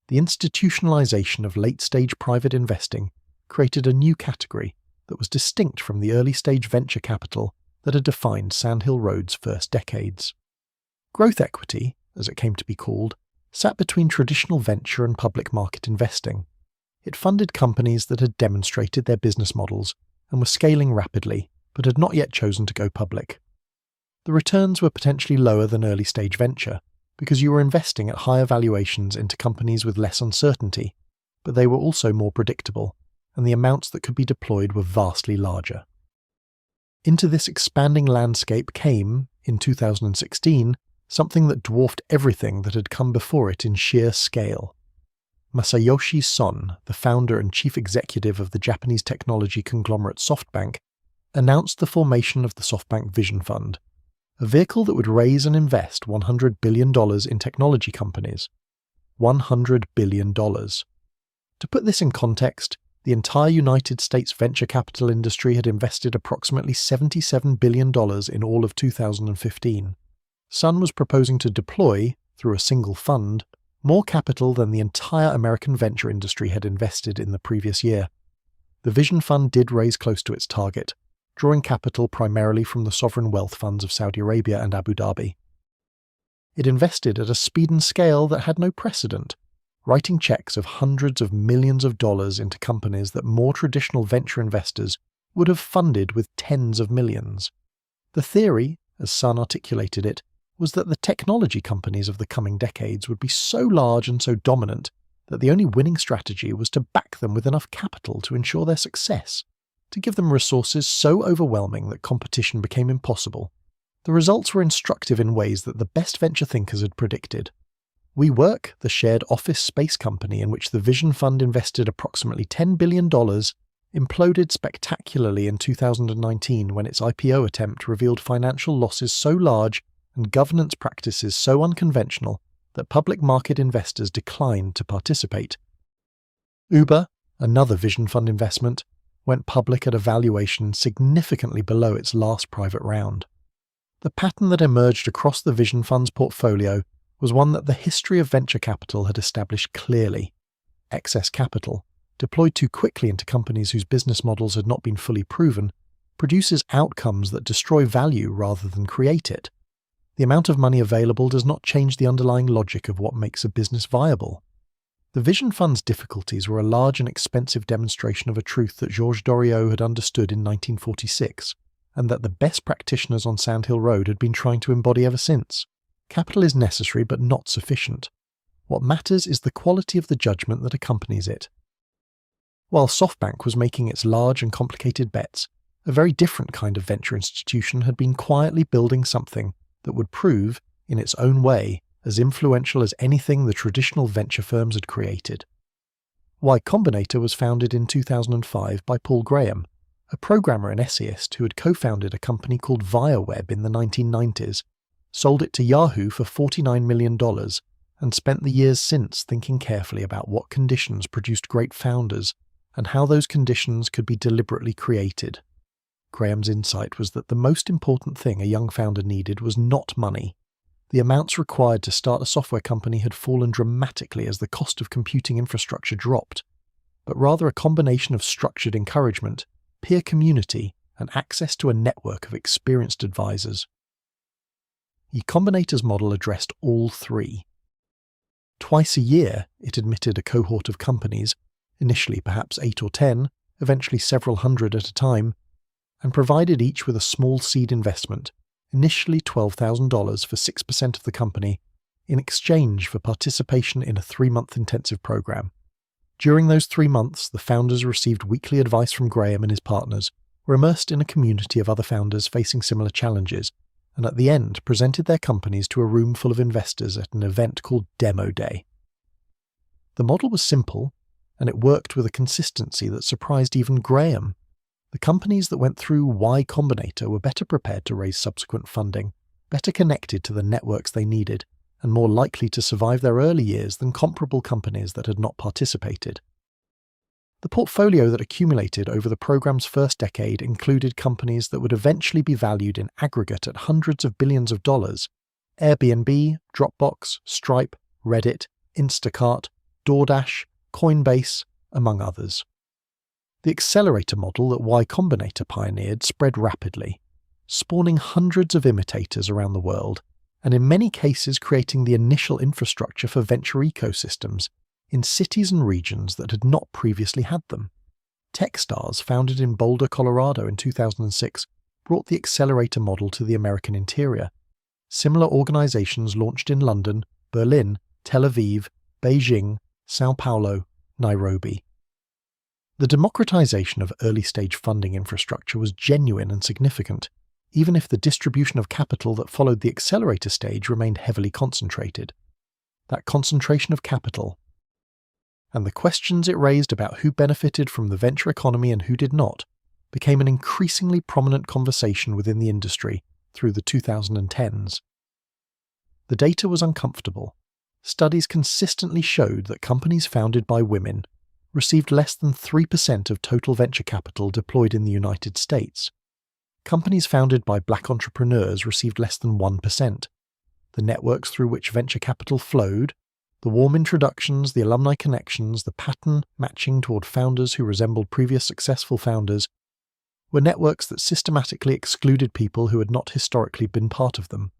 The institutionalization of late-stage private investing created a new category that was distinct from the early-stage venture capital that had defined Sand Hill Road's first decades. Growth equity, as it came to be called, sat between traditional venture and public market investing. It funded companies that had demonstrated their business models and were scaling rapidly, but had not yet chosen to go public. The returns were potentially lower than early-stage venture, because you were investing at higher valuations into companies with less uncertainty, but they were also more predictable, and the amounts that could be deployed were vastly larger. Into this expanding landscape came, in 2016, something that dwarfed everything that had come before it in sheer scale. Masayoshi Son, the founder and chief executive of the Japanese technology conglomerate SoftBank, announced the formation of the SoftBank Vision Fund, a vehicle that would raise and invest $100 billion in technology companies. $100 billion. To put this in context, the entire United States venture capital industry had invested approximately $77 billion in all of 2015. Sun was proposing to deploy, through a single fund, more capital than the entire American venture industry had invested in the previous year. The Vision Fund did raise close to its target, drawing capital primarily from the sovereign wealth funds of Saudi Arabia and Abu Dhabi. It invested at a speed and scale that had no precedent, writing checks of hundreds of millions of dollars into companies that more traditional venture investors would have funded with tens of millions. The theory, as Sun articulated it, was that the technology companies of the coming decades would be so large and so dominant that the only winning strategy was to back them with enough capital to ensure their success, to give them resources so overwhelming that competition became impossible. The results were instructive in ways that the best venture thinkers had predicted. WeWork, the shared office space company in which the Vision Fund invested approximately $10 billion, imploded spectacularly in 2019 when its IPO attempt revealed financial losses so large and governance practices so unconventional that public market investors declined to participate. Uber, another Vision Fund investment, went public at a valuation significantly below its last private round. The pattern that emerged across the Vision Fund's portfolio was one that the history of venture capital had established clearly. Excess capital, deployed too quickly into companies whose business models had not been fully proven, produces outcomes that destroy value rather than create it. The amount of money available does not change the underlying logic of what makes a business viable. The Vision Fund's difficulties were a large and expensive demonstration of a truth that Georges Doriot had understood in 1946, and that the best practitioners on Sand Hill Road had been trying to embody ever since. Capital is necessary but not sufficient. What matters is the quality of the judgment that accompanies it. While SoftBank was making its large and complicated bets, a very different kind of venture institution had been quietly building something that would prove, in its own way, as influential as anything the traditional venture firms had created. Y Combinator was founded in 2005 by Paul Graham, a programmer and essayist who had co-founded a company called ViaWeb in the 1990s, sold it to Yahoo for $49 million, and spent the years since thinking carefully about what conditions produced great founders and how those conditions could be deliberately created. Graham's insight was that the most important thing a young founder needed was not money. The amounts required to start a software company had fallen dramatically as the cost of computing infrastructure dropped, but rather a combination of structured encouragement, peer community, and access to a network of experienced advisors. Y Combinator's model addressed all three. Twice a year, it admitted a cohort of companies, initially perhaps 8 or 10, eventually several hundred at a time, and provided each with a small seed investment, initially $12,000 for 6% of the company, in exchange for participation in a 3-month intensive program. During those 3 months, the founders received weekly advice from Graham and his partners, were immersed in a community of other founders facing similar challenges, and at the end presented their companies to a room full of investors at an event called Demo Day. The model was simple, and it worked with a consistency that surprised even Graham. The companies that went through Y Combinator were better prepared to raise subsequent funding, better connected to the networks they needed, and more likely to survive their early years than comparable companies that had not participated. The portfolio that accumulated over the program's first decade included companies that would eventually be valued in aggregate at hundreds of billions of dollars: Airbnb, Dropbox, Stripe, Reddit, Instacart, DoorDash, Coinbase, among others. The accelerator model that Y Combinator pioneered spread rapidly, spawning hundreds of imitators around the world, and in many cases creating the initial infrastructure for venture ecosystems in cities and regions that had not previously had them. Techstars, founded in Boulder, Colorado in 2006, brought the accelerator model to the American interior. Similar organizations launched in London, Berlin, Tel Aviv, Beijing, Sao Paulo, Nairobi. The democratization of early-stage funding infrastructure was genuine and significant, even if the distribution of capital that followed the accelerator stage remained heavily concentrated. That concentration of capital, and the questions it raised about who benefited from the venture economy and who did not, became an increasingly prominent conversation within the industry through the 2010s. The data was uncomfortable. Studies consistently showed that companies founded by women received less than 3% of total venture capital deployed in the United States. Companies founded by black entrepreneurs received less than 1%. The networks through which venture capital flowed, the warm introductions, the alumni connections, the pattern matching toward founders who resembled previous successful founders, were networks that systematically excluded people who had not historically been part of them.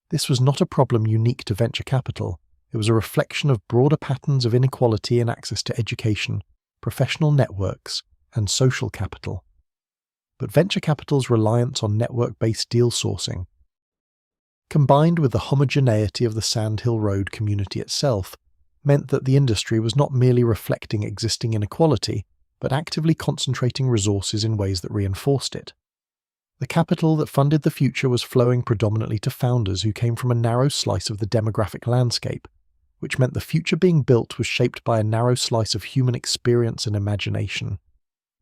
This was not a problem unique to venture capital. It was a reflection of broader patterns of inequality in access to education, professional networks, and social capital. But venture capital's reliance on network-based deal sourcing, combined with the homogeneity of the Sand Hill Road community itself, meant that the industry was not merely reflecting existing inequality, but actively concentrating resources in ways that reinforced it. The capital that funded the future was flowing predominantly to founders who came from a narrow slice of the demographic landscape, which meant the future being built was shaped by a narrow slice of human experience and imagination.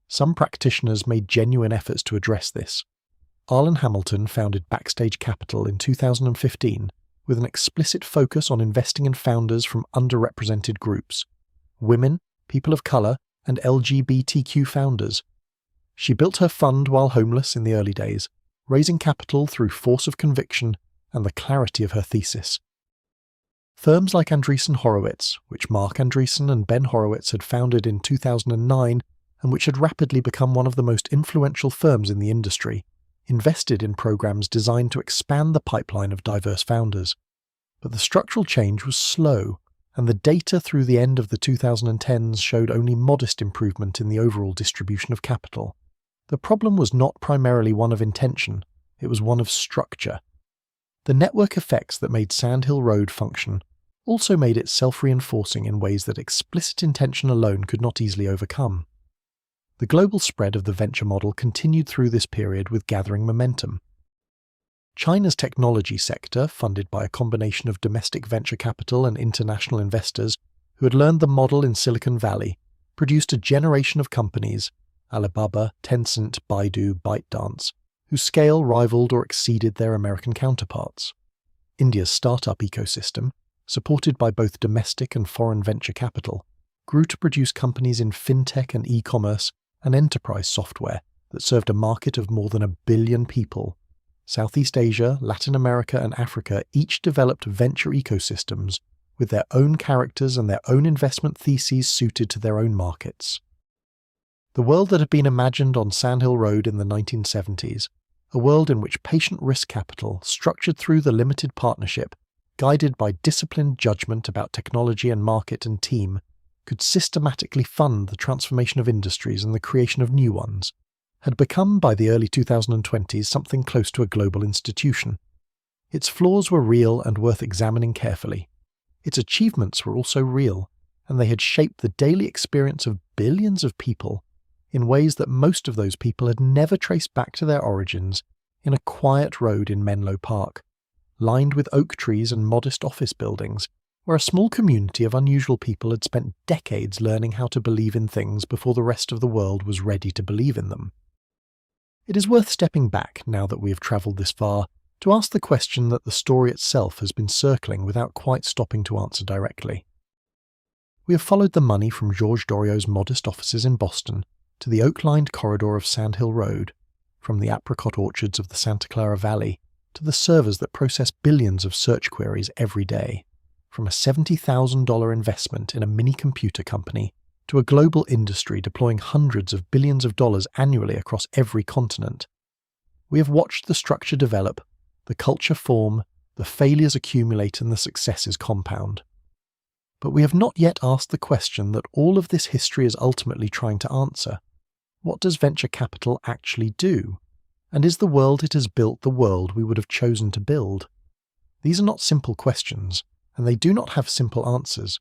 Some practitioners made genuine efforts to address this. Arlen Hamilton founded Backstage Capital in 2015 with an explicit focus on investing in founders from underrepresented groups, women, people of color, and LGBTQ founders. She built her fund while homeless in the early days, raising capital through force of conviction and the clarity of her thesis. Firms like Andreessen Horowitz, which Mark Andreessen and Ben Horowitz had founded in 2009 and which had rapidly become one of the most influential firms in the industry, invested in programs designed to expand the pipeline of diverse founders. But the structural change was slow, and the data through the end of the 2010s showed only modest improvement in the overall distribution of capital. The problem was not primarily one of intention, it was one of structure. The network effects that made Sand Hill Road function also made it self-reinforcing in ways that explicit intention alone could not easily overcome. The global spread of the venture model continued through this period with gathering momentum. China's technology sector, funded by a combination of domestic venture capital and international investors who had learned the model in Silicon Valley, produced a generation of companies, Alibaba, Tencent, Baidu, ByteDance, whose scale rivaled or exceeded their American counterparts. India's startup ecosystem, supported by both domestic and foreign venture capital, grew to produce companies in fintech and e-commerce and enterprise software that served a market of more than 1 billion people. Southeast Asia, Latin America, and Africa each developed venture ecosystems with their own characters and their own investment theses suited to their own markets. The world that had been imagined on Sand Hill Road in the 1970s, a world in which patient risk capital, structured through the limited partnership, guided by disciplined judgment about technology and market and team, could systematically fund the transformation of industries and the creation of new ones, had become by the early 2020s something close to a global institution. Its flaws were real and worth examining carefully. Its achievements were also real, and they had shaped the daily experience of billions of people in ways that most of those people had never traced back to their origins in a quiet road in Menlo Park, lined with oak trees and modest office buildings, where a small community of unusual people had spent decades learning how to believe in things before the rest of the world was ready to believe in them. It is worth stepping back, now that we have travelled this far, to ask the question that the story itself has been circling without quite stopping to answer directly. We have followed the money from Georges Doriot's modest offices in Boston to the oak-lined corridor of Sand Hill Road, from the apricot orchards of the Santa Clara Valley to the servers that process billions of search queries every day, from a $70,000 investment in a mini-computer company to a global industry deploying hundreds of billions of dollars annually across every continent. We have watched the structure develop, the culture form, the failures accumulate and the successes compound. But we have not yet asked the question that all of this history is ultimately trying to answer. What does venture capital actually do? And is the world it has built the world we would have chosen to build? These are not simple questions, and they do not have simple answers,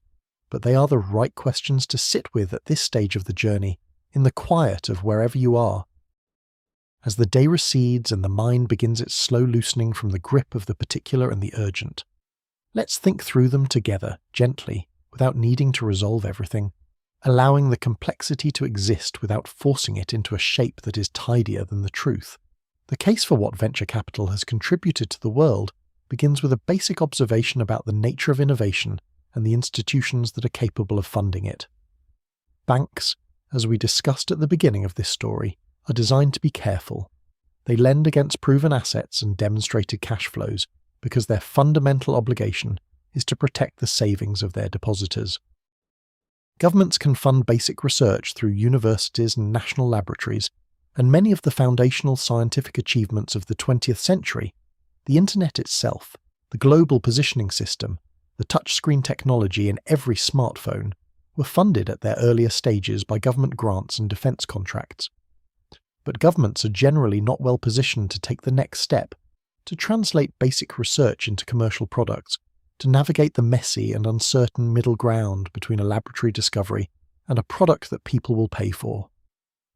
but they are the right questions to sit with at this stage of the journey, in the quiet of wherever you are. As the day recedes and the mind begins its slow loosening from the grip of the particular and the urgent, let's think through them together, gently, without needing to resolve everything, allowing the complexity to exist without forcing it into a shape that is tidier than the truth. The case for what venture capital has contributed to the world begins with a basic observation about the nature of innovation and the institutions that are capable of funding it. Banks, as we discussed at the beginning of this story, are designed to be careful. They lend against proven assets and demonstrated cash flows because their fundamental obligation is to protect the savings of their depositors. Governments can fund basic research through universities and national laboratories, and many of the foundational scientific achievements of the 20th century, the internet itself, the global positioning system, the touchscreen technology in every smartphone, were funded at their earlier stages by government grants and defense contracts. But governments are generally not well positioned to take the next step, to translate basic research into commercial products, to navigate the messy and uncertain middle ground between a laboratory discovery and a product that people will pay for.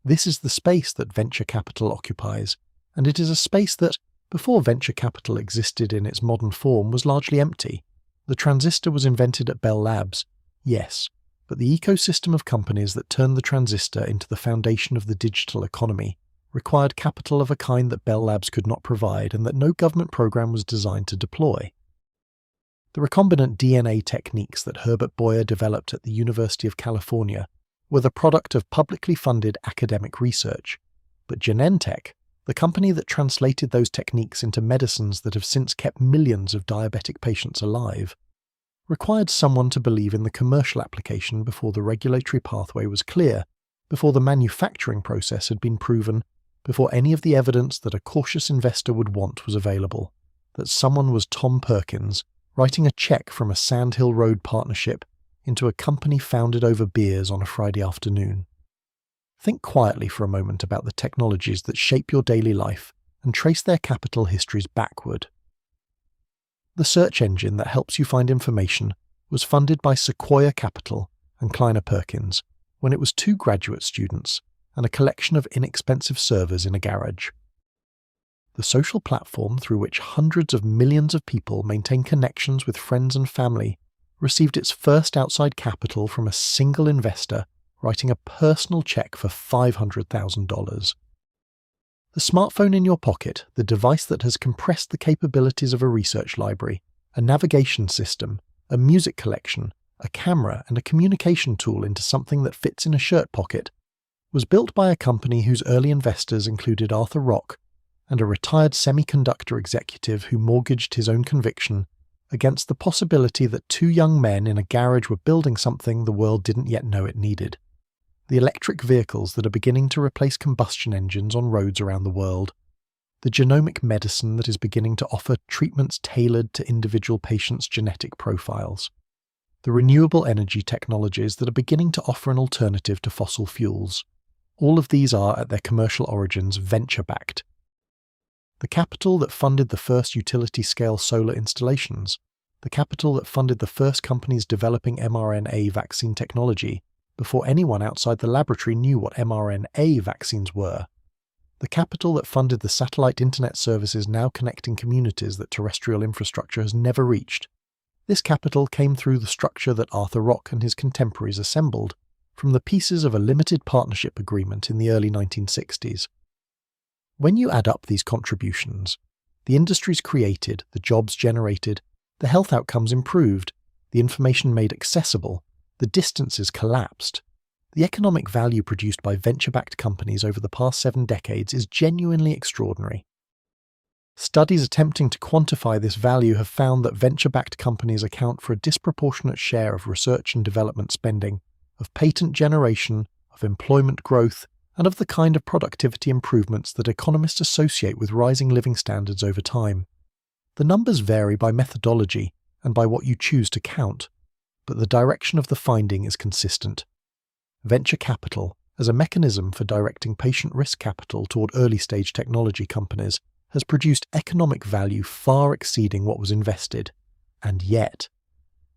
This is the space that venture capital occupies, and it is a space that, before venture capital existed in its modern form, was largely empty. The transistor was invented at Bell Labs, yes, but the ecosystem of companies that turned the transistor into the foundation of the digital economy required capital of a kind that Bell Labs could not provide and that no government program was designed to deploy. The recombinant DNA techniques that Herbert Boyer developed at the University of California were the product of publicly funded academic research, but Genentech, the company that translated those techniques into medicines that have since kept millions of diabetic patients alive, required someone to believe in the commercial application before the regulatory pathway was clear, before the manufacturing process had been proven, before any of the evidence that a cautious investor would want was available, that someone was Tom Perkins, writing a check from a Sand Hill Road partnership into a company founded over beers on a Friday afternoon. Think quietly for a moment about the technologies that shape your daily life and trace their capital histories backward. The search engine that helps you find information was funded by Sequoia Capital and Kleiner Perkins when it was 2 graduate students and a collection of inexpensive servers in a garage. The social platform through which hundreds of millions of people maintain connections with friends and family received its first outside capital from a single investor writing a personal check for $500,000. The smartphone in your pocket, the device that has compressed the capabilities of a research library, a navigation system, a music collection, a camera, and a communication tool into something that fits in a shirt pocket, was built by a company whose early investors included Arthur Rock and a retired semiconductor executive who mortgaged his own conviction against the possibility that 2 young men in a garage were building something the world didn't yet know it needed. The electric vehicles that are beginning to replace combustion engines on roads around the world, the genomic medicine that is beginning to offer treatments tailored to individual patients' genetic profiles, the renewable energy technologies that are beginning to offer an alternative to fossil fuels. All of these are, at their commercial origins, venture-backed. The capital that funded the first utility-scale solar installations, the capital that funded the first companies developing mRNA vaccine technology before anyone outside the laboratory knew what mRNA vaccines were, the capital that funded the satellite internet services now connecting communities that terrestrial infrastructure has never reached. This capital came through the structure that Arthur Rock and his contemporaries assembled from the pieces of a limited partnership agreement in the early 1960s. When you add up these contributions, the industries created, the jobs generated, the health outcomes improved, the information made accessible, the distances collapsed, the economic value produced by venture-backed companies over the past 7 decades is genuinely extraordinary. Studies attempting to quantify this value have found that venture-backed companies account for a disproportionate share of research and development spending, of patent generation, of employment growth, and of the kind of productivity improvements that economists associate with rising living standards over time. The numbers vary by methodology and by what you choose to count, but the direction of the finding is consistent. Venture capital, as a mechanism for directing patient risk capital toward early-stage technology companies, has produced economic value far exceeding what was invested. And yet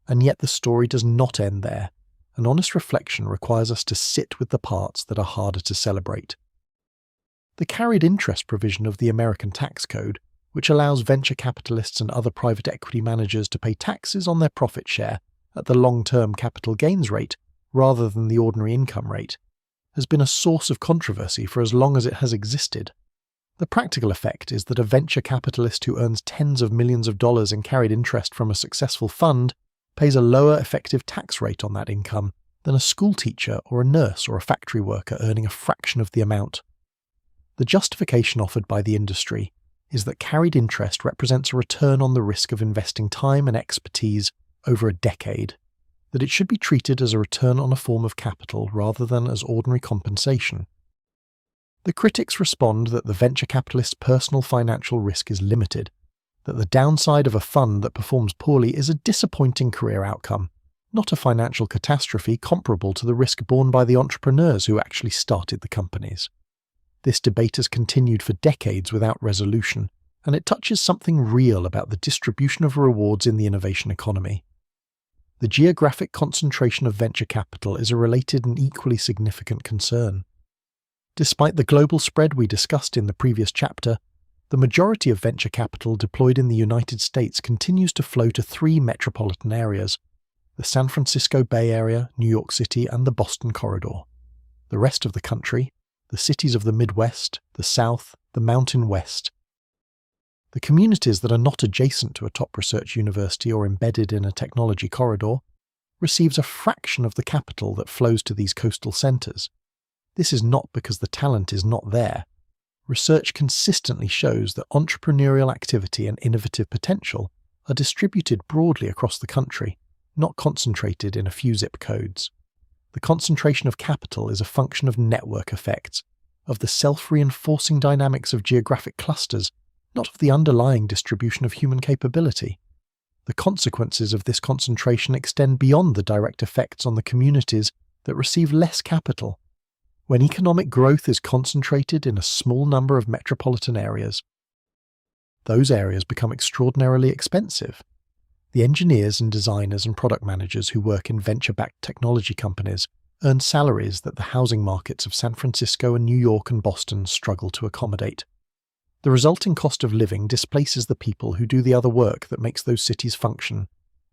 the story does not end there. An honest reflection requires us to sit with the parts that are harder to celebrate. The carried interest provision of the American tax code, which allows venture capitalists and other private equity managers to pay taxes on their profit share at the long-term capital gains rate rather than the ordinary income rate, has been a source of controversy for as long as it has existed. The practical effect is that a venture capitalist who earns tens of millions of dollars in carried interest from a successful fund pays a lower effective tax rate on that income than a school teacher or a nurse or a factory worker earning a fraction of the amount. The justification offered by the industry is that carried interest represents a return on the risk of investing time and expertise over a decade, that it should be treated as a return on a form of capital rather than as ordinary compensation. The critics respond that the venture capitalist's personal financial risk is limited, that the downside of a fund that performs poorly is a disappointing career outcome, not a financial catastrophe comparable to the risk borne by the entrepreneurs who actually started the companies. This debate has continued for decades without resolution, and it touches something real about the distribution of rewards in the innovation economy. The geographic concentration of venture capital is a related and equally significant concern. Despite the global spread we discussed in the previous chapter, the majority of venture capital deployed in the United States continues to flow to 3 metropolitan areas: the San Francisco Bay Area, New York City, and the Boston Corridor. The rest of the country, the cities of the Midwest, the South, the Mountain West, the communities that are not adjacent to a top research university or embedded in a technology corridor, receives a fraction of the capital that flows to these coastal centers. This is not because the talent is not there. Research consistently shows that entrepreneurial activity and innovative potential are distributed broadly across the country, not concentrated in a few zip codes. The concentration of capital is a function of network effects, of the self-reinforcing dynamics of geographic clusters, not of the underlying distribution of human capability. The consequences of this concentration extend beyond the direct effects on the communities that receive less capital. When economic growth is concentrated in a small number of metropolitan areas, those areas become extraordinarily expensive. The engineers and designers and product managers who work in venture-backed technology companies earn salaries that the housing markets of San Francisco and New York and Boston struggle to accommodate. The resulting cost of living displaces the people who do the other work that makes those cities function: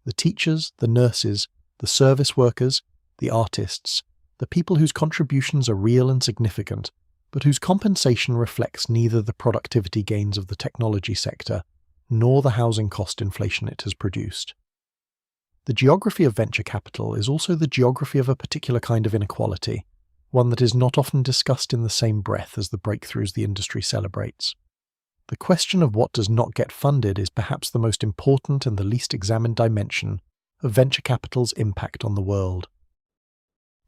the teachers, the nurses, the service workers, the artists, the people whose contributions are real and significant, but whose compensation reflects neither the productivity gains of the technology sector nor the housing cost inflation it has produced. The geography of venture capital is also the geography of a particular kind of inequality, one that is not often discussed in the same breath as the breakthroughs the industry celebrates. The question of what does not get funded is perhaps the most important and the least examined dimension of venture capital's impact on the world.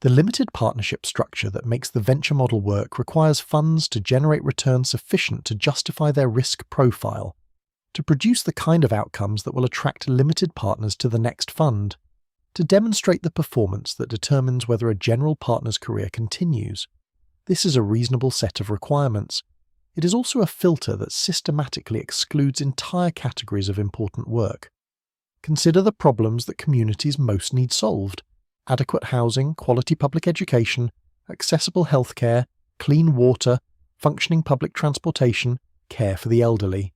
The limited partnership structure that makes the venture model work requires funds to generate returns sufficient to justify their risk profile, to produce the kind of outcomes that will attract limited partners to the next fund, to demonstrate the performance that determines whether a general partner's career continues. This is a reasonable set of requirements. It is also a filter that systematically excludes entire categories of important work. Consider the problems that communities most need solved: adequate housing, quality public education, accessible healthcare, clean water, functioning public transportation, care for the elderly.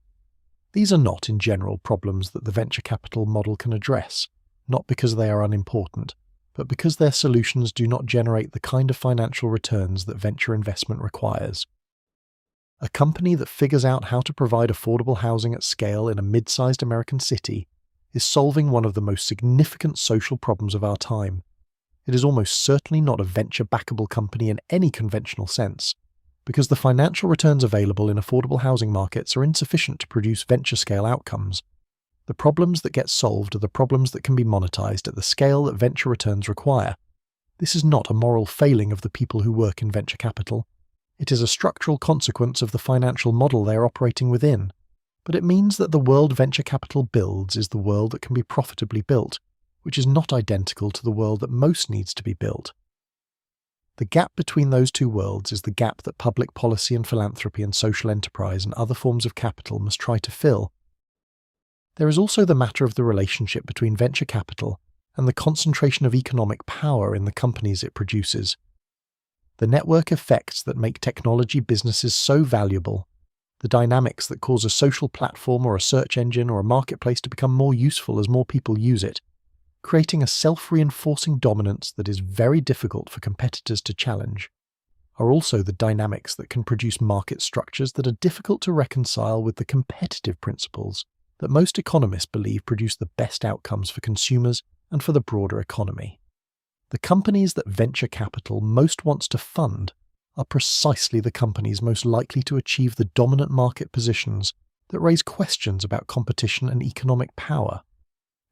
These are not, in general, problems that the venture capital model can address, not because they are unimportant, but because their solutions do not generate the kind of financial returns that venture investment requires. A company that figures out how to provide affordable housing at scale in a mid-sized American city is solving one of the most significant social problems of our time. It is almost certainly not a venture-backable company in any conventional sense, because the financial returns available in affordable housing markets are insufficient to produce venture-scale outcomes. The problems that get solved are the problems that can be monetized at the scale that venture returns require. This is not a moral failing of the people who work in venture capital. It is a structural consequence of the financial model they are operating within. But it means that the world venture capital builds is the world that can be profitably built, which is not identical to the world that most needs to be built. The gap between those two worlds is the gap that public policy and philanthropy and social enterprise and other forms of capital must try to fill. There is also the matter of the relationship between venture capital and the concentration of economic power in the companies it produces. The network effects that make technology businesses so valuable, the dynamics that cause a social platform or a search engine or a marketplace to become more useful as more people use it, creating a self-reinforcing dominance that is very difficult for competitors to challenge, are also the dynamics that can produce market structures that are difficult to reconcile with the competitive principles that most economists believe produce the best outcomes for consumers and for the broader economy. The companies that venture capital most wants to fund are precisely the companies most likely to achieve the dominant market positions that raise questions about competition and economic power.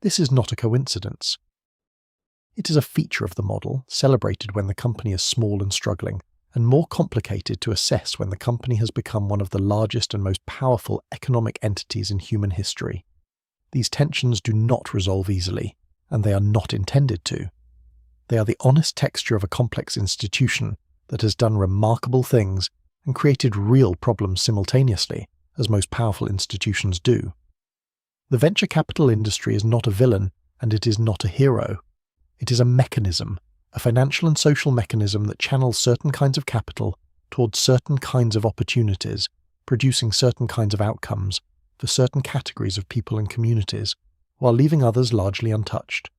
This is not a coincidence. It is a feature of the model, celebrated when the company is small and struggling, and more complicated to assess when the company has become one of the largest and most powerful economic entities in human history. These tensions do not resolve easily, and they are not intended to. They are the honest texture of a complex institution that has done remarkable things and created real problems simultaneously, as most powerful institutions do. The venture capital industry is not a villain, and it is not a hero. It is a mechanism, a financial and social mechanism that channels certain kinds of capital towards certain kinds of opportunities, producing certain kinds of outcomes for certain categories of people and communities, while leaving others largely untouched.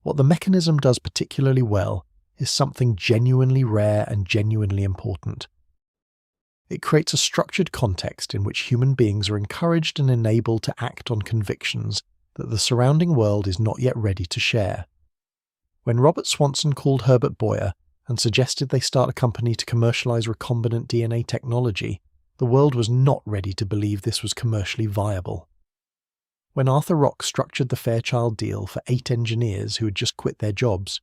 What the mechanism does particularly well is something genuinely rare and genuinely important. It creates a structured context in which human beings are encouraged and enabled to act on convictions that the surrounding world is not yet ready to share. When Robert Swanson called Herbert Boyer and suggested they start a company to commercialize recombinant DNA technology, the world was not ready to believe this was commercially viable. When Arthur Rock structured the Fairchild deal for 8 engineers who had just quit their jobs,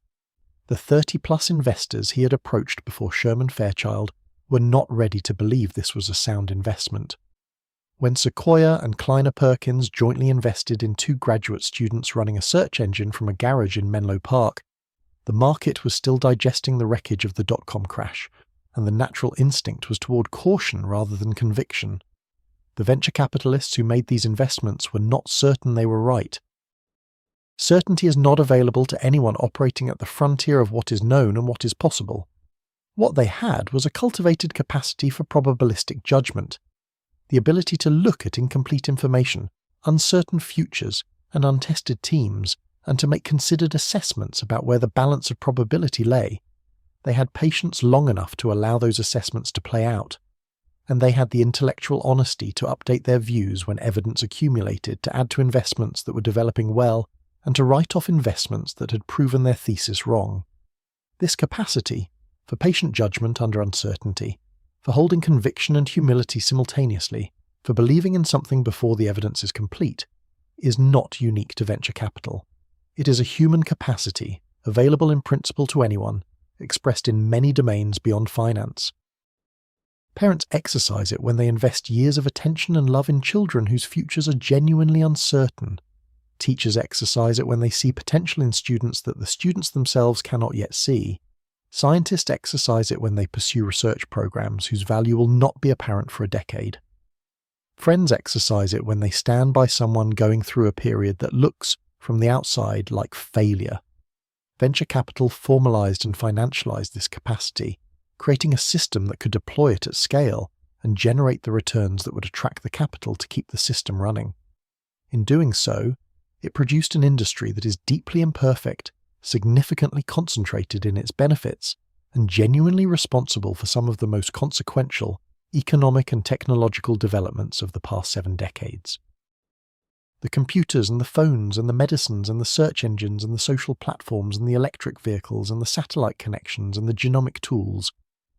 the 30-plus investors he had approached before Sherman Fairchild were not ready to believe this was a sound investment. When Sequoia and Kleiner Perkins jointly invested in 2 graduate students running a search engine from a garage in Menlo Park, the market was still digesting the wreckage of the dot-com crash, and the natural instinct was toward caution rather than conviction. The venture capitalists who made these investments were not certain they were right. Certainty is not available to anyone operating at the frontier of what is known and what is possible. What they had was a cultivated capacity for probabilistic judgment, the ability to look at incomplete information, uncertain futures, and untested teams, and to make considered assessments about where the balance of probability lay. They had patience long enough to allow those assessments to play out, and they had the intellectual honesty to update their views when evidence accumulated to add to investments that were developing well and to write off investments that had proven their thesis wrong. This capacity, for patient judgment under uncertainty, for holding conviction and humility simultaneously, for believing in something before the evidence is complete, is not unique to venture capital. It is a human capacity, available in principle to anyone, expressed in many domains beyond finance. Parents exercise it when they invest years of attention and love in children whose futures are genuinely uncertain. Teachers exercise it when they see potential in students that the students themselves cannot yet see. Scientists exercise it when they pursue research programs whose value will not be apparent for a decade. Friends exercise it when they stand by someone going through a period that looks, from the outside, like failure. Venture capital formalized and financialized this capacity, creating a system that could deploy it at scale and generate the returns that would attract the capital to keep the system running. In doing so, it produced an industry that is deeply imperfect, significantly concentrated in its benefits, and genuinely responsible for some of the most consequential economic and technological developments of the past 7 decades. The computers and the phones and the medicines and the search engines and the social platforms and the electric vehicles and the satellite connections and the genomic tools,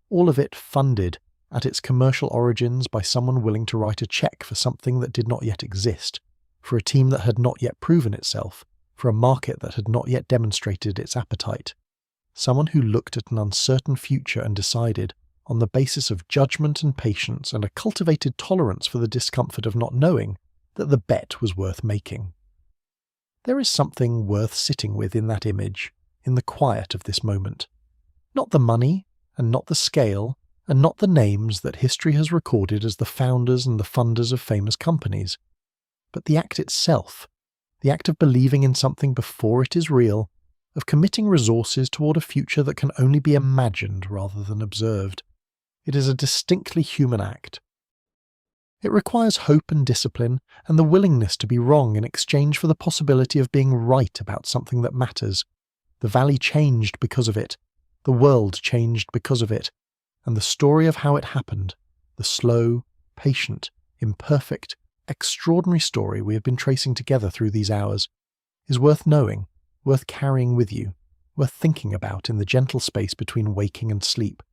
all of it funded at its commercial origins by someone willing to write a check for something that did not yet exist, for a team that had not yet proven itself, for a market that had not yet demonstrated its appetite. Someone who looked at an uncertain future and decided, on the basis of judgment and patience and a cultivated tolerance for the discomfort of not knowing, that the bet was worth making. There is something worth sitting with in that image, in the quiet of this moment. Not the money, and not the scale, and not the names that history has recorded as the founders and the funders of famous companies, but the act itself, the act of believing in something before it is real, of committing resources toward a future that can only be imagined rather than observed. It is a distinctly human act. It requires hope and discipline and the willingness to be wrong in exchange for the possibility of being right about something that matters. The valley changed because of it. The world changed because of it. And the story of how it happened, the slow, patient, imperfect, extraordinary story we have been tracing together through these hours, is worth knowing, worth carrying with you, worth thinking about in the gentle space between waking and sleep,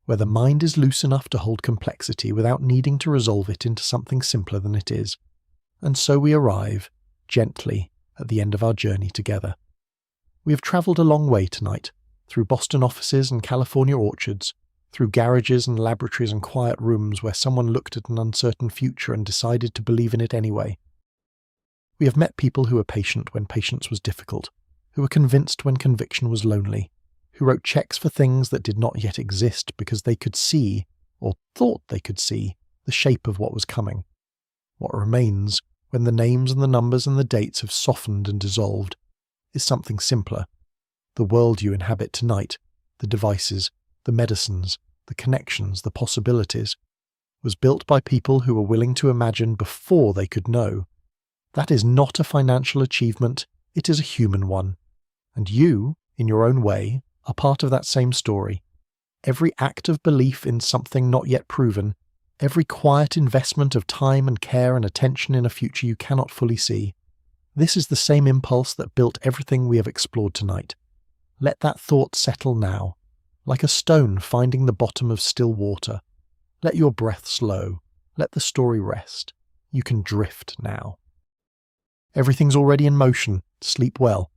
where the mind is loose enough to hold complexity without needing to resolve it into something simpler than it is. And so we arrive, gently, at the end of our journey together. We have travelled a long way tonight, through Boston offices and California orchards, through garages and laboratories and quiet rooms where someone looked at an uncertain future and decided to believe in it anyway. We have met people who were patient when patience was difficult, who were convinced when conviction was lonely, who wrote checks for things that did not yet exist because they could see, or thought they could see, the shape of what was coming. What remains, when the names and the numbers and the dates have softened and dissolved, is something simpler. The world you inhabit tonight, the devices, the medicines, the connections, the possibilities, was built by people who were willing to imagine before they could know. That is not a financial achievement, it is a human one. And you, in your own way, are part of that same story. Every act of belief in something not yet proven, every quiet investment of time and care and attention in a future you cannot fully see. This is the same impulse that built everything we have explored tonight. Let that thought settle now, like a stone finding the bottom of still water. Let your breath slow. Let the story rest. You can drift now. Everything's already in motion. Sleep well.